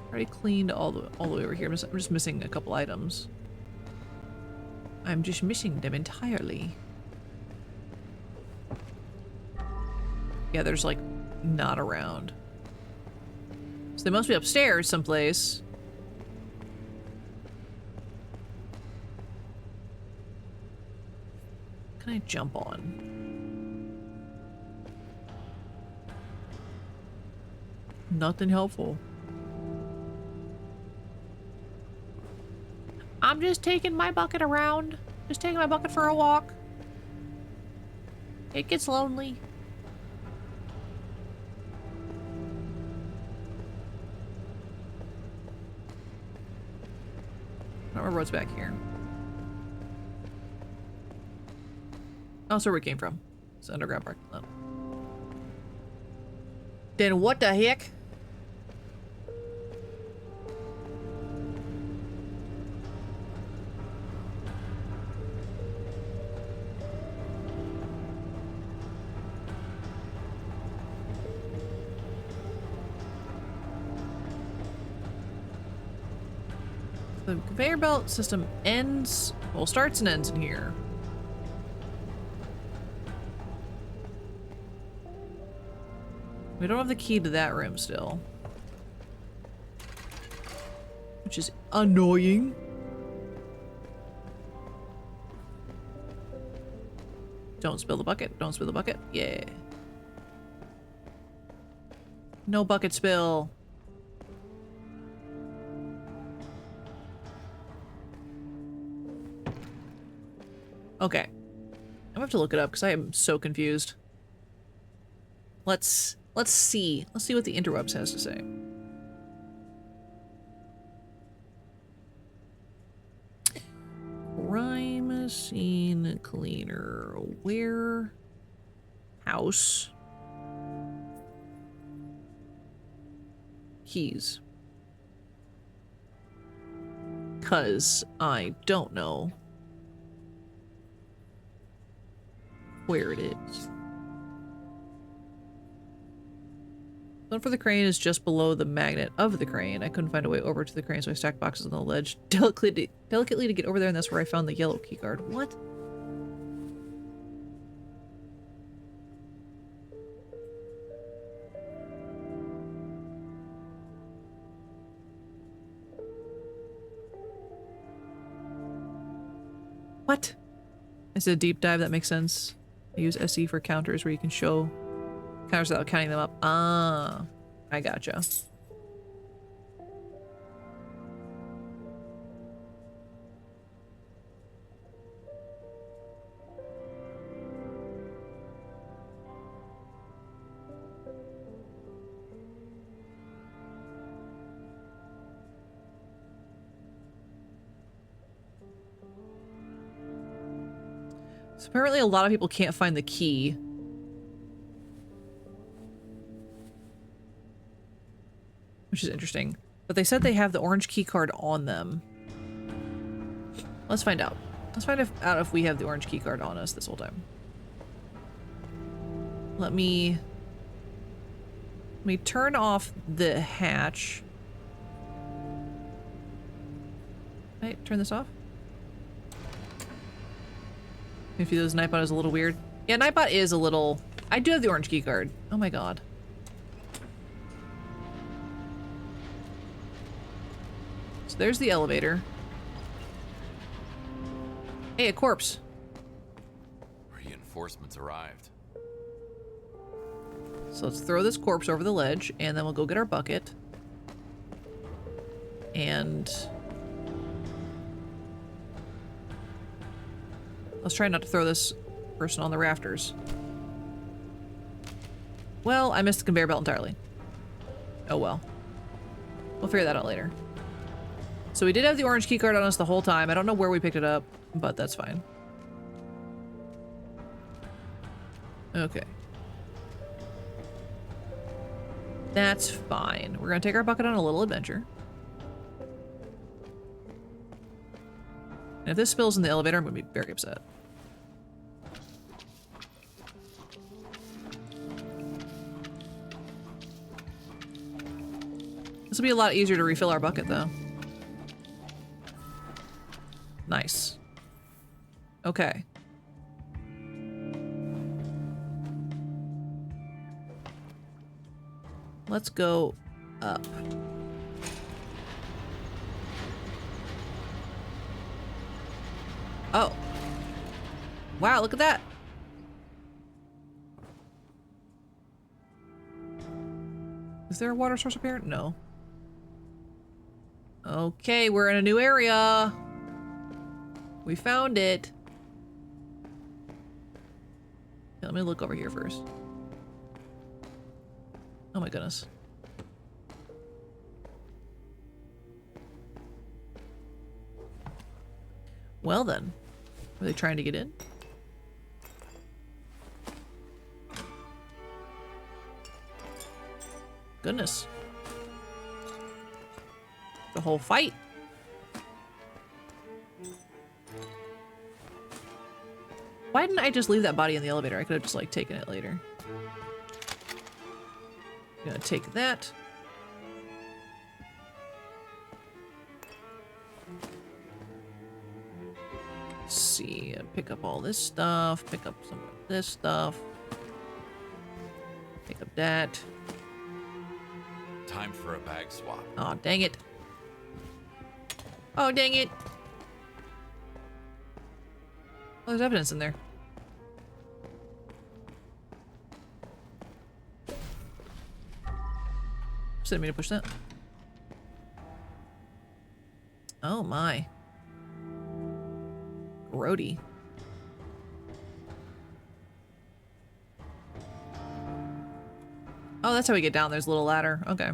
Speaker 1: Already cleaned all the way over here. I'm just missing a couple items. I'm just missing them entirely. Yeah, there's like not around. So they must be upstairs someplace. Can I jump on? Nothing helpful. I'm just taking my bucket around. Just taking my bucket for a walk. It gets lonely. I don't remember what's back here. Oh, so where we came from. It's underground parking lot. Then what the heck? The conveyor belt system ends, well, starts and ends in here. We don't have the key to that room still. Which is annoying. Don't spill the bucket. Don't spill the bucket. Yeah. No bucket spill. Okay. I'm gonna have to look it up because I am so confused. Let's see. Let's see what the interwebs has to say. Crime scene cleaner. Warehouse. Keys. 'Cause I don't know where it is. One for the crane is just below the magnet of the crane. I couldn't find a way over to the crane, so I stacked boxes on the ledge delicately to get over there, and that's where I found the yellow keycard. What? What? I said deep dive, that makes sense. I use SE for counters where you can show counters without counting them up. Ah, I gotcha. So apparently a lot of people can't find the key. Which is interesting. But they said they have the orange key card on them. Let's find out. Let's find out if we have the orange key card on us this whole time. Let me turn off the hatch. Right, turn this off. Maybe those Nightbot is a little weird. Yeah, Nightbot is a little... I do have the orange key card. Oh my god. So there's the elevator. Hey, a corpse.
Speaker 2: Reinforcements arrived.
Speaker 1: So let's throw this corpse over the ledge, and then we'll go get our bucket. And let's try not to throw this person on the rafters. Well, I missed the conveyor belt entirely. Oh well. We'll figure that out later. So we did have the orange keycard on us the whole time. I don't know where we picked it up, but that's fine. Okay. That's fine. We're gonna take our bucket on a little adventure. And if this spills in the elevator, I'm gonna be very upset. This will be a lot easier to refill our bucket, though. Nice. Okay. Let's go up. Oh. Wow, look at that. Is there a water source up here? No. Okay, we're in a new area. We found it. Okay, let me look over here first. Oh my goodness. Well then. Are they trying to get in? Goodness. The whole fight. Why didn't I just leave that body in the elevator? I could have just like taken it later. Gonna take that. Let's see, pick up all this stuff, pick up some of this stuff. Pick up that.
Speaker 2: Time for a bag swap.
Speaker 1: Oh, dang it. Oh, dang it. Oh, there's evidence in there. Just didn't mean to push that. Oh my. Grody. Oh, that's how we get down. There's a little ladder. Okay.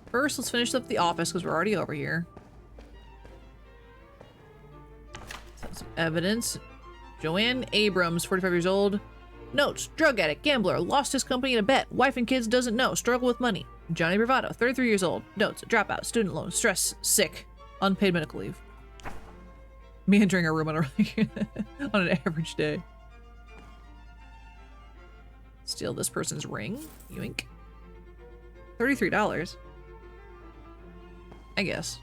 Speaker 1: First, let's finish up the office because we're already over here. Some evidence. Joanne Abrams, 45 years old. Notes, drug addict, gambler, lost his company in a bet. Wife and kids doesn't know, struggle with money. Johnny Bravado, 33 years old. Notes, dropout, student loan, stress, sick, unpaid medical leave. Me entering a room on, on an average day. Steal this person's ring. Yoink. $33. I guess.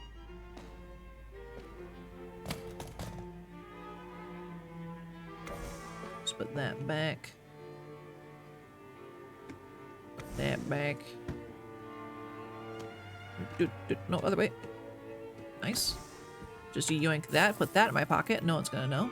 Speaker 1: Let's put that back. Put that back. No, other way. Nice. Just yoink that, put that in my pocket. No one's gonna know.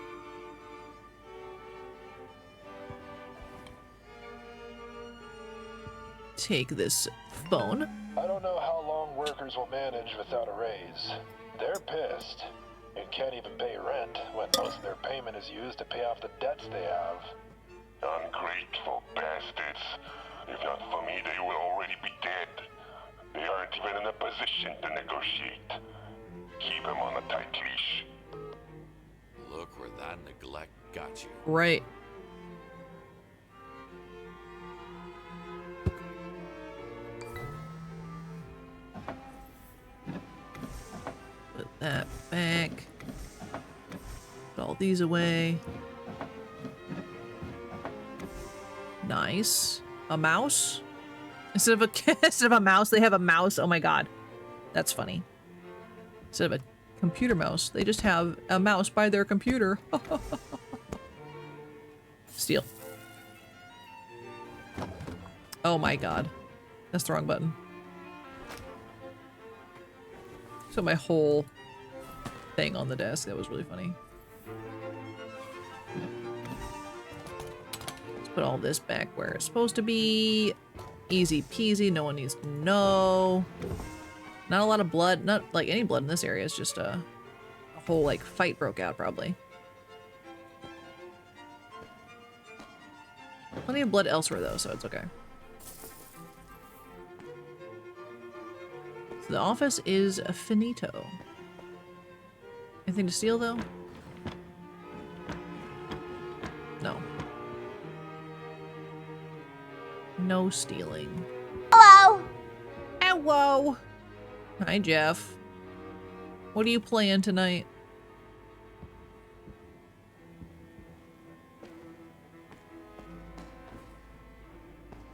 Speaker 1: Take this phone.
Speaker 5: I don't know how long workers will manage without a raise. They're pissed and can't even pay rent when most of their payment is used to pay off the debts they have.
Speaker 3: Ungrateful bastards. If not for me, they will already be dead. They aren't even in a position to negotiate. Keep them on a tight leash.
Speaker 2: Look where that neglect got you.
Speaker 1: Right. Put that back. Put all these away. Nice. A mouse? Instead of a mouse, they have a mouse. Oh my god. That's funny. Instead of a computer mouse, they just have a mouse by their computer. Steal. Oh my god. That's the wrong button. So my whole thing on the desk, that was really funny. Let's Put all this back where it's supposed to be. Easy peasy, no one needs to know. Not a lot of blood, not like any blood in this area. It's just a whole like fight broke out probably. Plenty of blood elsewhere though, so it's okay. So the office is finito. Anything to steal though? No. No stealing.
Speaker 4: Hello.
Speaker 1: Hello. Hi, Jeff. What are you playing tonight?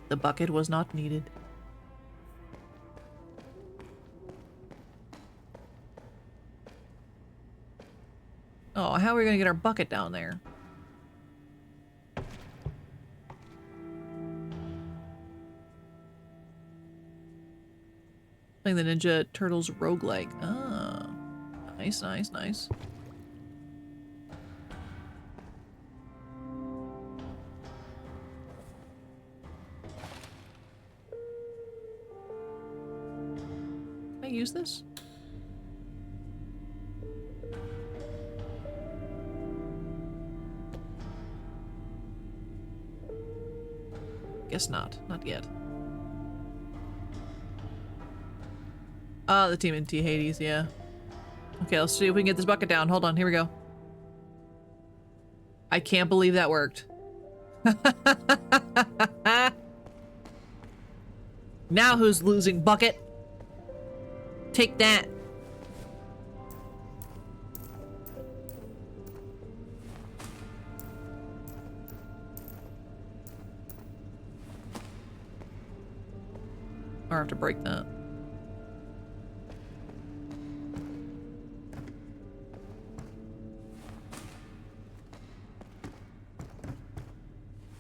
Speaker 1: The bucket was not needed. Oh, how are we gonna get our bucket down there? Playing the Ninja Turtles roguelike. Oh. Nice, nice, nice. Can I use this? Guess not. Not yet. Ah, the TMNT Hades, yeah. Okay, let's see if we can get this bucket down. Hold on, here we go. I can't believe that worked. Now who's losing, bucket? Take that. Or I have to break that.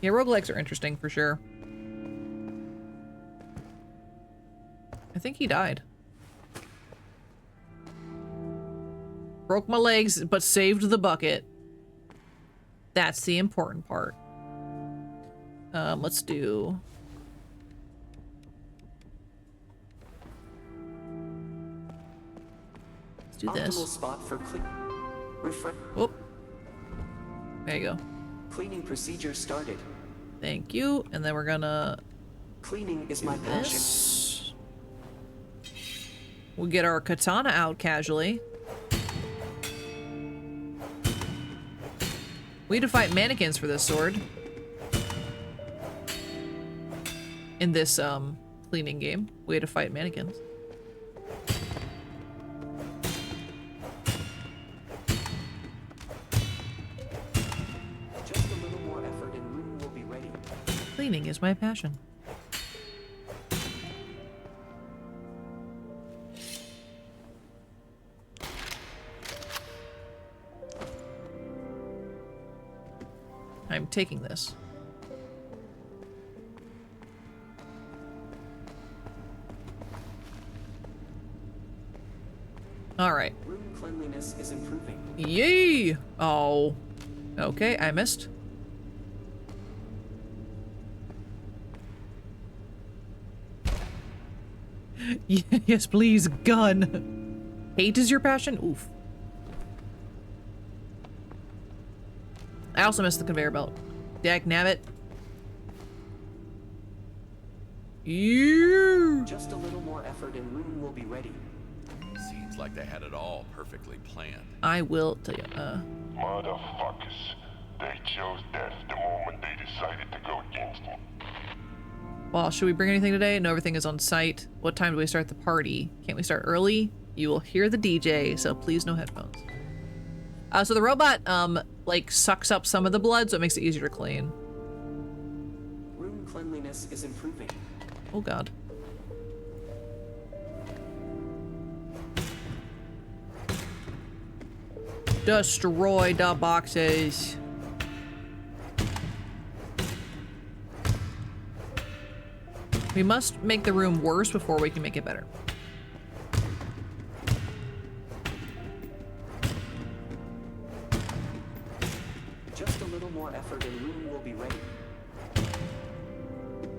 Speaker 1: Yeah, roguelikes are interesting for sure. I think he died. Broke my legs, but saved the bucket. That's the important part. Let's do... Let's do this.
Speaker 6: Optimal spot for
Speaker 1: Whoop. There you go.
Speaker 6: Cleaning procedure started.
Speaker 1: Thank you. And then we're gonna...
Speaker 6: Cleaning is my passion.
Speaker 1: This. We'll get our katana out casually. We had to fight mannequins for this sword. In this, cleaning game. We had to fight mannequins.
Speaker 6: Just a little more effort and room will be ready.
Speaker 1: Cleaning is my passion. I'm taking this. All right.
Speaker 6: Room cleanliness is improving.
Speaker 1: Yay! Oh. Okay, I missed. Yes, please, gun. Hate is your passion? Oof. I also missed the conveyor belt. Dag nabbit. You.
Speaker 6: Just a little more effort and room will be ready.
Speaker 2: Seems like they had it all perfectly planned.
Speaker 1: I will tell you.
Speaker 3: Motherfuckers. They chose death the moment they decided to go against me.
Speaker 1: Well, should we bring anything today? No, everything is on site. What time do we start the party? Can't we start early? You will hear the DJ, so please no headphones. So the robot, like, sucks up some of the blood, so it makes it easier to clean.
Speaker 6: Room cleanliness is improving.
Speaker 1: Oh, God. Destroy the boxes. We must make the room worse before we can make it better.
Speaker 6: Just a little more effort and room will be ready.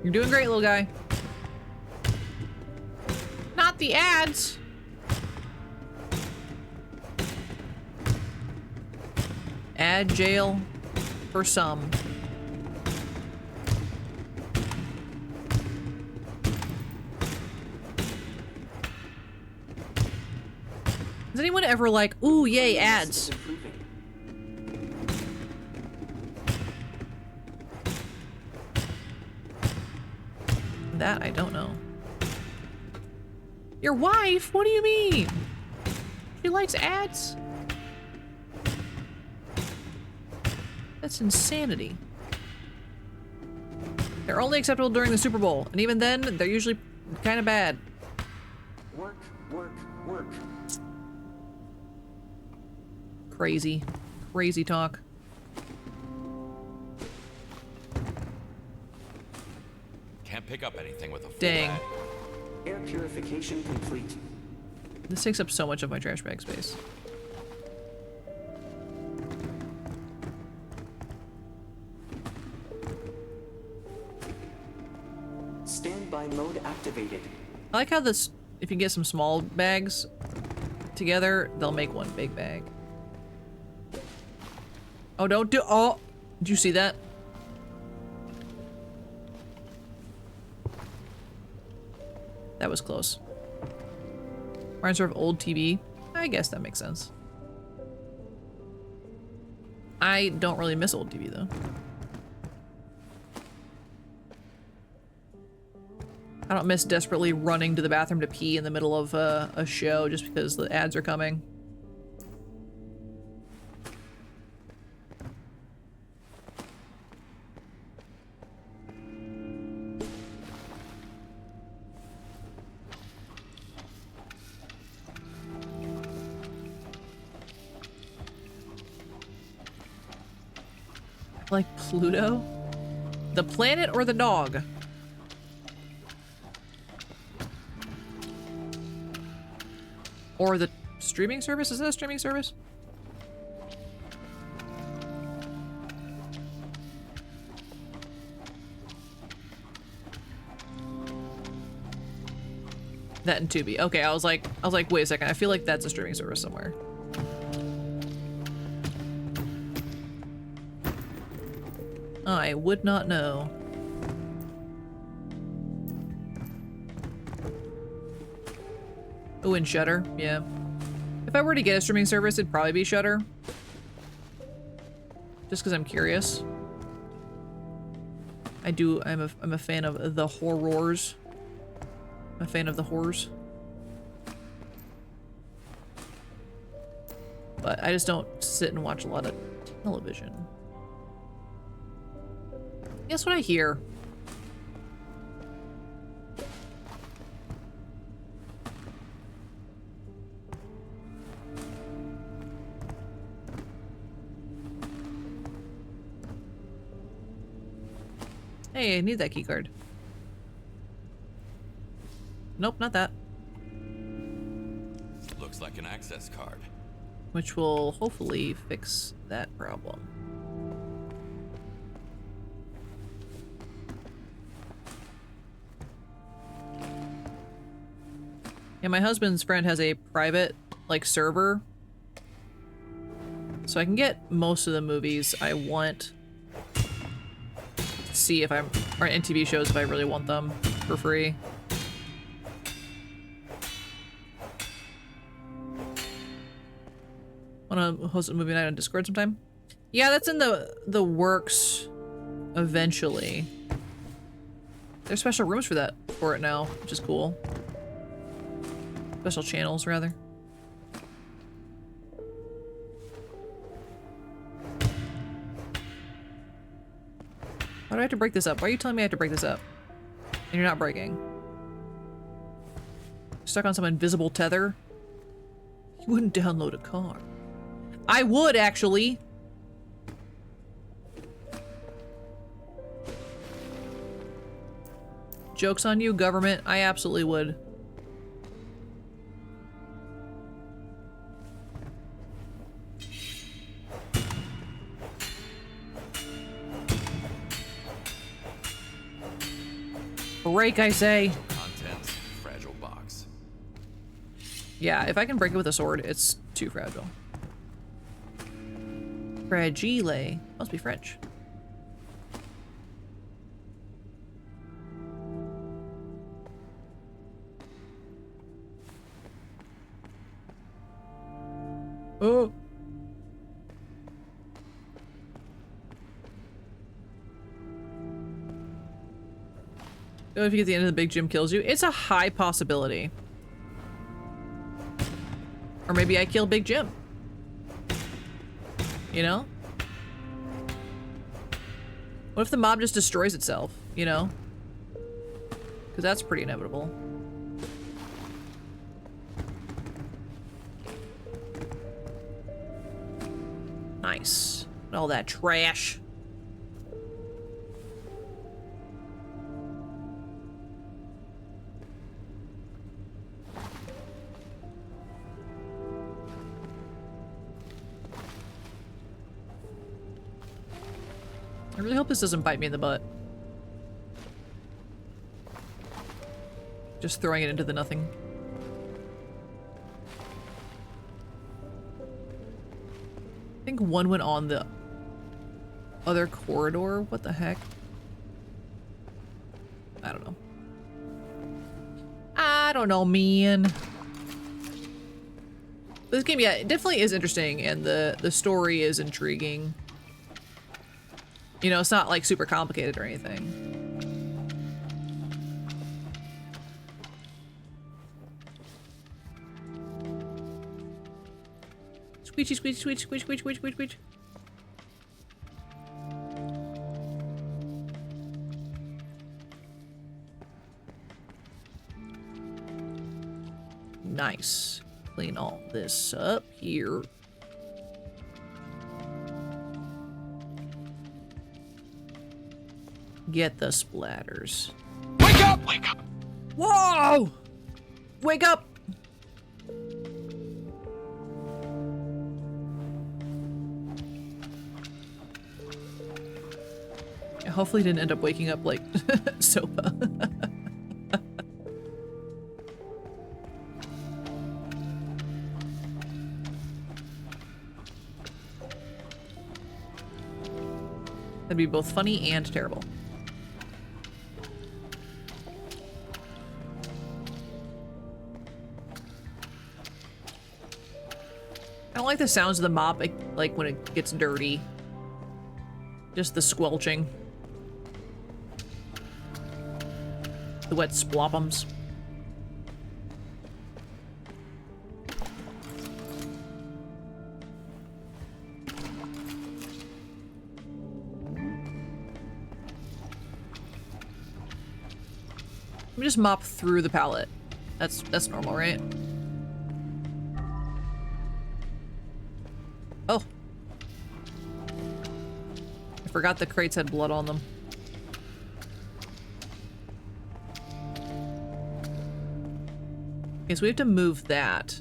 Speaker 1: You're doing great, little guy. Not the ads. Ad jail for some. Does anyone ever like, ooh, yay, ads? That I don't know. Your wife? What do you mean? She likes ads? That's insanity. They're only acceptable during the Super Bowl, and even then, they're usually kind of bad.
Speaker 6: Work, work, work.
Speaker 1: Crazy. Crazy talk.
Speaker 2: Can't pick up anything with a full
Speaker 1: Dang.
Speaker 2: bag.
Speaker 6: Air purification complete.
Speaker 1: This takes up so much of my trash bag space.
Speaker 6: Standby mode activated.
Speaker 1: I like how this, if you get some small bags together, they'll make one big bag. Oh, don't do- oh! Did you see that? That was close. Reminds her of old TV. I guess that makes sense. I don't really miss old TV though. I don't miss desperately running to the bathroom to pee in the middle of a show just because the ads are coming. Like Pluto? The planet or the dog? Or the streaming service? Is that a streaming service? That and Tubi. Okay, I was like, wait a second. I feel like that's a streaming service somewhere. I would not know. Oh, and Shudder, yeah. If I were to get a streaming service, it'd probably be Shudder. Just because I'm curious. I'm a fan of the horrors. I'm a fan of the horrors. But I just don't sit and watch a lot of television. Guess what I hear? Hey, I need that keycard. Nope, not that.
Speaker 2: Looks like an access card.
Speaker 1: Which will hopefully fix that problem. Yeah, my husband's friend has a private, like, server. So I can get most of the movies I want. See if I'm, or in TV shows if I really want them for free. Wanna host a movie night on Discord sometime? Yeah, that's in the works eventually. There's special rooms for it now, which is cool. Special channels, rather. Why do I have to break this up? Why are you telling me I have to break this up? And you're not breaking. Stuck on some invisible tether? You wouldn't download a car. I would, actually. Joke's on you, government. I absolutely would. Break, I say.
Speaker 2: Contents, fragile box.
Speaker 1: Yeah, if I can break it with a sword, it's too fragile. Fragile. Must be French. Oh. So if you get to the end of the big gym kills you, it's a high possibility. Or maybe I kill Big Jim. You know? What if the mob just destroys itself, you know? Because that's pretty inevitable. Nice. All that trash. I really hope this doesn't bite me in the butt. Just throwing it into the nothing. I think one went on the other corridor. What the heck? I don't know. I don't know, man. This game, yeah, it definitely is interesting, and the story is intriguing. You know, it's not like super complicated or anything. Squeechy, squeech, squeech, squeech, squeech, squeech, squeech, squeech. Nice. Clean all this up here. Get the splatters.
Speaker 3: Wake up! Wake up!
Speaker 1: Whoa! Wake up! Hopefully didn't end up waking up like Sopa. That'd be both funny and terrible. I don't like the sounds of the mop, like when it gets dirty. Just the squelching. The wet sploppums. Let me just mop through the pallet. That's normal, right? Oh. I forgot the crates had blood on them. Okay, so we have to move that.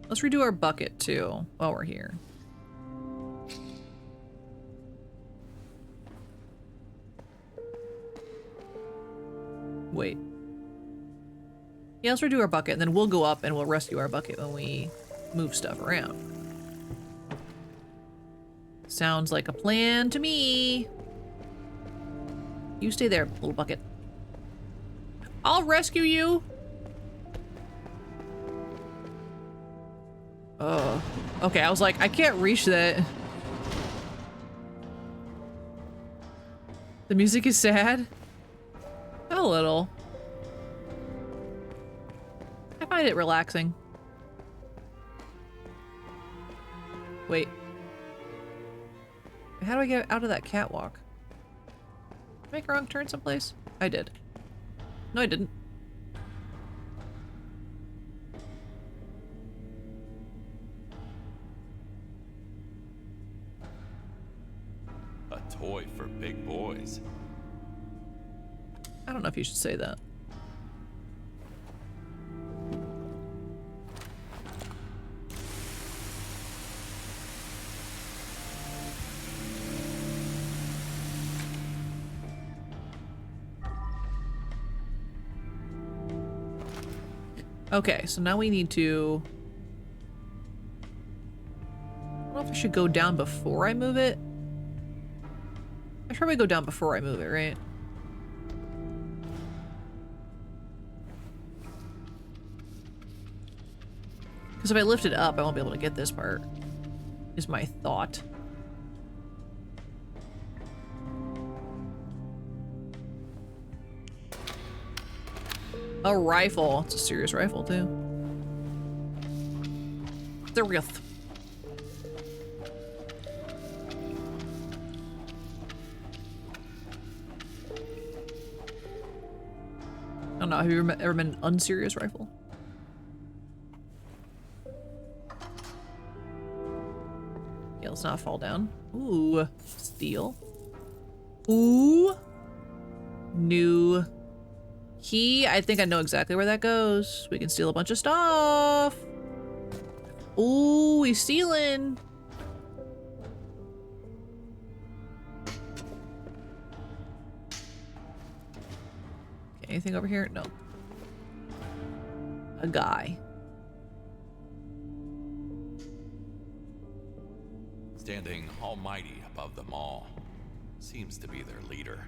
Speaker 1: Let's redo our bucket too while we're here. Wait. Yeah, let's redo our bucket, and then we'll go up and we'll rescue our bucket when we move stuff around. Sounds like a plan to me. You stay there, little bucket. I'll rescue you. Oh. Okay, I was like, I can't reach that. The music is sad. A little. I find it relaxing. Wait. How do I get out of that catwalk? Did I make a wrong turn someplace? I did. No, I didn't.
Speaker 2: A toy for big boys.
Speaker 1: I don't know if you should say that. Okay, so now we need to... I don't know if I should go down before I move it. I should probably go down before I move it, right? Because if I lift it up, I won't be able to get this part, is my thought. A rifle. It's a serious rifle, too. The real... I don't know, have you ever been an unserious rifle? Yeah, let's not fall down. Ooh, steel. Ooh. New key. I think I know exactly where that goes. We can steal a bunch of stuff. Ooh, he's stealing. Okay, anything over here? No. A guy.
Speaker 2: Standing almighty above them all. Seems to be their leader.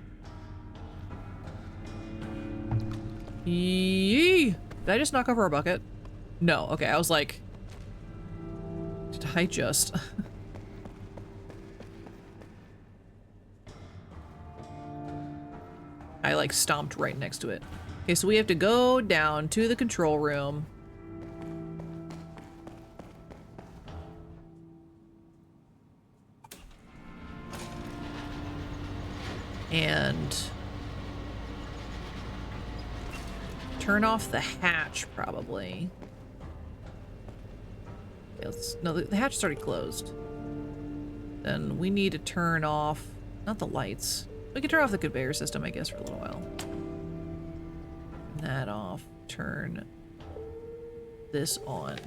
Speaker 1: Yee! Did I just knock over a bucket? No. Okay, I was like... Did I just... I like stomped right next to it. Okay, so we have to go down to the control room. And turn off the hatch, probably. Okay, no, the hatch is already closed. Then we need to turn off, not the lights. We can turn off the conveyor system, I guess, for a little while. Turn that off. Turn this on.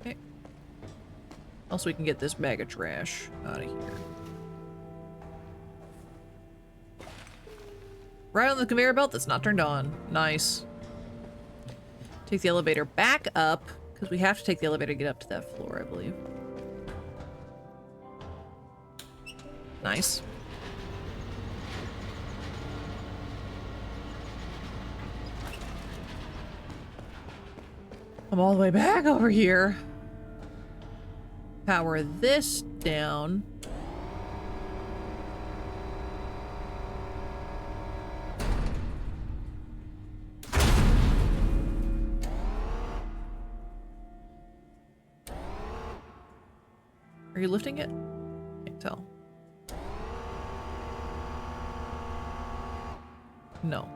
Speaker 1: Okay. Also, we can get this bag of trash out of here. Right on the conveyor belt that's not turned on. Nice. Take the elevator back up, because we have to take the elevator to get up to that floor, I believe. Nice. I'm all the way back over here. Power this down. Are you lifting it? Can't tell. No.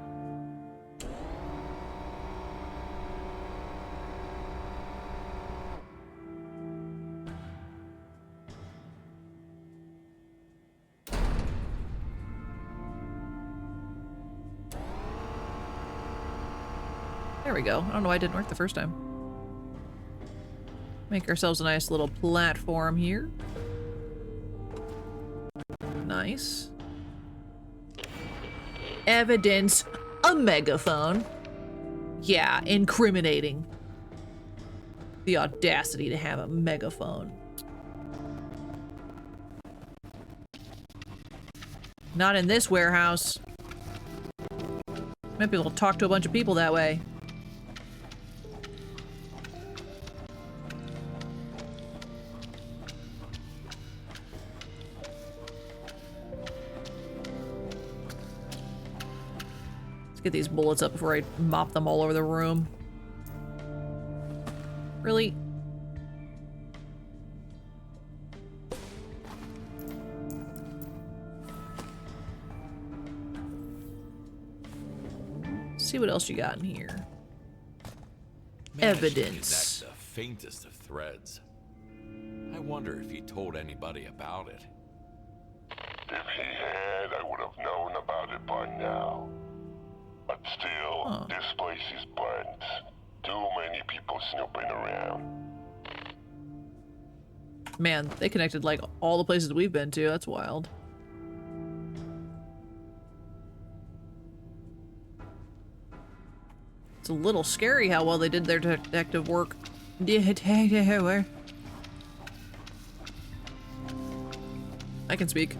Speaker 1: There we go. I don't know why it didn't work the first time. Make ourselves a nice little platform here. Nice. Evidence. A megaphone. Yeah, incriminating. The audacity to have a megaphone. Not in this warehouse. Might be able to talk to a bunch of people that way. Get these bullets up before I mop them all over the room. Really? See what else you got in here.
Speaker 2: Managed to
Speaker 1: Evidence.
Speaker 2: connect the faintest of threads. I wonder if he told anybody about it.
Speaker 3: If he had, I would have known about it by now. But still, this place is burnt. Too many people snooping around.
Speaker 1: Man, they connected like all the places we've been to. That's wild. It's a little scary how well they did their detective work. I can speak.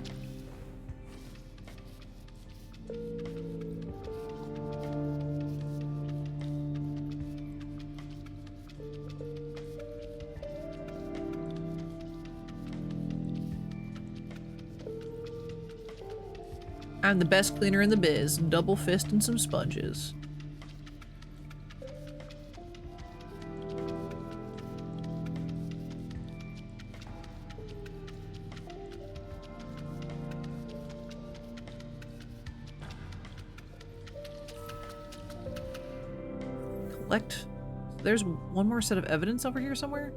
Speaker 1: I'm the best cleaner in the biz. Double fist and some sponges. Collect. There's one more set of evidence over here somewhere?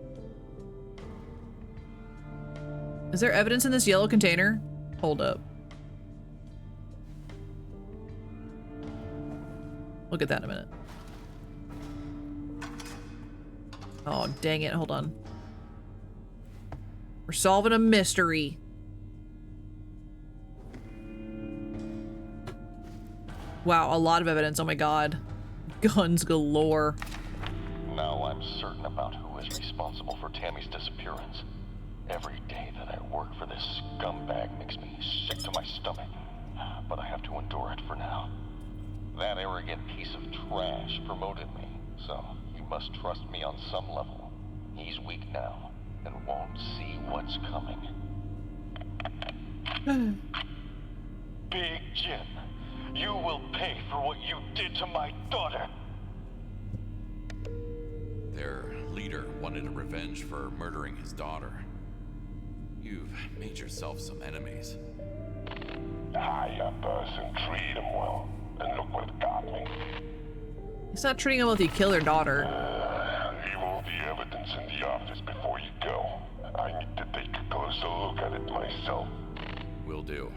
Speaker 1: Is there evidence in this yellow container? Hold up. Look at that in a minute. Oh, dang it. Hold on. We're solving a mystery. Wow, a lot of evidence. Oh my god. Guns galore.
Speaker 3: Now I'm certain about who is responsible for Tammy's disappearance. Every day that I work for this scumbag makes me sick to my stomach. But I have to endure it for now. That arrogant piece of trash promoted me, so he must trust me on some level. He's weak now, and won't see what's coming. Big Jim, you will pay for what you did to my daughter.
Speaker 2: Their leader wanted a revenge for murdering his daughter. You've made yourself some enemies.
Speaker 3: Hire person, treat him well. And look what got me.
Speaker 1: He's not treating him well if you kill their daughter.
Speaker 3: Leave all the evidence in the office before you go. I need to take a closer look at it myself.
Speaker 2: Will do.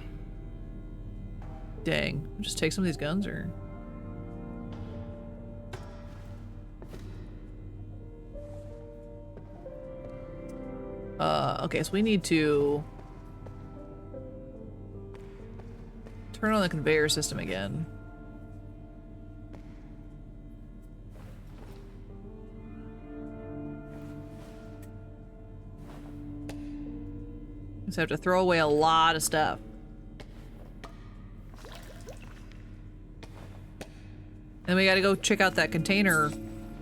Speaker 1: Dang. Just take some of these guns, or... okay, so we need to... turn on the conveyor system again. Just have to throw away a lot of stuff. And we gotta go check out that container,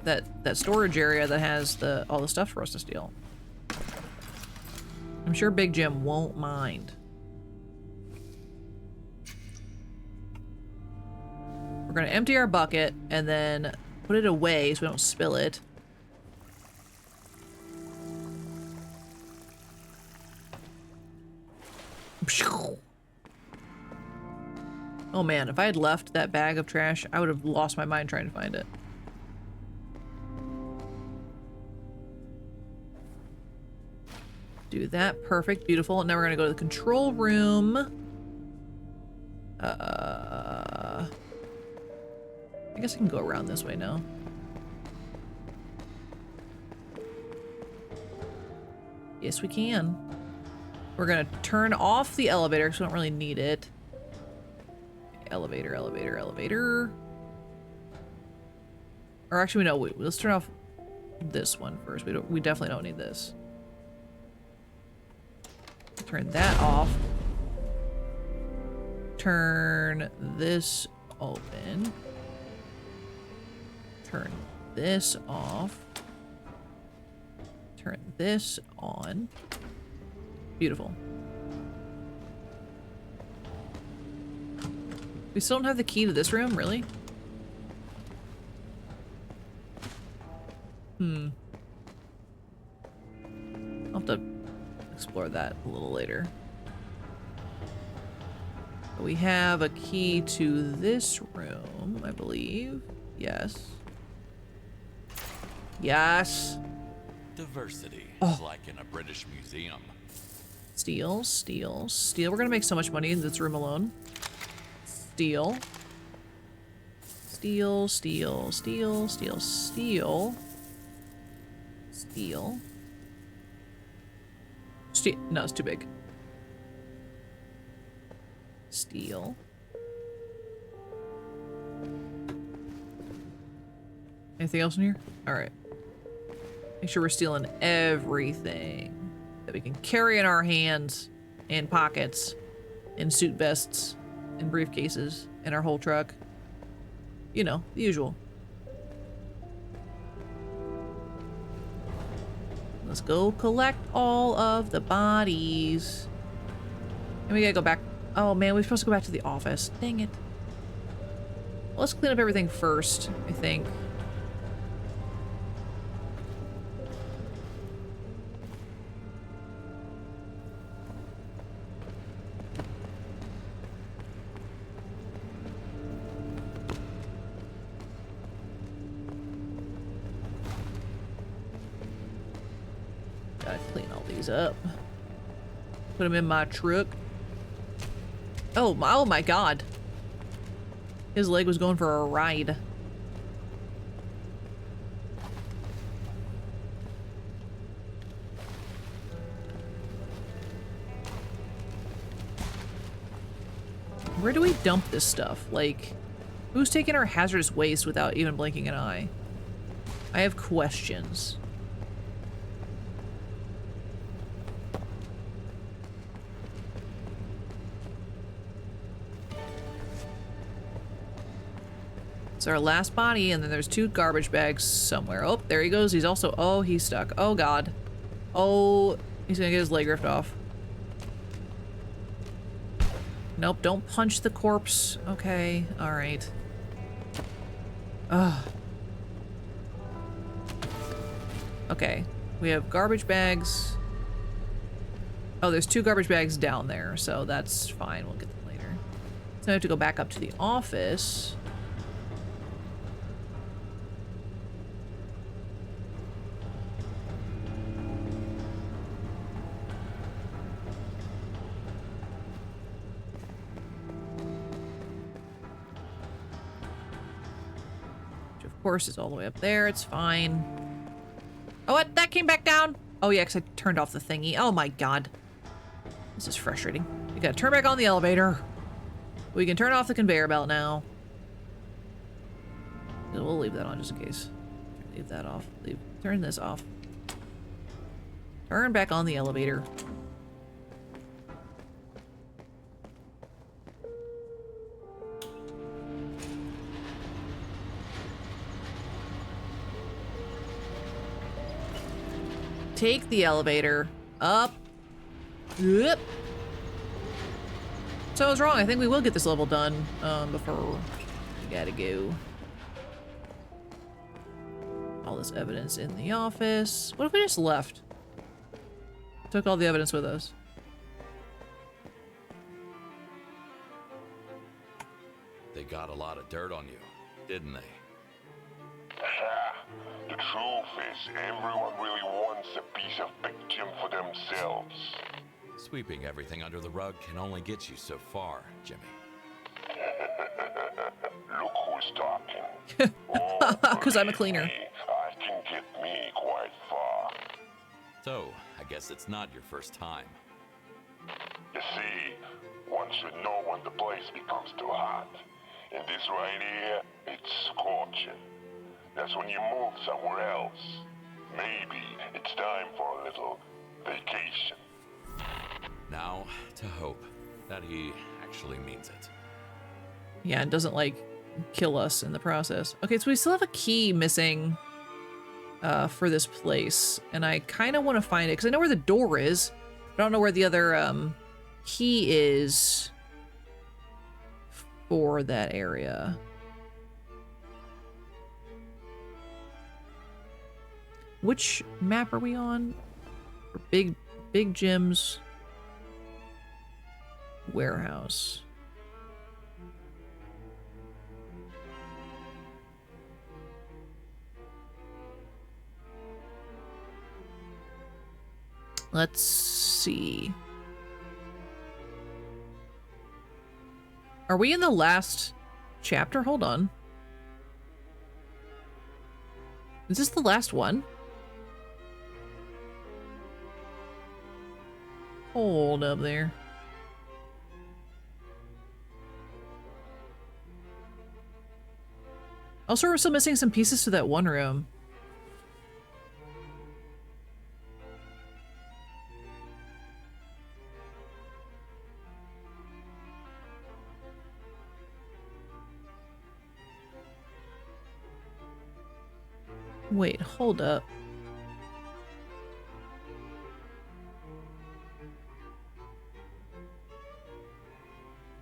Speaker 1: that storage area that has all the stuff for us to steal. I'm sure Big Jim won't mind. We're gonna empty our bucket and then put it away so we don't spill it. Oh man, if I had left that bag of trash, I would have lost my mind trying to find it. Do that. Perfect. Beautiful. Now we're gonna go to the control room. I guess I can go around this way now. Yes, we can. We're gonna turn off the elevator because we don't really need it. Elevator, elevator, elevator. Or actually, no, wait, let's turn off this one first. We definitely don't need this. Turn that off. Turn this open. Turn this off. Turn this on. Beautiful. We still don't have the key to this room, really? I'll have to explore that a little later. We have a key to this room, I believe. Yes. Yes.
Speaker 2: Diversity is like in a British museum.
Speaker 1: Steal, steal, steal. We're gonna make so much money in this room alone. Steal. Steal, steal, steal, steal, steal. Steal. Steal. No, it's too big. Steal. Anything else in here? Alright. Make sure we're stealing everything that we can carry in our hands, in pockets, in suit vests, in briefcases, in our whole truck. You know, the usual. Let's go collect all of the bodies. And we gotta go back. Oh man, we're supposed to go back to the office. Dang it. Well, let's clean up everything first, I think. Gotta clean all these up. Put them in my truck. Oh my god. His leg was going for a ride. Where do we dump this stuff? Like, who's taking our hazardous waste without even blinking an eye? I have questions. It's our last body, and then there's 2 garbage bags somewhere. Oh, there he goes. He's also... Oh, he's stuck. Oh, God. Oh, he's gonna get his leg ripped off. Nope, don't punch the corpse. Okay, alright. Ugh. Okay, we have garbage bags. Oh, there's 2 garbage bags down there, so that's fine. We'll get them later. So I have to go back up to the office. Of course, it's all the way up there. It's fine. Oh, what? That came back down? Oh, yeah, because I turned off the thingy. Oh, my God. This is frustrating. We gotta turn back on the elevator. We can turn off the conveyor belt now. We'll leave that on just in case. Leave that off. Turn this off. Turn back on the elevator. Take the elevator up. Yep. So I was wrong. I think we will get this level done before we gotta go. All this evidence in the office. What if we just left? Took all the evidence with us.
Speaker 2: They got a lot of dirt on you, didn't they?
Speaker 3: The truth is, everyone really wants a piece of Big Jim for themselves.
Speaker 2: Sweeping everything under the rug can only get you so far, Jimmy.
Speaker 3: Look who's talking.
Speaker 1: Because I'm a cleaner.
Speaker 3: I can get me quite far.
Speaker 2: So, I guess it's not your first time.
Speaker 3: You see, one should know when the place becomes too hot. And this right here, it's scorching. That's when you move somewhere else. Maybe it's time for a little vacation.
Speaker 2: Now, to hope that he actually means it.
Speaker 1: Yeah, and doesn't, like, kill us in the process. Okay, so we still have a key missing for this place. And I kind of want to find it, because I know where the door is. I don't know where the other key is for that area. Which map are we on? For Big Jim's warehouse. Let's see. Are we in the last chapter? Hold on. Is this the last one? Hold up there. Also, we're still missing some pieces to that one room. Wait, hold up.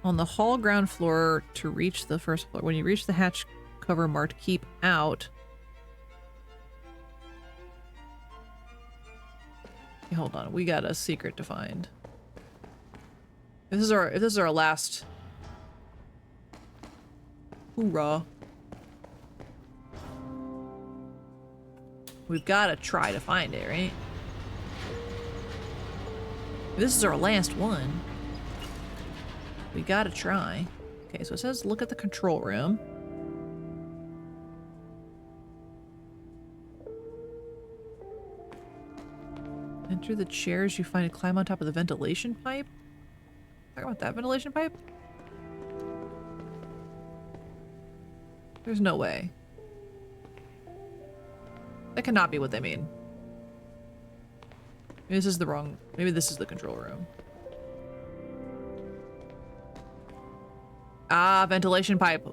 Speaker 1: On the hall ground floor to reach the first floor. When you reach the hatch cover marked keep out. Okay, hold on, we got a secret to find. If this is our last hoorah. We've gotta try to find it, right? If this is our last one. We gotta try. Okay, so it says look at the control room. Enter the chairs you find to climb on top of the ventilation pipe. Talk about that ventilation pipe? There's no way. That cannot be what they mean. Maybe this is the wrong... Maybe this is the control room. Ah, ventilation pipe.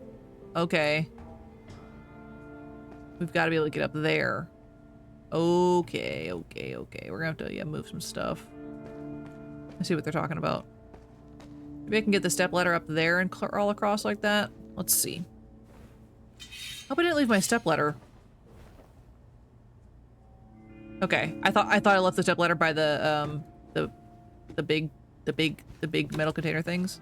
Speaker 1: Okay. We've got to be able to get up there. Okay. We're gonna have to, yeah, move some stuff. Let's see what they're talking about. Maybe I can get the step ladder up there and crawl across like that. Let's see. Hope I didn't leave my step ladder. Okay, I thought I left the step ladder by the big metal container things.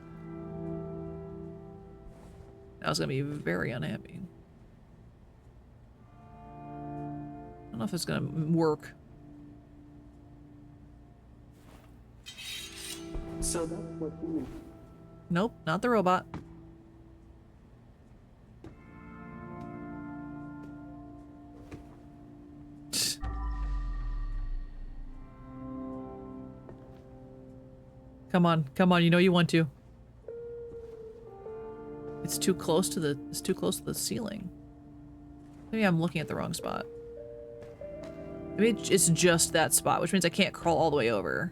Speaker 1: I was gonna be very unhappy. I don't know if it's gonna work.
Speaker 6: So that's what you...
Speaker 1: Nope, not the robot. Come on, come on, you know you want to. It's too close to the ceiling. Maybe I'm looking at the wrong spot. Maybe it's just that spot, which means I can't crawl all the way over.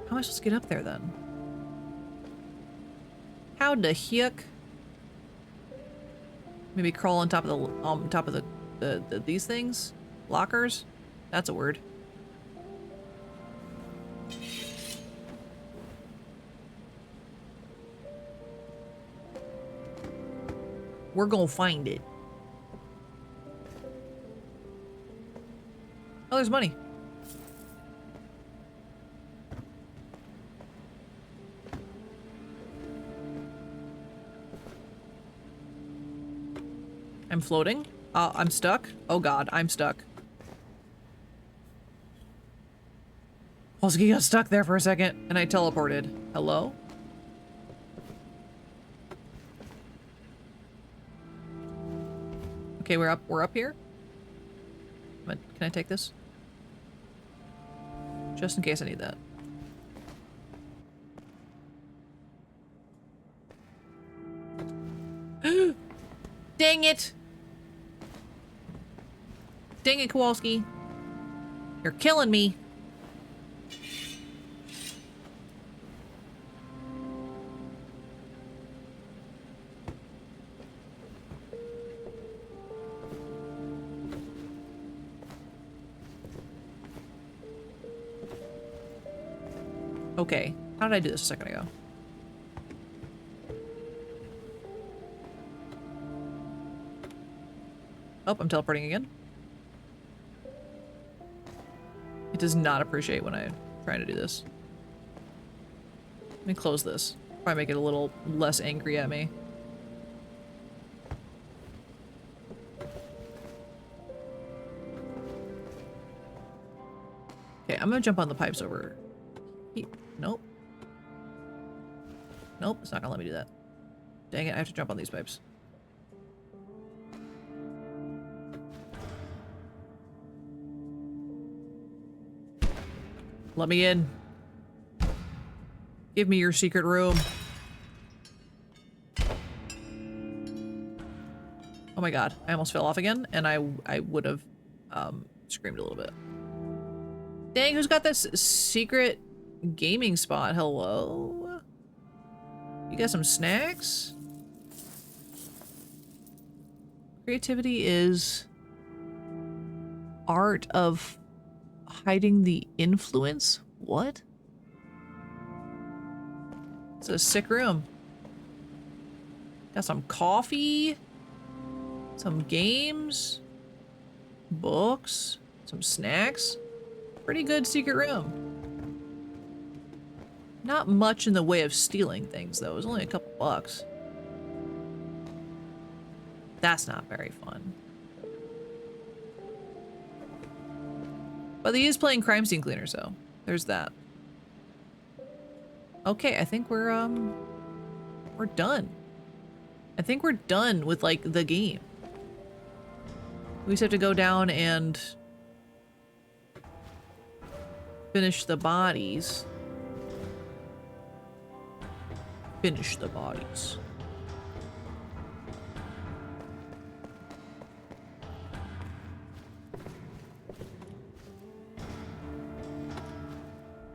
Speaker 1: How am I supposed to get up there then? How the heck? Maybe crawl on top of the these things? Lockers? That's a word. We're gonna find it. Oh, there's money. I'm floating. I'm stuck. Oh god, I'm stuck. Polsky got stuck there for a second, and I teleported. Hello? Okay, we're up here. But can I take this? Just in case I need that. Dang it! Dang it, Kowalski. You're killing me. Okay, how did I do this a second ago? Oh, I'm teleporting again. It does not appreciate when I'm trying to do this. Let me close this. Probably make it a little less angry at me. Okay, I'm gonna jump on the pipes over. Nope. Nope, it's not gonna let me do that. Dang it, I have to jump on these pipes. Let me in. Give me your secret room. my god, I almost fell off again, and I would have screamed a little bit. Dang, who's got this secret gaming spot? Hello? You got some snacks? Creativity is art of hiding the influence? What? It's a sick room. Got some coffee, some games, books, some snacks. Pretty good secret room. Not much in the way of stealing things, though. It was only a couple bucks. That's not very fun. But he is playing Crime Scene Cleaner, so there's that. Okay, I think we're done. I think we're done with, like, the game. We just have to go down and finish the bodies. Finish the bodies.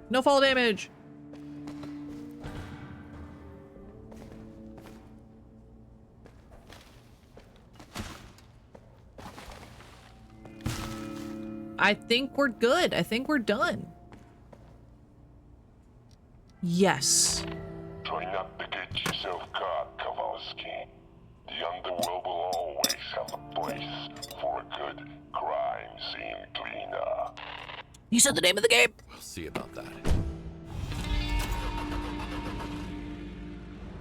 Speaker 1: No fall damage. I think we're good. I think we're done. Yes.
Speaker 3: Try not to get yourself caught, Kowalski. The underworld will always have a place for a good crime scene cleaner.
Speaker 1: You said the name of the game.
Speaker 2: We'll see about that.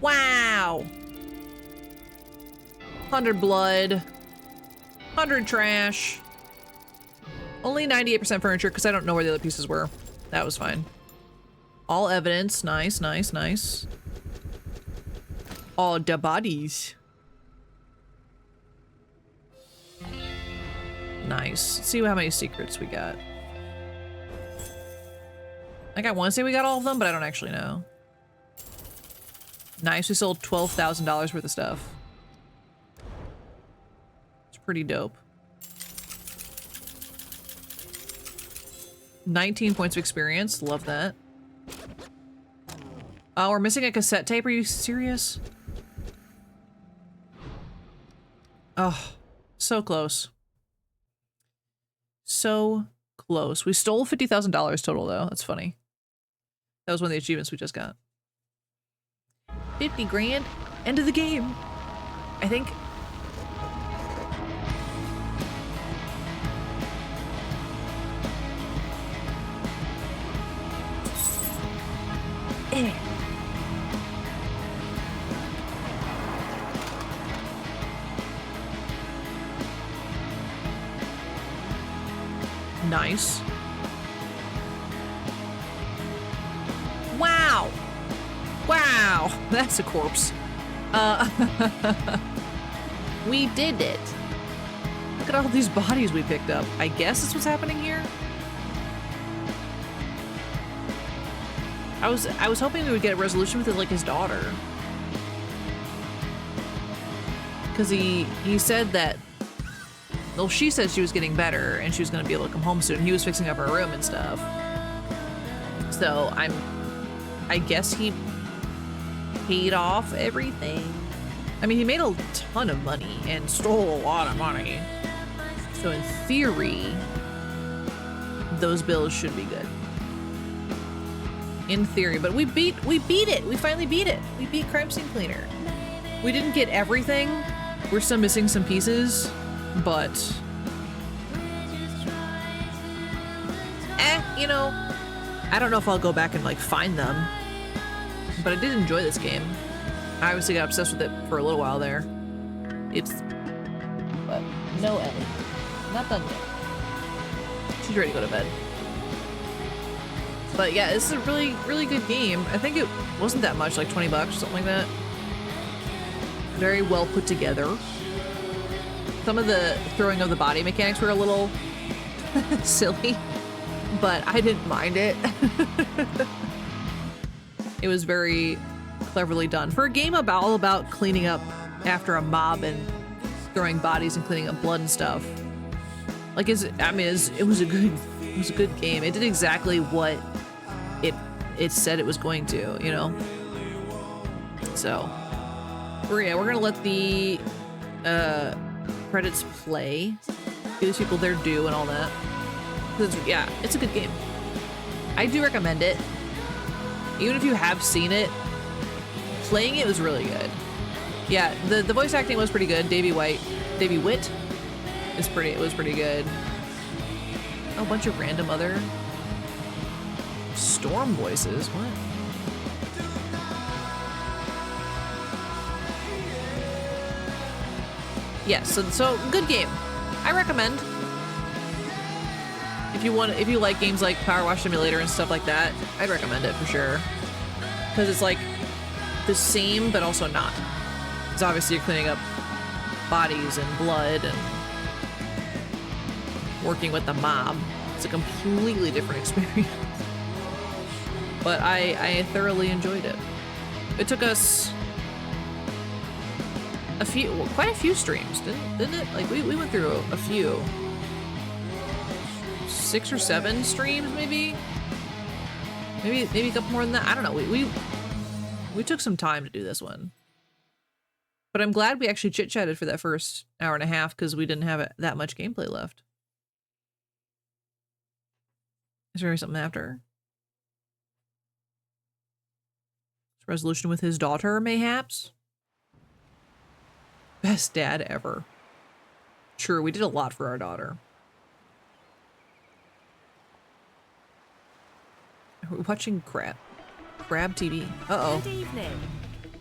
Speaker 1: Wow. 100 blood. 100 trash. Only 98% furniture because I don't know where the other pieces were. That was fine. All evidence. Nice, nice, nice. All the bodies. Nice. Let's see how many secrets we got. Like, I want to say we got all of them, but I don't actually know. Nice. We sold $12,000 worth of stuff. It's pretty dope. 19 points of experience. Love that. Oh, we're missing a cassette tape. Are you serious? Oh, so close. So close. We stole $50,000 total, though. That's funny. That was one of the achievements we just got. 50 grand. End of the game. I think. Nice. Wow. Wow. That's a corpse. We did it. Look at all these bodies we picked up. I guess that's what's happening here. I was hoping we would get a resolution with it, like his daughter. Because he said that, well, she said she was getting better and she was going to be able to come home soon. He was fixing up her room and stuff. So I guess he paid off everything. I mean, he made a ton of money and stole a lot of money. So in theory, those bills should be good. In theory, but we beat it. We finally beat it. We beat Crime Scene Cleaner. We didn't get everything. We're still missing some pieces, but you know, I don't know if I'll go back and like find them, but I did enjoy this game. I obviously got obsessed with it for a little while there. But no Ellie. Not done yet. She's ready to go to bed. But yeah, this is a really, really good game. I think it wasn't that much, like 20 bucks or something like that. Very well put together. Some of the throwing of the body mechanics were a little silly, but I didn't mind it. It was very cleverly done. For a game all about cleaning up after a mob and throwing bodies and cleaning up blood and stuff. Like, it was a good game. It did exactly what it said it was going to, you know? So, we're gonna let the credits play. Give these people their due and all that. Yeah, it's a good game. I do recommend it. Even if you have seen it, playing it was really good. Yeah, the voice acting was pretty good. Davy Witt it was pretty good. A bunch of random other Storm voices. What? Yes, so good game. I recommend. If you like games like Power Wash Simulator and stuff like that, I'd recommend it for sure. Because it's like the same, but also not. Because obviously you're cleaning up bodies and blood and working with the mob. It's a completely different experience. But I thoroughly enjoyed it. It took us quite a few streams, didn't it? Like we went through a few. 6 or 7 streams, maybe a couple more than that. I don't know. We took some time to do this one, but I'm glad we actually chit chatted for that first hour and a half because we didn't have that much gameplay left. Is there something after? Resolution with his daughter, mayhaps? Best dad ever. True, we did a lot for our daughter. We're watching Crab TV. Uh-oh.
Speaker 7: Good evening.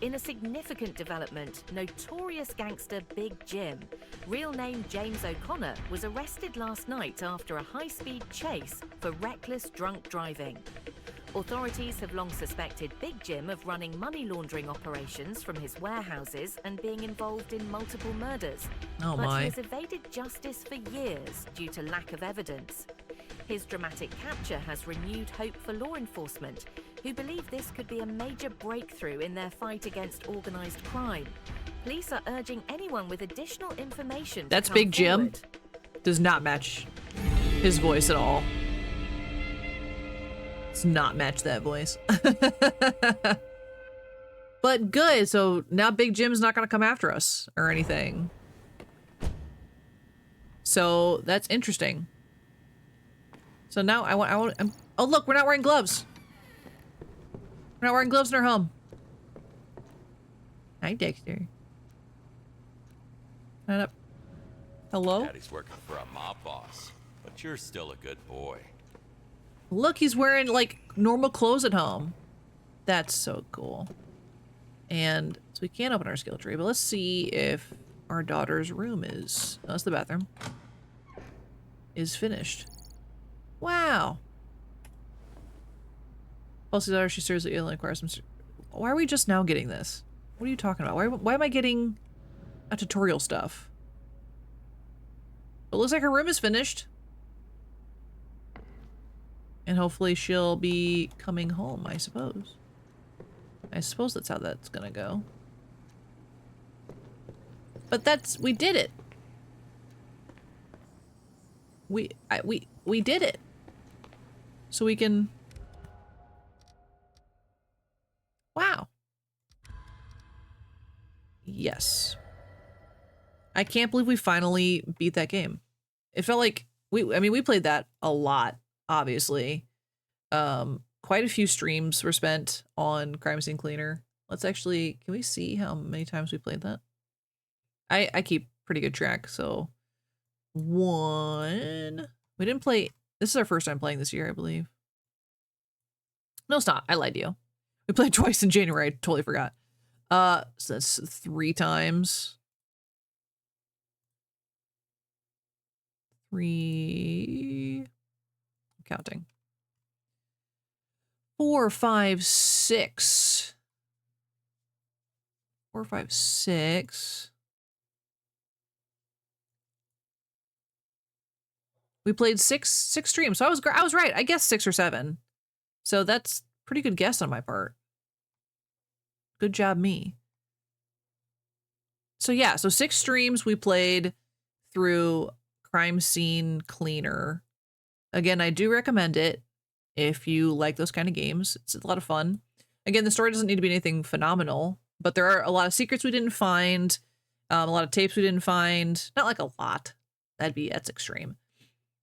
Speaker 7: In a significant development, notorious gangster Big Jim, real name James O'Connor, was arrested last night after a high-speed chase for reckless drunk driving. Authorities have long suspected Big Jim of running money laundering operations from his warehouses and being involved in multiple murders.
Speaker 1: Oh
Speaker 7: but
Speaker 1: my.
Speaker 7: he has evaded justice for years due to lack of evidence. His dramatic capture has renewed hope for law enforcement, who believe this could be a major breakthrough in their fight against organised crime. Police are urging anyone with additional information to
Speaker 1: That's
Speaker 7: come
Speaker 1: Big Jim.
Speaker 7: forward.
Speaker 1: Does not match his voice at all. Does not match that voice. But good, so now Big Jim's not gonna come after us or anything. So that's interesting. So now oh look, we're not wearing gloves. We're not wearing gloves in our home. Hi, Dexter. Not up. Hello?
Speaker 2: Daddy's working for a mob boss, but you're still a good boy.
Speaker 1: Look, he's wearing like normal clothes at home. That's so cool. And so we can't open our skill tree, but let's see if our daughter's room is, oh, that's the bathroom, is finished. Wow. Also, daughter, she serves the alien requires some. Why are we just now getting this? What are you talking about? Why am I getting a tutorial stuff? It looks like her room is finished. And hopefully she'll be coming home, I suppose. I suppose that's how that's gonna go. But we did it. We did it. So we can... Wow. Yes. I can't believe we finally beat that game. It felt like we played that a lot, obviously. Quite a few streams were spent on Crime Scene Cleaner. Let's actually, can we see how many times we played that? I keep pretty good track, so 1. We didn't play, this is our first time playing this year, I believe. No, it's not. I lied to you. We played twice in January. I totally forgot. So that's 3 times. 3. I'm counting. 4, 5, 6. 4, 5, 6. We played six streams. So I was right. I guess 6 or 7. So that's pretty good guess on my part. Good job, me. So yeah, so 6 streams we played through Crime Scene Cleaner. Again, I do recommend it if you like those kind of games. It's a lot of fun. Again, the story doesn't need to be anything phenomenal, but there are a lot of secrets we didn't find, a lot of tapes we didn't find. Not like a lot. That's extreme.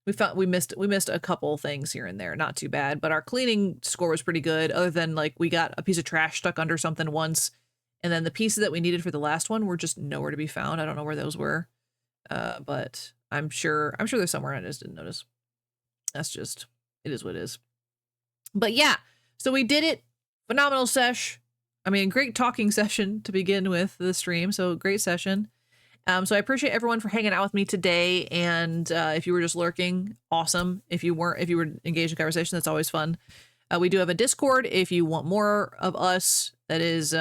Speaker 1: We missed a couple things here and there, not too bad, but our cleaning score was pretty good, other than like we got a piece of trash stuck under something once, and then the pieces that we needed for the last one were just nowhere to be found. I don't know where those were. But I'm sure they're somewhere and I just didn't notice. That's just, it is what it is. But yeah, so we did it. Phenomenal sesh. I mean, great talking session to begin with the stream. So great session. So I appreciate everyone for hanging out with me today. And if you were just lurking, awesome. If you were engaged in conversation, that's always fun. We do have a Discord if you want more of us. That is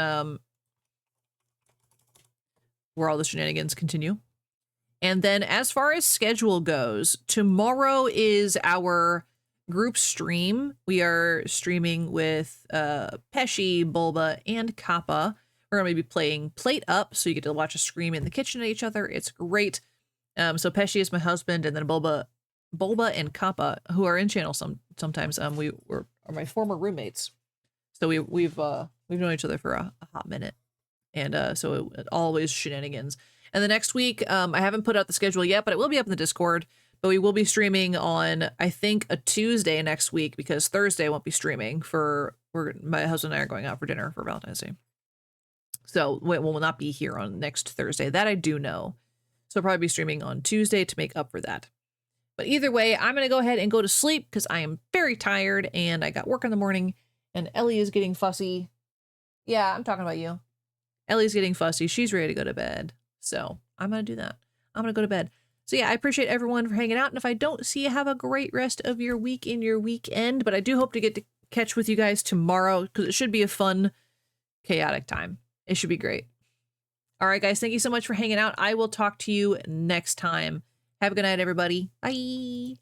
Speaker 1: where all the shenanigans continue. And then as far as schedule goes, tomorrow is our group stream. We are streaming with Pesci, Bulba, and Kappa. We're going to be playing Plate Up, so you get to watch us scream in the kitchen at each other. It's great. So Pesci is my husband, and then Bulba and Kappa, who are in channel sometimes, are my former roommates. So we've known each other for a hot minute, and so it always shenanigans. And the next week, I haven't put out the schedule yet, but it will be up in the Discord. But we will be streaming on, I think, a Tuesday next week, because Thursday I won't be streaming my husband and I are going out for dinner for Valentine's Day. So we will not be here on next Thursday. That I do know. So I'll probably be streaming on Tuesday to make up for that. But either way, I'm going to go ahead and go to sleep because I am very tired and I got work in the morning and Ellie is getting fussy. Yeah, I'm talking about you. Ellie's getting fussy. She's ready to go to bed. So I'm going to do that. I'm going to go to bed. So yeah, I appreciate everyone for hanging out. And if I don't see you, have a great rest of your week and your weekend. But I do hope to get to catch with you guys tomorrow because it should be a fun, chaotic time. It should be great. All right, guys, thank you so much for hanging out. I will talk to you next time. Have a good night, everybody. Bye.